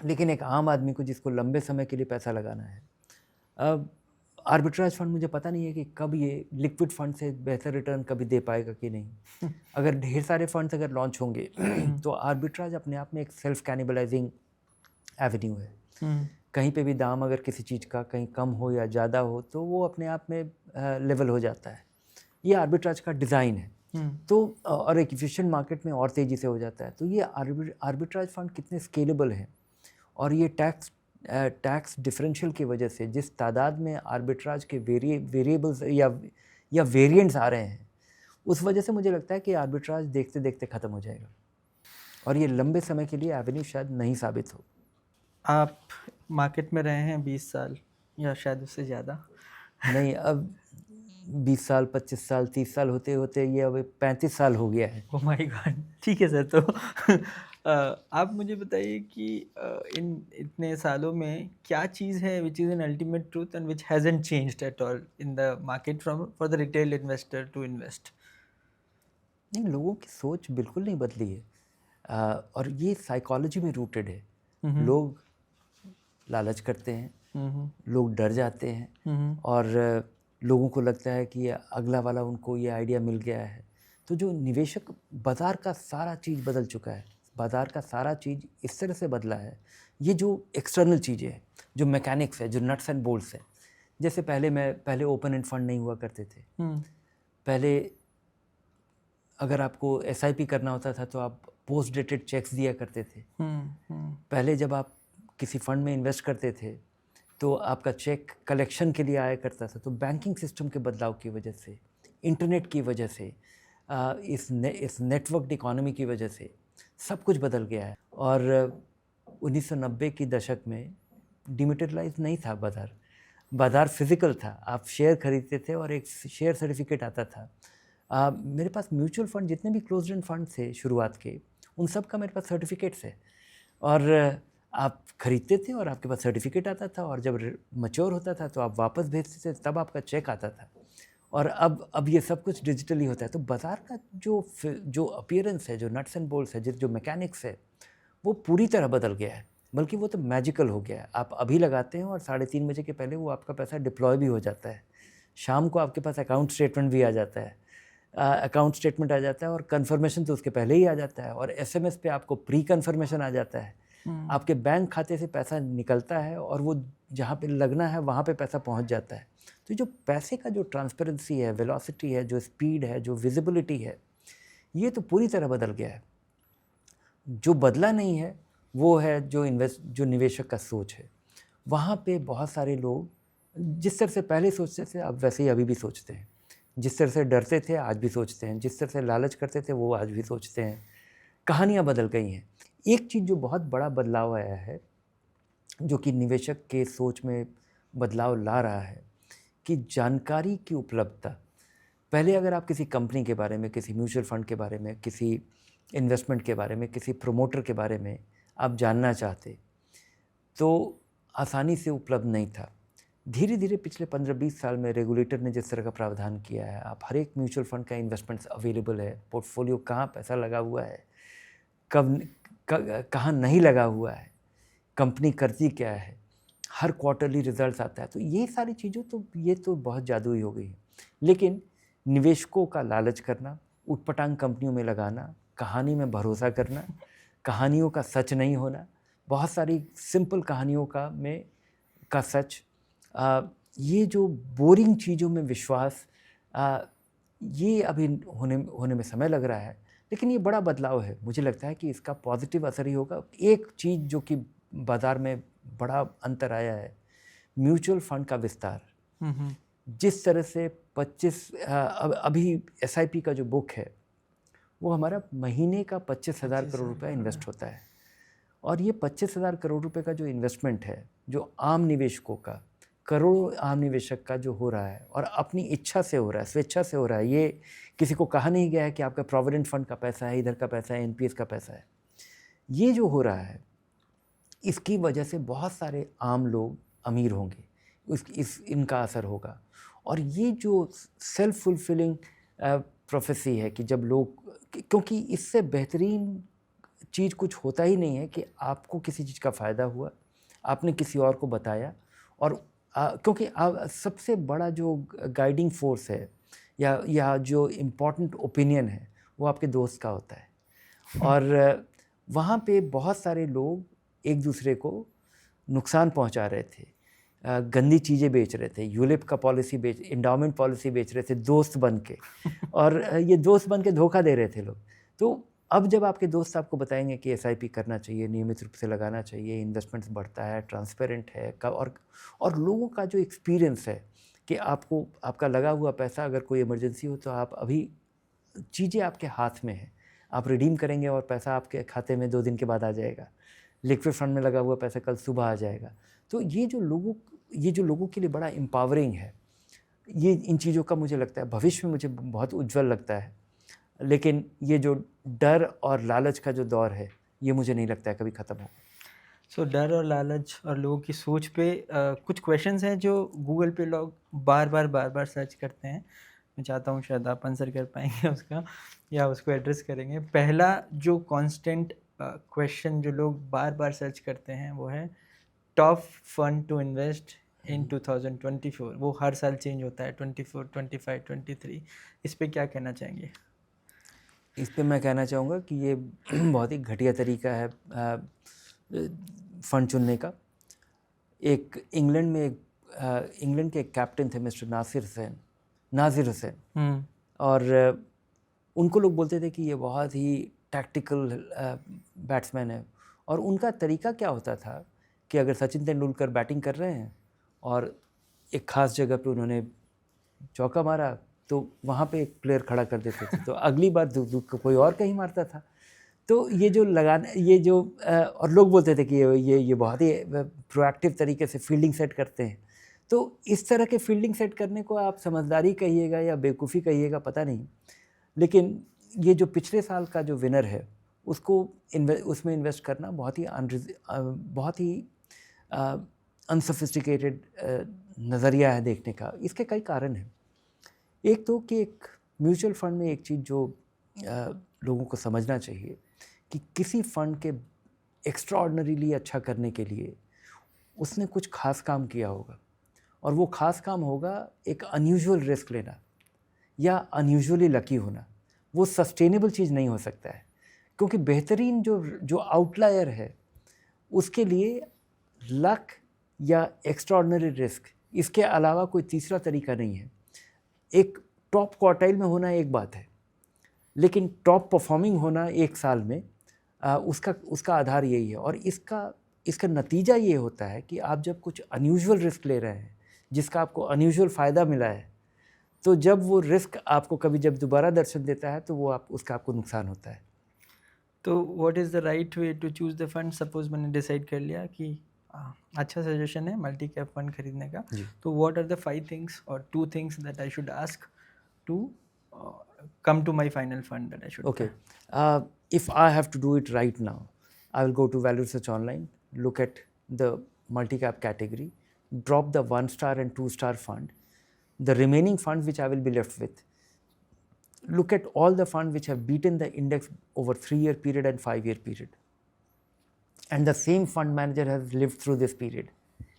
लेकिन एक आम आदमी को जिसको लंबे समय के लिए पैसा लगाना है, अब आर्बिट्राज फंड मुझे पता नहीं है कि कब ये लिक्विड फंड से बेहतर रिटर्न कभी दे पाएगा कि नहीं। अगर ढेर सारे फंड्स अगर लॉन्च होंगे तो आर्बिट्राज अपने आप में एक सेल्फ कैनिबलाइजिंग एवेन्यू है। कहीं पे भी दाम अगर किसी चीज़ का कहीं कम हो या ज़्यादा हो तो वो अपने आप में लेवल हो जाता है। ये आर्बिट्राज का डिज़ाइन है। तो और एक एफिशिएंट मार्केट में और तेज़ी से हो जाता है। तो ये आर्बिट्राज फंड कितने स्केलेबल हैं, और ये टैक्स डिफरेंशियल की वजह से जिस तादाद में आर्बिट्राज के वेरिएबल्स या वेरिएंट्स आ रहे हैं, उस वजह से मुझे लगता है कि आर्बिट्राज देखते देखते ख़त्म हो जाएगा और ये लंबे समय के लिए एवेन्यू शायद नहीं साबित हो। आप मार्केट में रहे हैं 20 साल या शायद उससे ज़्यादा? नहीं, अब 20 साल, 25 साल, 30 साल होते होते ये अब 35 साल हो गया है। Oh my God! ठीक है सर। तो आप मुझे बताइए कि इन इतने सालों में क्या चीज़ है which is an ultimate truth and which hasn't changed at all in the market for the retail investor to invest? नहीं, लोगों की सोच बिल्कुल नहीं बदली है, और ये साइकोलॉजी में रूटेड है। लोग लालच करते हैं, लोग डर जाते हैं, और लोगों को लगता है कि अगला वाला उनको ये आइडिया मिल गया है। तो जो निवेशक, बाज़ार का सारा चीज़ बदल चुका है, बाज़ार का सारा चीज़ इस तरह से बदला है। ये जो एक्सटर्नल चीज़ें हैं, जो मैकेनिक्स है, जो नट्स एंड बोल्ट्स हैं, जैसे पहले ओपन एंड फंड नहीं हुआ करते थे। पहले अगर आपको SIP करना होता था तो आप पोस्ट डेटेड चेक्स दिया करते थे। पहले जब आप किसी फंड में इन्वेस्ट करते थे तो आपका चेक कलेक्शन के लिए आया करता था। तो बैंकिंग सिस्टम के बदलाव की वजह से, इंटरनेट की वजह से, इस नेटवर्क इकोनॉमी की वजह से सब कुछ बदल गया है। और 1990 की दशक में डिमेटेरियलाइज नहीं था बाज़ार। बाज़ार फिज़िकल था, आप शेयर खरीदते थे और एक शेयर सर्टिफिकेट आता था। मेरे पास म्यूचुअल फंड जितने भी क्लोज्ड एंड फंड थे शुरुआत के, उन सब का मेरे पास सर्टिफिकेट्स है। और आप खरीदते थे और आपके पास सर्टिफिकेट आता था, और जब मैच्योर होता था तो आप वापस भेजते थे, तब आपका चेक आता था। और अब ये सब कुछ डिजिटली होता है। तो बाज़ार का जो अपीयरेंस है, जो नट्स एंड बोल्ट्स है, जो मैकेनिक्स है, वो पूरी तरह बदल गया है। बल्कि वो तो मैजिकल हो गया है। आप अभी लगाते हैं और 3:30 बजे के पहले वो आपका पैसा डिप्लॉय भी हो जाता है। शाम को आपके पास अकाउंट स्टेटमेंट भी आ जाता है। अकाउंट स्टेटमेंट आ जाता है और कन्फर्मेशन तो उसके पहले ही आ जाता है, और एसएमएस पे आपको प्री कन्फर्मेशन आ जाता है। आपके बैंक खाते से पैसा निकलता है और वो जहाँ पे लगना है वहाँ पे पैसा पहुँच जाता है। तो जो पैसे का जो ट्रांसपेरेंसी है, वेलोसिटी है, जो स्पीड है, जो विजिबिलिटी है, ये तो पूरी तरह बदल गया है। जो बदला नहीं है वो है जो निवेशक का सोच है। वहाँ पे बहुत सारे लोग जिस तरह से पहले सोचते थे, अब वैसे ही अभी भी सोचते हैं। जिस तरह से डरते थे आज भी सोचते हैं, जिस तरह से लालच करते थे वो आज भी सोचते हैं। कहानियाँ बदल गई हैं। एक चीज़ जो बहुत बड़ा बदलाव आया है, जो कि निवेशक के सोच में बदलाव ला रहा है, कि जानकारी की उपलब्धता। पहले अगर आप किसी कंपनी के बारे में, किसी म्यूचुअल फंड के बारे में, किसी इन्वेस्टमेंट के बारे में, किसी प्रमोटर के बारे में आप जानना चाहते तो आसानी से उपलब्ध नहीं था। धीरे धीरे पिछले 15-20 साल में रेगुलेटर ने जिस तरह का प्रावधान किया है, आप हर एक म्यूचुअल फंड का इन्वेस्टमेंट्स अवेलेबल है, पोर्टफोलियो कहाँ पैसा लगा हुआ है, कब कहाँ नहीं लगा हुआ है, कंपनी करती क्या है, हर क्वार्टरली रिजल्ट्स आता है। तो ये सारी चीज़ों ये तो बहुत जादुई हो गई है। लेकिन निवेशकों का लालच करना, उटपटांग कंपनियों में लगाना, कहानी में भरोसा करना, कहानियों का सच नहीं होना, बहुत सारी सिंपल कहानियों का सच, ये जो बोरिंग चीज़ों में विश्वास, ये अभी होने में समय लग रहा है। लेकिन ये बड़ा बदलाव है। मुझे लगता है कि इसका पॉजिटिव असर ही होगा। एक चीज़ जो कि बाज़ार में बड़ा अंतर आया है, म्यूचुअल फंड का विस्तार। जिस तरह से 25 अभी एसआईपी का जो बुक है वो हमारा महीने का 25,000 करोड़ रुपया इन्वेस्ट होता है। और ये 25,000 करोड़ रुपए का जो इन्वेस्टमेंट है, जो आम निवेशकों का, करोड़ों आम निवेशक का जो हो रहा है, और अपनी इच्छा से हो रहा है, स्वेच्छा से हो रहा है। ये किसी को कहा नहीं गया है कि आपका प्रोविडेंट फंड का पैसा है, इधर का पैसा है, एनपीएस का पैसा है। ये जो हो रहा है, इसकी वजह से बहुत सारे आम लोग अमीर होंगे, इनका असर होगा। और ये जो सेल्फ फुलफिलिंग प्रोफेसी है कि जब लोग, क्योंकि इससे बेहतरीन चीज़ कुछ होता ही नहीं है कि आपको किसी चीज़ का फ़ायदा हुआ, आपने किसी और को बताया, और क्योंकि सबसे बड़ा जो गाइडिंग फोर्स है या जो इम्पोर्टेंट ओपिनियन है वो आपके दोस्त का होता है। और वहाँ पे बहुत सारे लोग एक दूसरे को नुकसान पहुँचा रहे थे, गंदी चीज़ें बेच रहे थे, यूलिप का इंडाउमेंट पॉलिसी बेच रहे थे दोस्त बन के, और ये दोस्त बन के धोखा दे रहे थे लोग। तो अब जब आपके दोस्त आपको बताएंगे कि एसआईपी करना चाहिए, नियमित रूप से लगाना चाहिए, इन्वेस्टमेंट्स बढ़ता है, ट्रांसपेरेंट है, और लोगों का जो एक्सपीरियंस है कि आपका लगा हुआ पैसा अगर कोई इमरजेंसी हो तो आप अभी चीज़ें आपके हाथ में हैं, आप रिडीम करेंगे और पैसा आपके खाते में 2 दिन के बाद आ जाएगा। लिक्विड फंड में लगा हुआ पैसा कल सुबह आ जाएगा। तो ये जो लोगों के लिए बड़ा एम्पावरिंग है, ये इन चीज़ों का मुझे लगता है भविष्य में मुझे बहुत उज्जवल लगता है। लेकिन ये जो डर और लालच का जो दौर है, ये मुझे नहीं लगता है कभी ख़त्म होगा। सो डर और लालच और लोगों की सोच पे कुछ क्वेश्चंस हैं जो गूगल पे लोग बार बार सर्च करते हैं। मैं चाहता हूँ शायद आप आंसर कर पाएंगे उसका, या उसको एड्रेस करेंगे। पहला जो कांस्टेंट क्वेश्चन जो लोग बार बार सर्च करते हैं वो है top fund to invest in 2024। वो हर साल चेंज होता है, 24, 25, 23। इस पे क्या कहना चाहेंगे? इस पे मैं कहना चाहूँगा कि ये बहुत ही घटिया तरीका है फ़ंड चुनने का। इंग्लैंड के एक कैप्टन थे मिस्टर नासिर हुसैन, और उनको लोग बोलते थे कि ये बहुत ही टैक्टिकल बैट्समैन है। और उनका तरीका क्या होता था कि अगर सचिन तेंदुलकर बैटिंग कर रहे हैं और एक ख़ास जगह पे उन्होंने चौका मारा तो वहाँ पे एक प्लेयर खड़ा कर देते थे, तो अगली बार कोई और कहीं मारता था। तो ये जो लगाना, ये जो और लोग बोलते थे कि ये बहुत ही प्रोएक्टिव तरीके से फील्डिंग सेट करते हैं। तो इस तरह के फील्डिंग सेट करने को आप समझदारी कहिएगा या बेवकूफ़ी कहिएगा, पता नहीं, लेकिन ये जो पिछले साल का जो विनर है उसको उसमें इन्वेस्ट करना बहुत ही अनसोफिस्टिकेटेड नज़रिया है देखने का। इसके कई कारण हैं। एक तो कि एक म्यूचुअल फंड में एक चीज़ जो लोगों को समझना चाहिए कि किसी फंड के एक्स्ट्राऑर्डिनरीली अच्छा करने के लिए उसने कुछ खास काम किया होगा, और वो खास काम होगा एक अनयूजुअल रिस्क लेना या अनयूजुअली लकी होना। वो सस्टेनेबल चीज़ नहीं हो सकता है, क्योंकि बेहतरीन जो आउटलायर है उसके लिए लक या एक्स्ट्राऑर्डिनरी रिस्क, इसके अलावा कोई तीसरा तरीका नहीं है। एक टॉप क्वार्टाइल में होना एक बात है, लेकिन टॉप परफॉर्मिंग होना एक साल में उसका आधार यही है। और इसका नतीजा ये होता है कि आप जब कुछ अनयूजुअल रिस्क ले रहे हैं जिसका आपको अनयूजुअल फ़ायदा मिला है, तो जब वो रिस्क आपको कभी जब दोबारा दर्शन देता है तो वो उसका आपको नुकसान होता है। तो what is the right way to choose the fund? Suppose मैंने डिसाइड कर लिया कि अच्छा सजेशन है मल्टी कैप फंड खरीदने का, तो व्हाट आर द 5 थिंग्स और 2 things that I should ask to come to my final fund that I should Okay. If I have to do it right now, I will go to Value Research Online, look at the multi-cap category, drop the 1-star and 2-star fund. The remaining fund which I will be left with, look at all the funds which have beaten the index over 3-year period and 5-year period. And the same fund manager has lived through this period.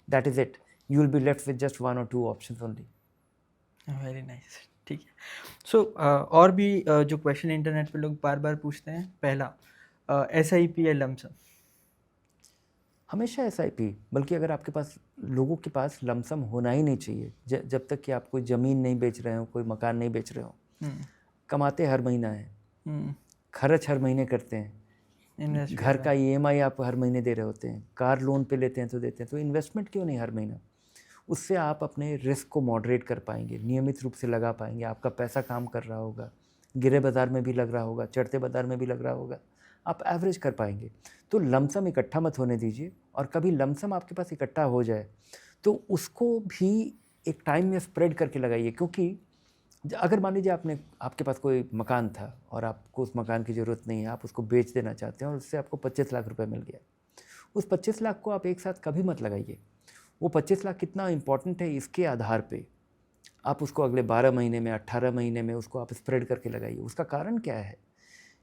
That is it. You will be left with just 1 or 2 options only. Very nice. ठीक है। सो और भी जो क्वेश्चन इंटरनेट पे लोग बार बार पूछते हैं, पहला SIP या लमसम? हमेशा SIP, बल्कि अगर आपके पास, लोगों के पास लमसम होना ही नहीं चाहिए जब तक कि आप कोई ज़मीन नहीं बेच रहे हो, कोई मकान नहीं बेच रहे हो। कमाते हर महीना है, खर्च हर महीने करते हैं, घर का EMI आप हर महीने दे रहे होते हैं, कार लोन पे लेते हैं तो देते हैं, तो इन्वेस्टमेंट क्यों नहीं हर महीना? उससे आप अपने रिस्क को मॉडरेट कर पाएंगे, नियमित रूप से लगा पाएंगे, आपका पैसा काम कर रहा होगा, गिरे बाज़ार में भी लग रहा होगा, चढ़ते बाज़ार में भी लग रहा होगा, आप एवरेज कर पाएंगे। तो लमसम इकट्ठा मत होने दीजिए, और कभी लमसम आपके पास इकट्ठा हो जाए तो उसको भी एक टाइम में स्प्रेड करके लगाइए। क्योंकि अगर मान लीजिए आपके पास कोई मकान था और आपको उस मकान की ज़रूरत नहीं है, आप उसको बेच देना चाहते हैं और उससे आपको 25 लाख रुपये मिल गया, उस 25 लाख को आप एक साथ कभी मत लगाइए। वो 25 लाख कितना इम्पॉर्टेंट है इसके आधार पे आप उसको अगले 12 महीने में, 18 महीने में उसको आप स्प्रेड करके लगाइए। उसका कारण क्या है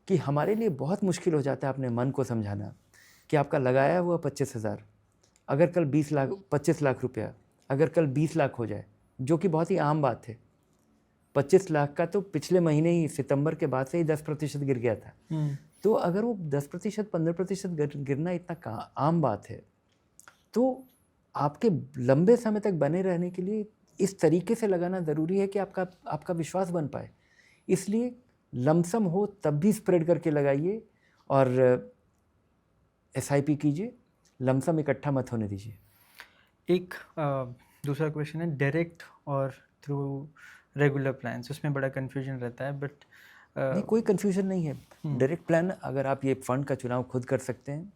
कि हमारे लिए बहुत मुश्किल हो जाता है अपने मन को समझाना कि आपका लगाया हुआ 25,000 अगर कल 25 लाख रुपया अगर कल 20 लाख हो जाए, जो कि बहुत ही आम बात है। 25 लाख का तो पिछले महीने ही सितंबर के बाद से ही 10% गिर गया था। तो अगर वो 10% 15% गिरना इतना आम बात है, तो आपके लंबे समय तक बने रहने के लिए इस तरीके से लगाना ज़रूरी है कि आपका विश्वास बन पाए। इसलिए लमसम हो तब भी स्प्रेड करके लगाइए और SIP कीजिए, लमसम इकट्ठा मत होने दीजिए। एक दूसरा क्वेश्चन है डायरेक्ट और थ्रू रेगुलर प्लान्स, उसमें बड़ा कन्फ्यूजन रहता है, बट नहीं, कोई कन्फ्यूजन नहीं है। डायरेक्ट प्लान, अगर आप ये फ़ंड का चुनाव खुद कर सकते हैं,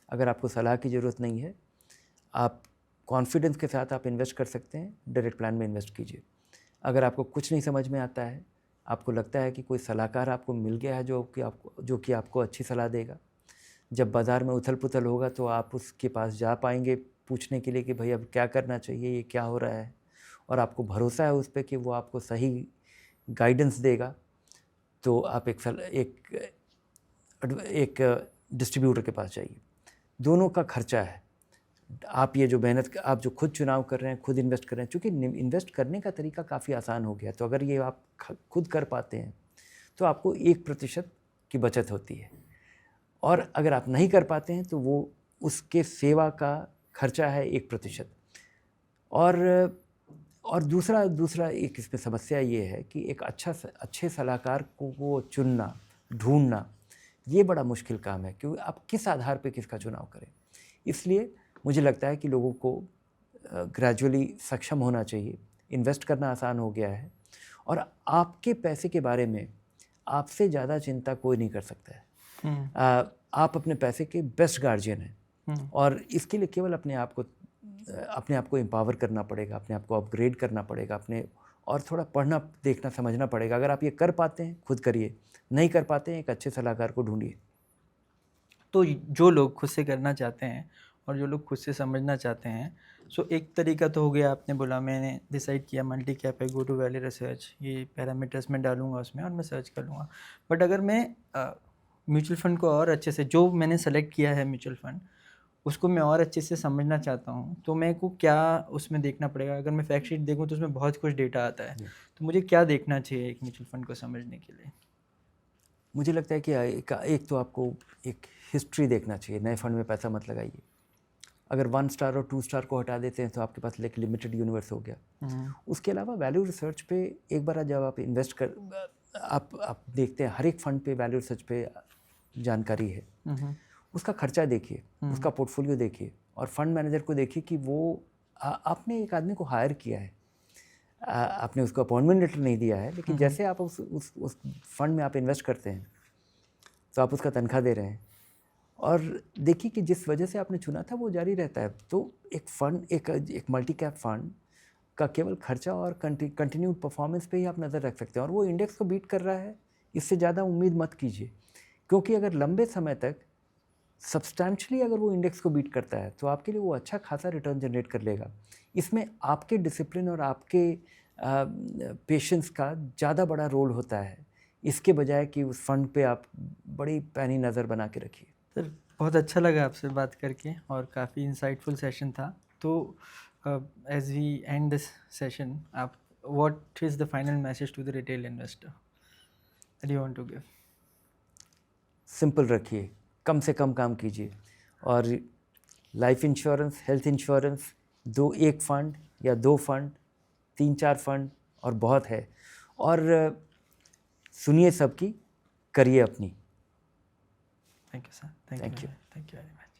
अगर आपको सलाह की ज़रूरत नहीं है, आप कॉन्फिडेंस के साथ आप इन्वेस्ट कर सकते हैं, डायरेक्ट प्लान में इन्वेस्ट कीजिए। अगर आपको कुछ नहीं समझ में आता है, आपको लगता है कि कोई सलाहकार आपको मिल गया है जो कि आपको अच्छी सलाह देगा, जब बाज़ार में उथल पुथल होगा तो आप उसके पास जा पाएंगे पूछने के लिए कि भाई अब क्या करना चाहिए, ये क्या हो रहा है, और आपको भरोसा है उस पर कि वो आपको सही गाइडेंस देगा, तो आप एक डिस्ट्रीब्यूटर के पास जाइए। दोनों का खर्चा है। आप ये जो मेहनत, आप जो खुद चुनाव कर रहे हैं, खुद इन्वेस्ट कर रहे हैं, चूँकि इन्वेस्ट करने का तरीका काफ़ी आसान हो गया, तो अगर ये आप खुद कर पाते हैं तो आपको 1% की बचत होती है, और अगर आप नहीं कर पाते हैं तो वो उसके सेवा का खर्चा है 1%। और दूसरा एक इसमें समस्या ये है कि एक अच्छे सलाहकार को चुनना, ढूंढना, ये बड़ा मुश्किल काम है, क्योंकि आप किस आधार पे किसका चुनाव करें। इसलिए मुझे लगता है कि लोगों को ग्रेजुअली सक्षम होना चाहिए। इन्वेस्ट करना आसान हो गया है और आपके पैसे के बारे में आपसे ज़्यादा चिंता कोई नहीं कर सकता है। आप अपने पैसे के बेस्ट गार्जियन हैं और इसके लिए केवल अपने आप को एम्पावर करना पड़ेगा, अपने आप को अपग्रेड करना पड़ेगा, और थोड़ा पढ़ना, देखना, समझना पड़ेगा। अगर आप ये कर पाते हैं खुद करिए, नहीं कर पाते हैं एक अच्छे सलाहकार को ढूंढिए। तो जो लोग खुद से करना चाहते हैं और जो लोग खुद से समझना चाहते हैं, सो एक तरीका तो हो गया, आपने बोला मैंने डिसाइड किया मल्टी कैप है, गो टू वैल्यू रिसर्च, ये पैरामीटर्स में डालूंगा उसमें और मैं सर्च कर लूँगा। बट अगर मैं म्यूचुअल फ़ंड को और अच्छे से, जो मैंने सेलेक्ट किया है म्यूचुअल फ़ंड, उसको मैं और अच्छे से समझना चाहता हूँ, तो मेरे को क्या उसमें देखना पड़ेगा? अगर मैं फैक्ट शीट देखूँ तो उसमें बहुत कुछ डेटा आता है, तो मुझे क्या देखना चाहिए एक म्यूचुअल फ़ंड को समझने के लिए? मुझे लगता है कि एक तो आपको एक हिस्ट्री देखना चाहिए। नए फंड में पैसा मत लगाइए। अगर 1 स्टार और 2 स्टार को हटा देते हैं तो आपके पास एक लिमिटेड यूनिवर्स हो गया। उसके अलावा वैल्यू रिसर्च पे एक बार जब आप इन्वेस्ट कर आप देखते हैं हर एक फंड पे वैल्यू रिसर्च पे जानकारी है। उसका खर्चा देखिए, उसका पोर्टफोलियो देखिए और फंड मैनेजर को देखिए कि वो आपने एक आदमी को हायर किया है, आपने उसको अपॉइंटमेंट लेटर नहीं दिया है, लेकिन जैसे आप उस फंड में आप इन्वेस्ट करते हैं तो आप उसका तनख्वाह दे रहे हैं और देखिए कि जिस वजह से आपने चुना था वो जारी रहता है। तो एक फंड, एक मल्टी कैप फंड का केवल खर्चा और कंटिन्यूड परफॉर्मेंस पे ही आप नज़र रख सकते हैं और वो इंडेक्स को बीट कर रहा है, इससे ज़्यादा उम्मीद मत कीजिए। क्योंकि अगर लंबे समय तक सब्सटैंशली अगर वो इंडेक्स को बीट करता है तो आपके लिए वो अच्छा खासा रिटर्न जनरेट कर लेगा। इसमें आपके डिसिप्लिन और आपके पेशेंस का ज़्यादा बड़ा रोल होता है, इसके बजाय कि उस फंड पे आप बड़ी पैनी नज़र बना के रखिए। सर बहुत अच्छा लगा आपसे बात करके और काफ़ी इंसाइटफुल सेशन था। तो as we end this session, आप what is the final message to the retail investor that you want to give? Simple रखिए, कम से कम काम कीजिए और लाइफ इंश्योरेंस, हेल्थ इंश्योरेंस, एक फंड या 2 फंड, 3-4 फंड और बहुत है। और सुनिए सबकी, करिए अपनी। Thank you sir, thank you. Thank you very much.